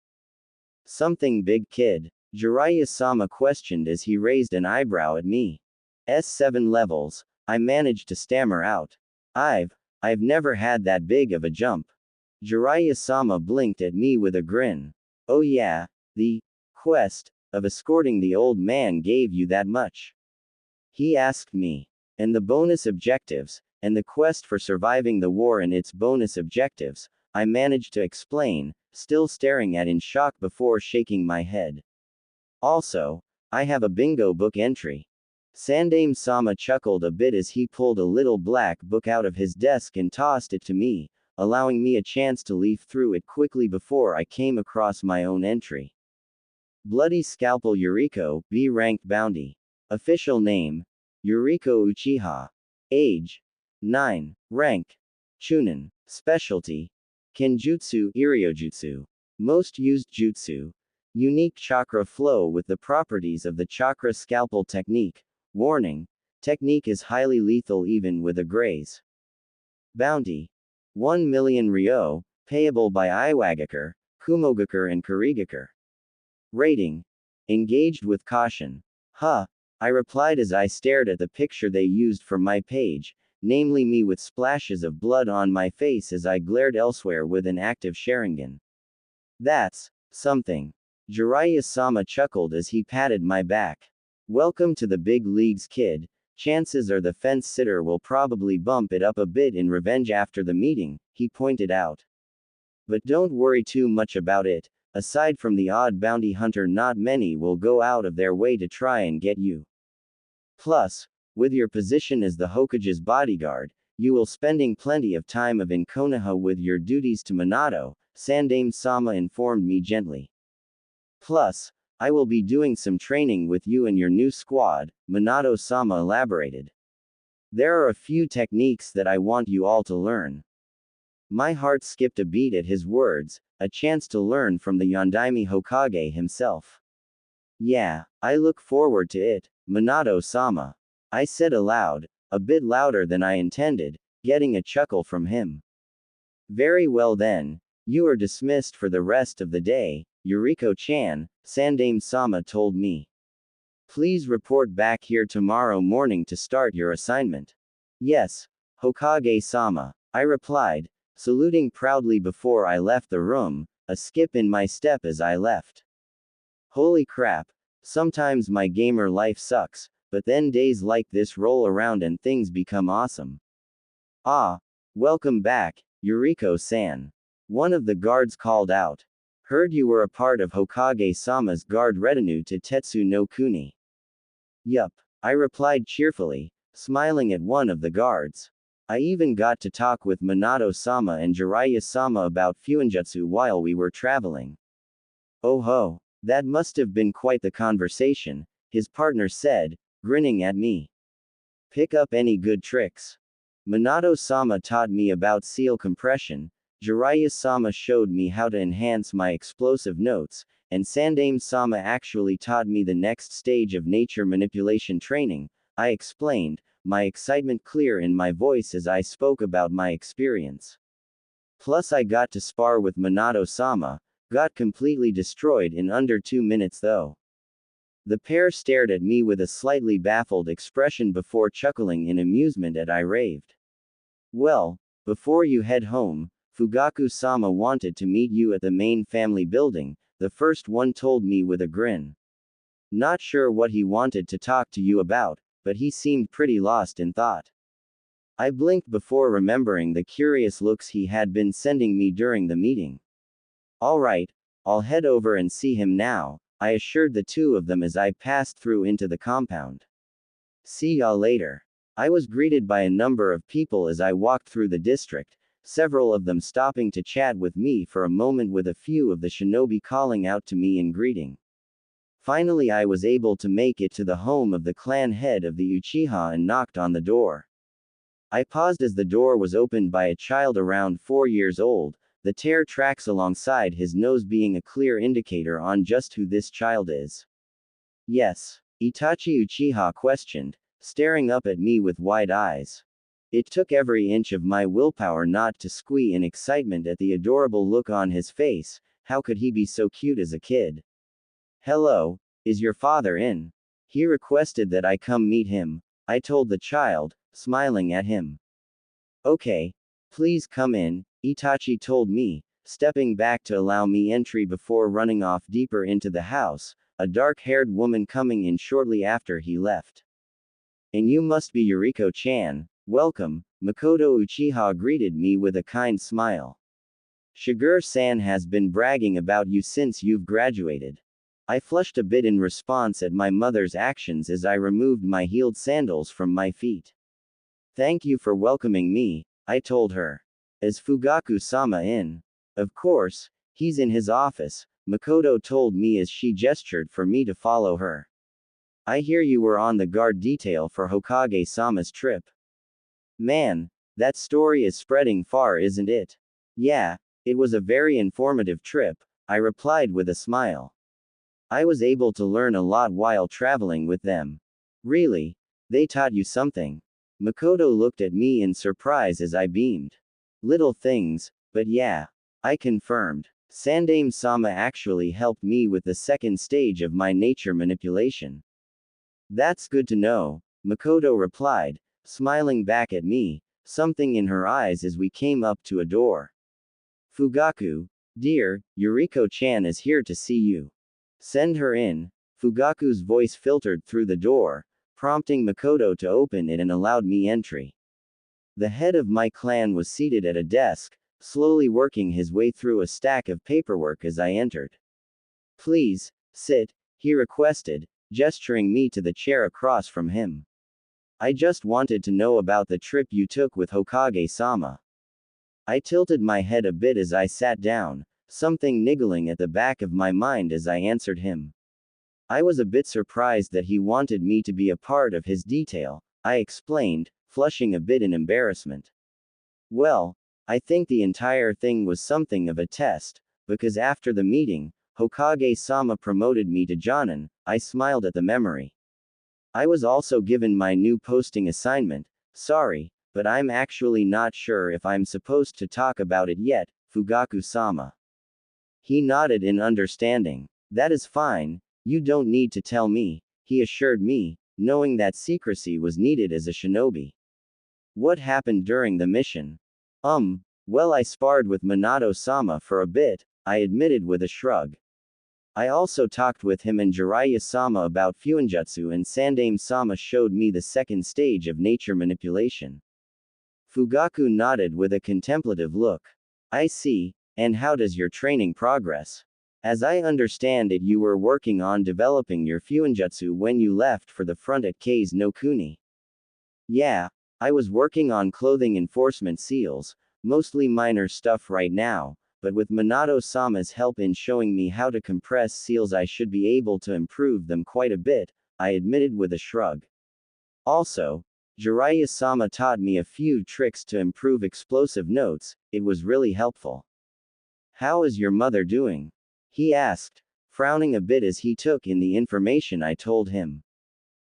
Something big, kid? Jiraiya-sama questioned as he raised an eyebrow at me. S7 levels, I managed to stammer out. I've never had that big of a jump. Jiraiya-sama blinked at me with a grin. Oh yeah, the quest of escorting the old man gave you that much? He asked me. And the bonus objectives, and the quest for surviving the war and its bonus objectives, I managed to explain, still staring at in shock before shaking my head. Also, I have a bingo book entry. Sandaime-sama chuckled a bit as he pulled a little black book out of his desk and tossed it to me, allowing me a chance to leaf through it quickly before I came across my own entry. Bloody Scalpel Yuriko, B-ranked bounty. Official name: Yuriko Uchiha. Age: 9. Rank. Chunin. Specialty. Kenjutsu, Iriojutsu. Most used jutsu. Unique chakra flow with the properties of the chakra scalpel technique. Warning. Technique is highly lethal even with a graze. Bounty. 1 million ryo, payable by Iwagakure, Kumogakure and Kurigakure. Rating. Engaged with caution. Huh. I replied as I stared at the picture they used for my page, namely me with splashes of blood on my face as I glared elsewhere with an active Sharingan. That's something. Jiraiya-sama chuckled as he patted my back. Welcome to the big leagues, kid. Chances are the fence sitter will probably bump it up a bit in revenge after the meeting, he pointed out. But don't worry too much about it. Aside from the odd bounty hunter, not many will go out of their way to try and get you. Plus, with your position as the Hokage's bodyguard, you will spending plenty of time in Konoha with your duties to Minato, Sandaime-sama informed me gently. Plus, I will be doing some training with you and your new squad, Minato-sama elaborated. There are a few techniques that I want you all to learn. My heart skipped a beat at his words, a chance to learn from the Yondaime Hokage himself. Yeah, I look forward to it, Minato-sama. I said aloud, a bit louder than I intended, getting a chuckle from him. Very well then, you are dismissed for the rest of the day, Yuriko-chan, Sandaime-sama told me. Please report back here tomorrow morning to start your assignment. Yes, Hokage-sama, I replied, saluting proudly before I left the room, a skip in my step as I left. Holy crap, sometimes my gamer life sucks, but then days like this roll around and things become awesome. Ah, welcome back, Yuriko-san. One of the guards called out. Heard you were a part of Hokage-sama's guard retinue to Tetsu no Kuni. Yup, I replied cheerfully, smiling at one of the guards. I even got to talk with Minato-sama and Jiraiya-sama about Fuinjutsu while we were traveling. Oh ho, that must have been quite the conversation, his partner said, grinning at me. Pick up any good tricks? Minato-sama taught me about seal compression, Jiraiya-sama showed me how to enhance my explosive notes, and Sandaime-sama actually taught me the next stage of nature manipulation training, I explained, my excitement clear in my voice as I spoke about my experience. Plus I got to spar with Minato-sama, got completely destroyed in under 2 minutes though. The pair stared at me with a slightly baffled expression before chuckling in amusement at I raved. Well, before you head home, Fugaku-sama wanted to meet you at the main family building, the first one told me with a grin. Not sure what he wanted to talk to you about, but he seemed pretty lost in thought. I blinked before remembering the curious looks he had been sending me during the meeting. Alright, I'll head over and see him now, I assured the two of them as I passed through into the compound. See ya later. I was greeted by a number of people as I walked through the district, several of them stopping to chat with me for a moment with a few of the shinobi calling out to me in greeting. Finally I was able to make it to the home of the clan head of the Uchiha and knocked on the door. I paused as the door was opened by a child around 4 years old, the tear tracks alongside his nose being a clear indicator on just who this child is. Yes, Itachi Uchiha questioned, staring up at me with wide eyes. It took every inch of my willpower not to squeal in excitement at the adorable look on his face. How could he be so cute as a kid? Hello, is your father in? He requested that I come meet him, I told the child, smiling at him. Okay, please come in, Itachi told me, stepping back to allow me entry before running off deeper into the house, a dark-haired woman coming in shortly after he left. And you must be Yuriko-chan, welcome, Makoto Uchiha greeted me with a kind smile. Shiger-san has been bragging about you since you've graduated. I flushed a bit in response at my mother's actions as I removed my heeled sandals from my feet. Thank you for welcoming me, I told her. Is Fugaku-sama in? Of course, he's in his office, Makoto told me as she gestured for me to follow her. I hear you were on the guard detail for Hokage-sama's trip. Man, That story is spreading far, isn't it? Yeah, it was a very informative trip, I replied with a smile. I was able to learn a lot while traveling with them. Really? They taught you something? Makoto looked at me in surprise as I beamed. Little things, but yeah. I confirmed. Sandaime-sama actually helped me with the second stage of my nature manipulation. That's good to know, Makoto replied, smiling back at me, something in her eyes as we came up to a door. Fugaku, dear, Yuriko-chan is here to see you. Send her in. Fugaku's voice filtered through the door, prompting Makoto to open it and allowed me entry. The head of my clan was seated at a desk, slowly working his way through a stack of paperwork as I entered. Please, sit, he requested, gesturing me to the chair across from him. I just wanted to know about the trip you took with Hokage-sama. I tilted my head a bit as I sat down, something niggling at the back of my mind as I answered him. I was a bit surprised that he wanted me to be a part of his detail, I explained, flushing a bit in embarrassment. Well, I think the entire thing was something of a test, because after the meeting, Hokage-sama promoted me to Jonin. I smiled at the memory. I was also given my new posting assignment. Sorry, but I'm actually not sure if I'm supposed to talk about it yet, Fugaku-sama. He nodded in understanding. That is fine, you don't need to tell me, he assured me, knowing that secrecy was needed as a shinobi. What happened during the mission? Well, I sparred with Minato-sama for a bit, I admitted with a shrug. I also talked with him and Jiraiya-sama about Fuinjutsu, and Sandaime-sama showed me the second stage of nature manipulation. Fugaku nodded with a contemplative look. I see, and how does your training progress? As I understand it, you were working on developing your Fuinjutsu when you left for the front at Kei's no Kuni. Yeah, I was working on clothing enforcement seals, mostly minor stuff right now, but with Minato-sama's help in showing me how to compress seals I should be able to improve them quite a bit, I admitted with a shrug. Also, Jiraiya-sama taught me a few tricks to improve explosive notes, it was really helpful. How is your mother doing? He asked, frowning a bit as he took in the information I told him.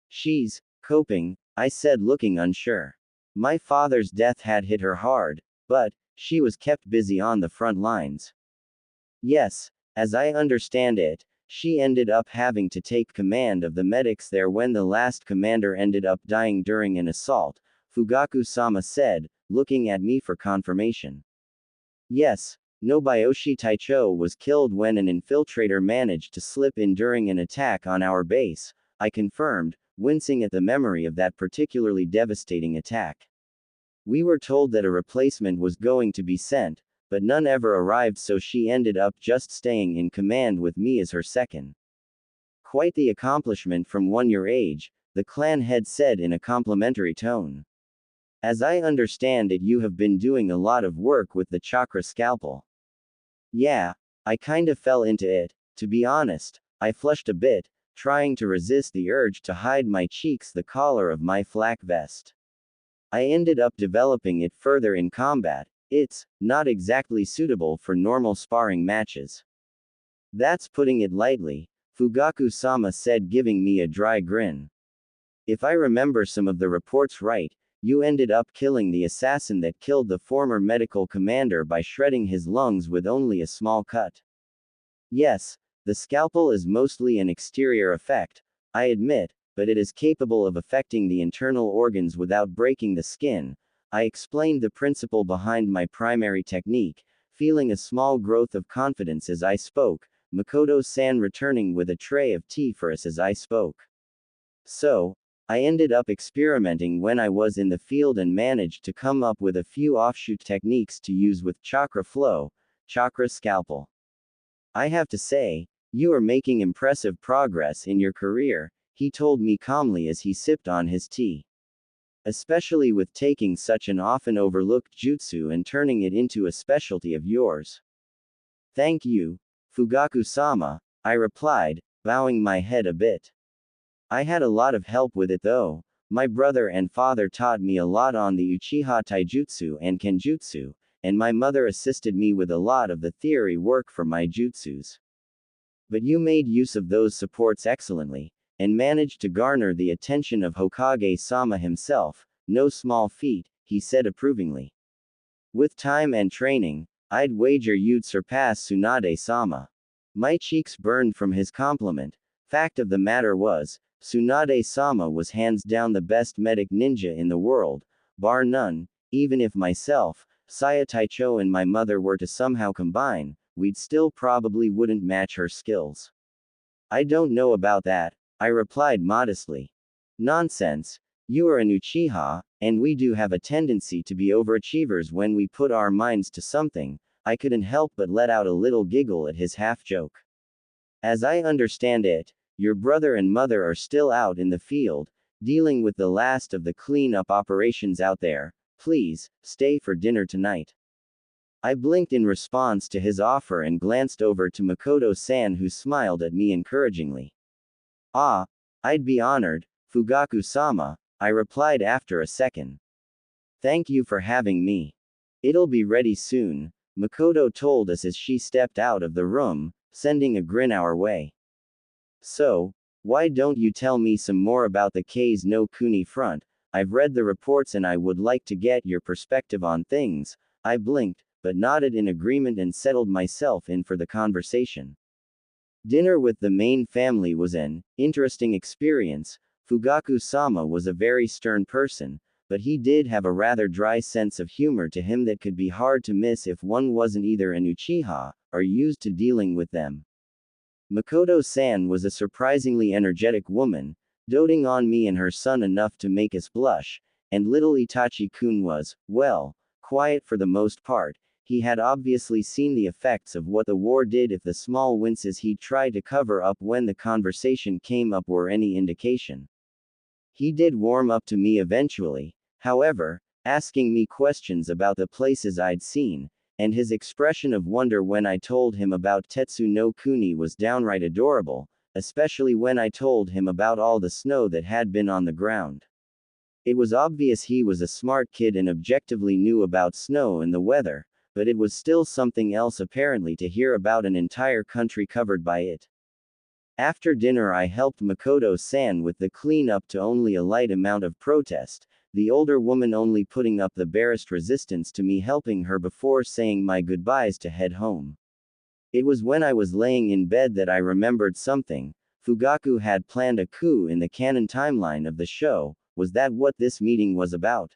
She's coping, I said, looking unsure. My father's death had hit her hard, but she was kept busy on the front lines. Yes, as I understand it, she ended up having to take command of the medics there when the last commander ended up dying during an assault, Fugaku-sama said, looking at me for confirmation. Yes, Nobuyoshi Taicho was killed when an infiltrator managed to slip in during an attack on our base, I confirmed, wincing at the memory of that particularly devastating attack. We were told that a replacement was going to be sent, but none ever arrived, so she ended up just staying in command with me as her second. Quite the accomplishment from one your age, the clan head said in a complimentary tone. As I understand it, you have been doing a lot of work with the chakra scalpel. Yeah, I kinda fell into it, to be honest. I flushed a bit, trying to resist the urge to hide my cheeks the collar of my flak vest. I ended up developing it further in combat. It's not exactly suitable for normal sparring matches. That's putting it lightly, Fugaku-sama said, giving me a dry grin. If I remember some of the reports right, you ended up killing the assassin that killed the former medical commander by shredding his lungs with only a small cut. Yes, the scalpel is mostly an exterior effect, I admit, but it is capable of affecting the internal organs without breaking the skin. I explained the principle behind my primary technique, feeling a small growth of confidence as I spoke, Makoto-san returning with a tray of tea for us as I spoke. So, I ended up experimenting when I was in the field and managed to come up with a few offshoot techniques to use with chakra flow, chakra scalpel. I have to say, you are making impressive progress in your career, he told me calmly as he sipped on his tea. Especially with taking such an often overlooked jutsu and turning it into a specialty of yours. Thank you, Fugaku-sama, I replied, bowing my head a bit. I had a lot of help with it though, My brother and father taught me a lot on the Uchiha taijutsu and kenjutsu, and my mother assisted me with a lot of the theory work for my jutsus. But you made use of those supports excellently, and managed to garner the attention of Hokage-sama himself, no small feat, he said approvingly. With time and training, I'd wager you'd surpass Tsunade-sama. My cheeks burned from his compliment. Fact of the matter was, Tsunade-sama was hands down the best medic ninja in the world, bar none. Even if myself, Saya Taicho and my mother were to somehow combine, we'd still probably wouldn't match her skills. I don't know about that, I replied modestly. Nonsense. You are an Uchiha, and we do have a tendency to be overachievers when we put our minds to something. I couldn't help but let out a little giggle at his half-joke. As I understand it, your brother and mother are still out in the field, dealing with the last of the clean-up operations out there. Please, stay for dinner tonight. I blinked in response to his offer and glanced over to Makoto-san, who smiled at me encouragingly. Ah, I'd be honored, Fugaku-sama, I replied after a second. Thank you for having me. It'll be ready soon, Makoto told us as she stepped out of the room, sending a grin our way. So, why don't you tell me some more about the Kei's no Kuni front? I've read the reports and I would like to get your perspective on things. I blinked, but nodded in agreement and settled myself in for the conversation. Dinner with the main family was an interesting experience. Fugaku-sama was a very stern person, but he did have a rather dry sense of humor to him that could be hard to miss if one wasn't either an Uchiha, or used to dealing with them. Makoto-san was a surprisingly energetic woman, doting on me and her son enough to make us blush, and little Itachi-kun was, well, quiet for the most part. He had obviously seen the effects of what the war did if the small winces he'd tried to cover up when the conversation came up were any indication. He did warm up to me eventually, however, asking me questions about the places I'd seen, and his expression of wonder when I told him about Tetsu no Kuni was downright adorable, especially when I told him about all the snow that had been on the ground. It was obvious he was a smart kid and objectively knew about snow and the weather, but it was still something else apparently to hear about an entire country covered by it. After dinner I helped Makoto-san with the cleanup to only a light amount of protest, the older woman only putting up the barest resistance to me helping her before saying my goodbyes to head home. It was when I was laying in bed that I remembered something. Fugaku had planned a coup in the canon timeline of the show. Was that what this meeting was about?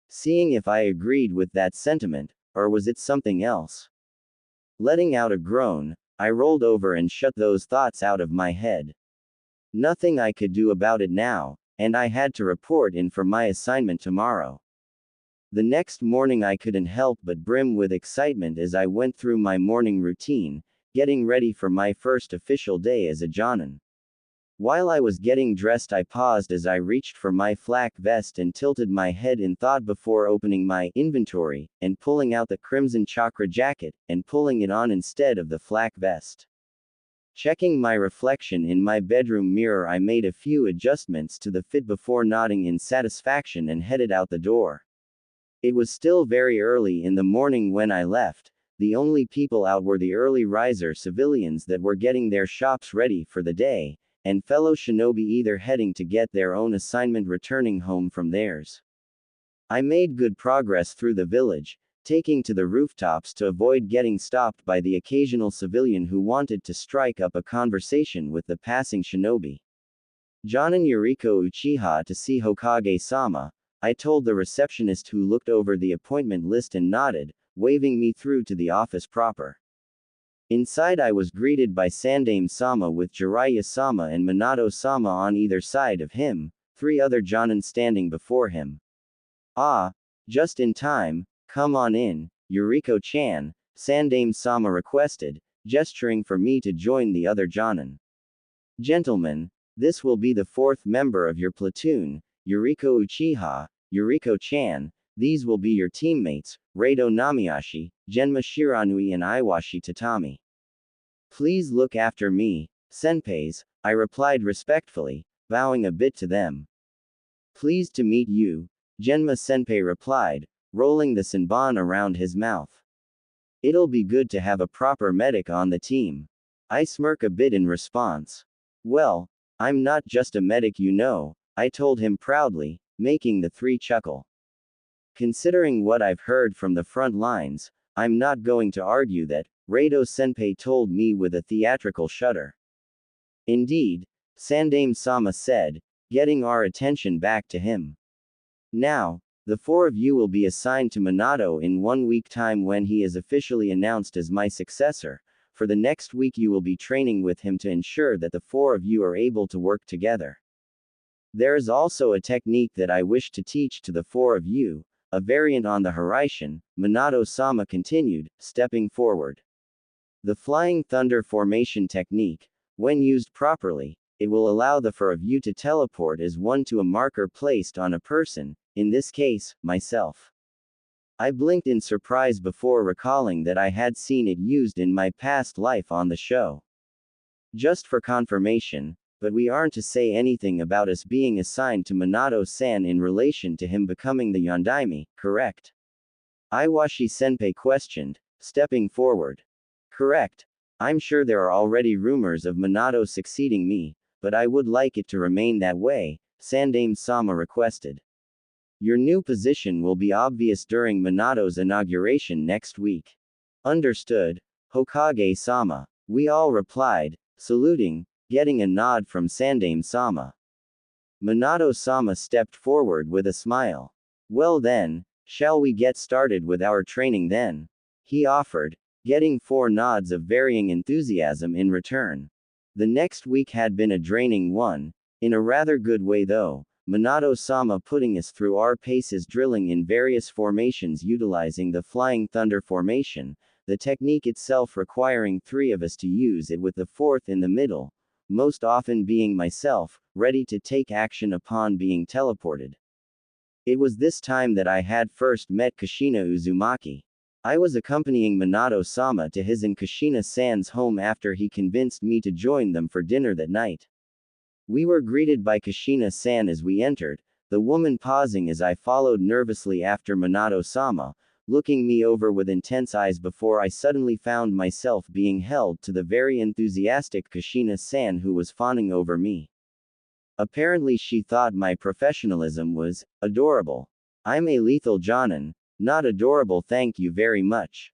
Seeing if I agreed with that sentiment, or was it something else? Letting out a groan, I rolled over and shut those thoughts out of my head. Nothing I could do about it now, and I had to report in for my assignment tomorrow. The next morning I couldn't help but brim with excitement as I went through my morning routine, getting ready for my first official day as a Jonin. While I was getting dressed I paused as I reached for my flak vest and tilted my head in thought before opening my inventory, and pulling out the crimson chakra jacket, and pulling it on instead of the flak vest. Checking my reflection in my bedroom mirror I made a few adjustments to the fit before nodding in satisfaction and headed out the door. It was still very early in the morning when I left. The only people out were the early riser civilians that were getting their shops ready for the day, and fellow shinobi either heading to get their own assignment returning home from theirs. I made good progress through the village, taking to the rooftops to avoid getting stopped by the occasional civilian who wanted to strike up a conversation with the passing shinobi. Jonin Yuriko Uchiha to see Hokage-sama, I told the receptionist who looked over the appointment list and nodded, waving me through to the office proper. Inside I was greeted by Sandame-sama with Jiraiya-sama and Minato-sama on either side of him, 3 other Jonin standing before him. Ah, just in time, come on in, Yuriko-chan, Sandame-sama requested, gesturing for me to join the other Jonin. Gentlemen, this will be the 4th member of your platoon, Yuriko Uchiha, Yuriko-chan. These will be your teammates, Reito Namiyashi, Genma Shiranui and Iwashi Tatami. Please look after me, senpais, I replied respectfully, bowing a bit to them. Pleased to meet you, Genma-senpai replied, rolling the senbon around his mouth. It'll be good to have a proper medic on the team. I smirk a bit in response. Well, I'm not just a medic, you know, I told him proudly, making the three chuckle. Considering what I've heard from the front lines, I'm not going to argue that, Rado-senpai told me with a theatrical shudder. Indeed, Sandame-sama said, getting our attention back to him. Now, the four of you will be assigned to Minato in 1 week time when he is officially announced as my successor. For the next week you will be training with him to ensure that the four of you are able to work together. There is also a technique that I wish to teach to the four of you, a variant on the Hiraishin, Minato-sama continued, stepping forward. The Flying Thunder Formation technique, when used properly, it will allow the four of you to teleport as one to a marker placed on a person, in this case, myself. I blinked in surprise before recalling that I had seen it used in my past life on the show. Just for confirmation, but we aren't to say anything about us being assigned to Minato-san in relation to him becoming the Yondaime, correct? Iwashi-senpai questioned, stepping forward. Correct. I'm sure there are already rumors of Minato succeeding me, but I would like it to remain that way, Sandame-sama requested. Your new position will be obvious during Minato's inauguration next week. Understood, Hokage-sama. We all replied, saluting, getting a nod from Sandame-sama. Minato-sama stepped forward with a smile. Well then, shall we get started with our training then? He offered, getting 4 nods of varying enthusiasm in return. The next week had been a draining one, in a rather good way though, Minato-sama putting us through our paces drilling in various formations utilizing the Flying Thunder formation, the technique itself requiring 3 of us to use it with the 4th in the middle, most often being myself, ready to take action upon being teleported. It was this time that I had first met Kushina Uzumaki. I was accompanying Minato-sama to his and Kushina-san's home after he convinced me to join them for dinner that night. We were greeted by Kushina-san as we entered, the woman pausing as I followed nervously after Minato-sama, looking me over with intense eyes before I suddenly found myself being held to the very enthusiastic Kushina-san who was fawning over me. Apparently she thought my professionalism was adorable. I'm a lethal Jonin, not adorable, thank you very much.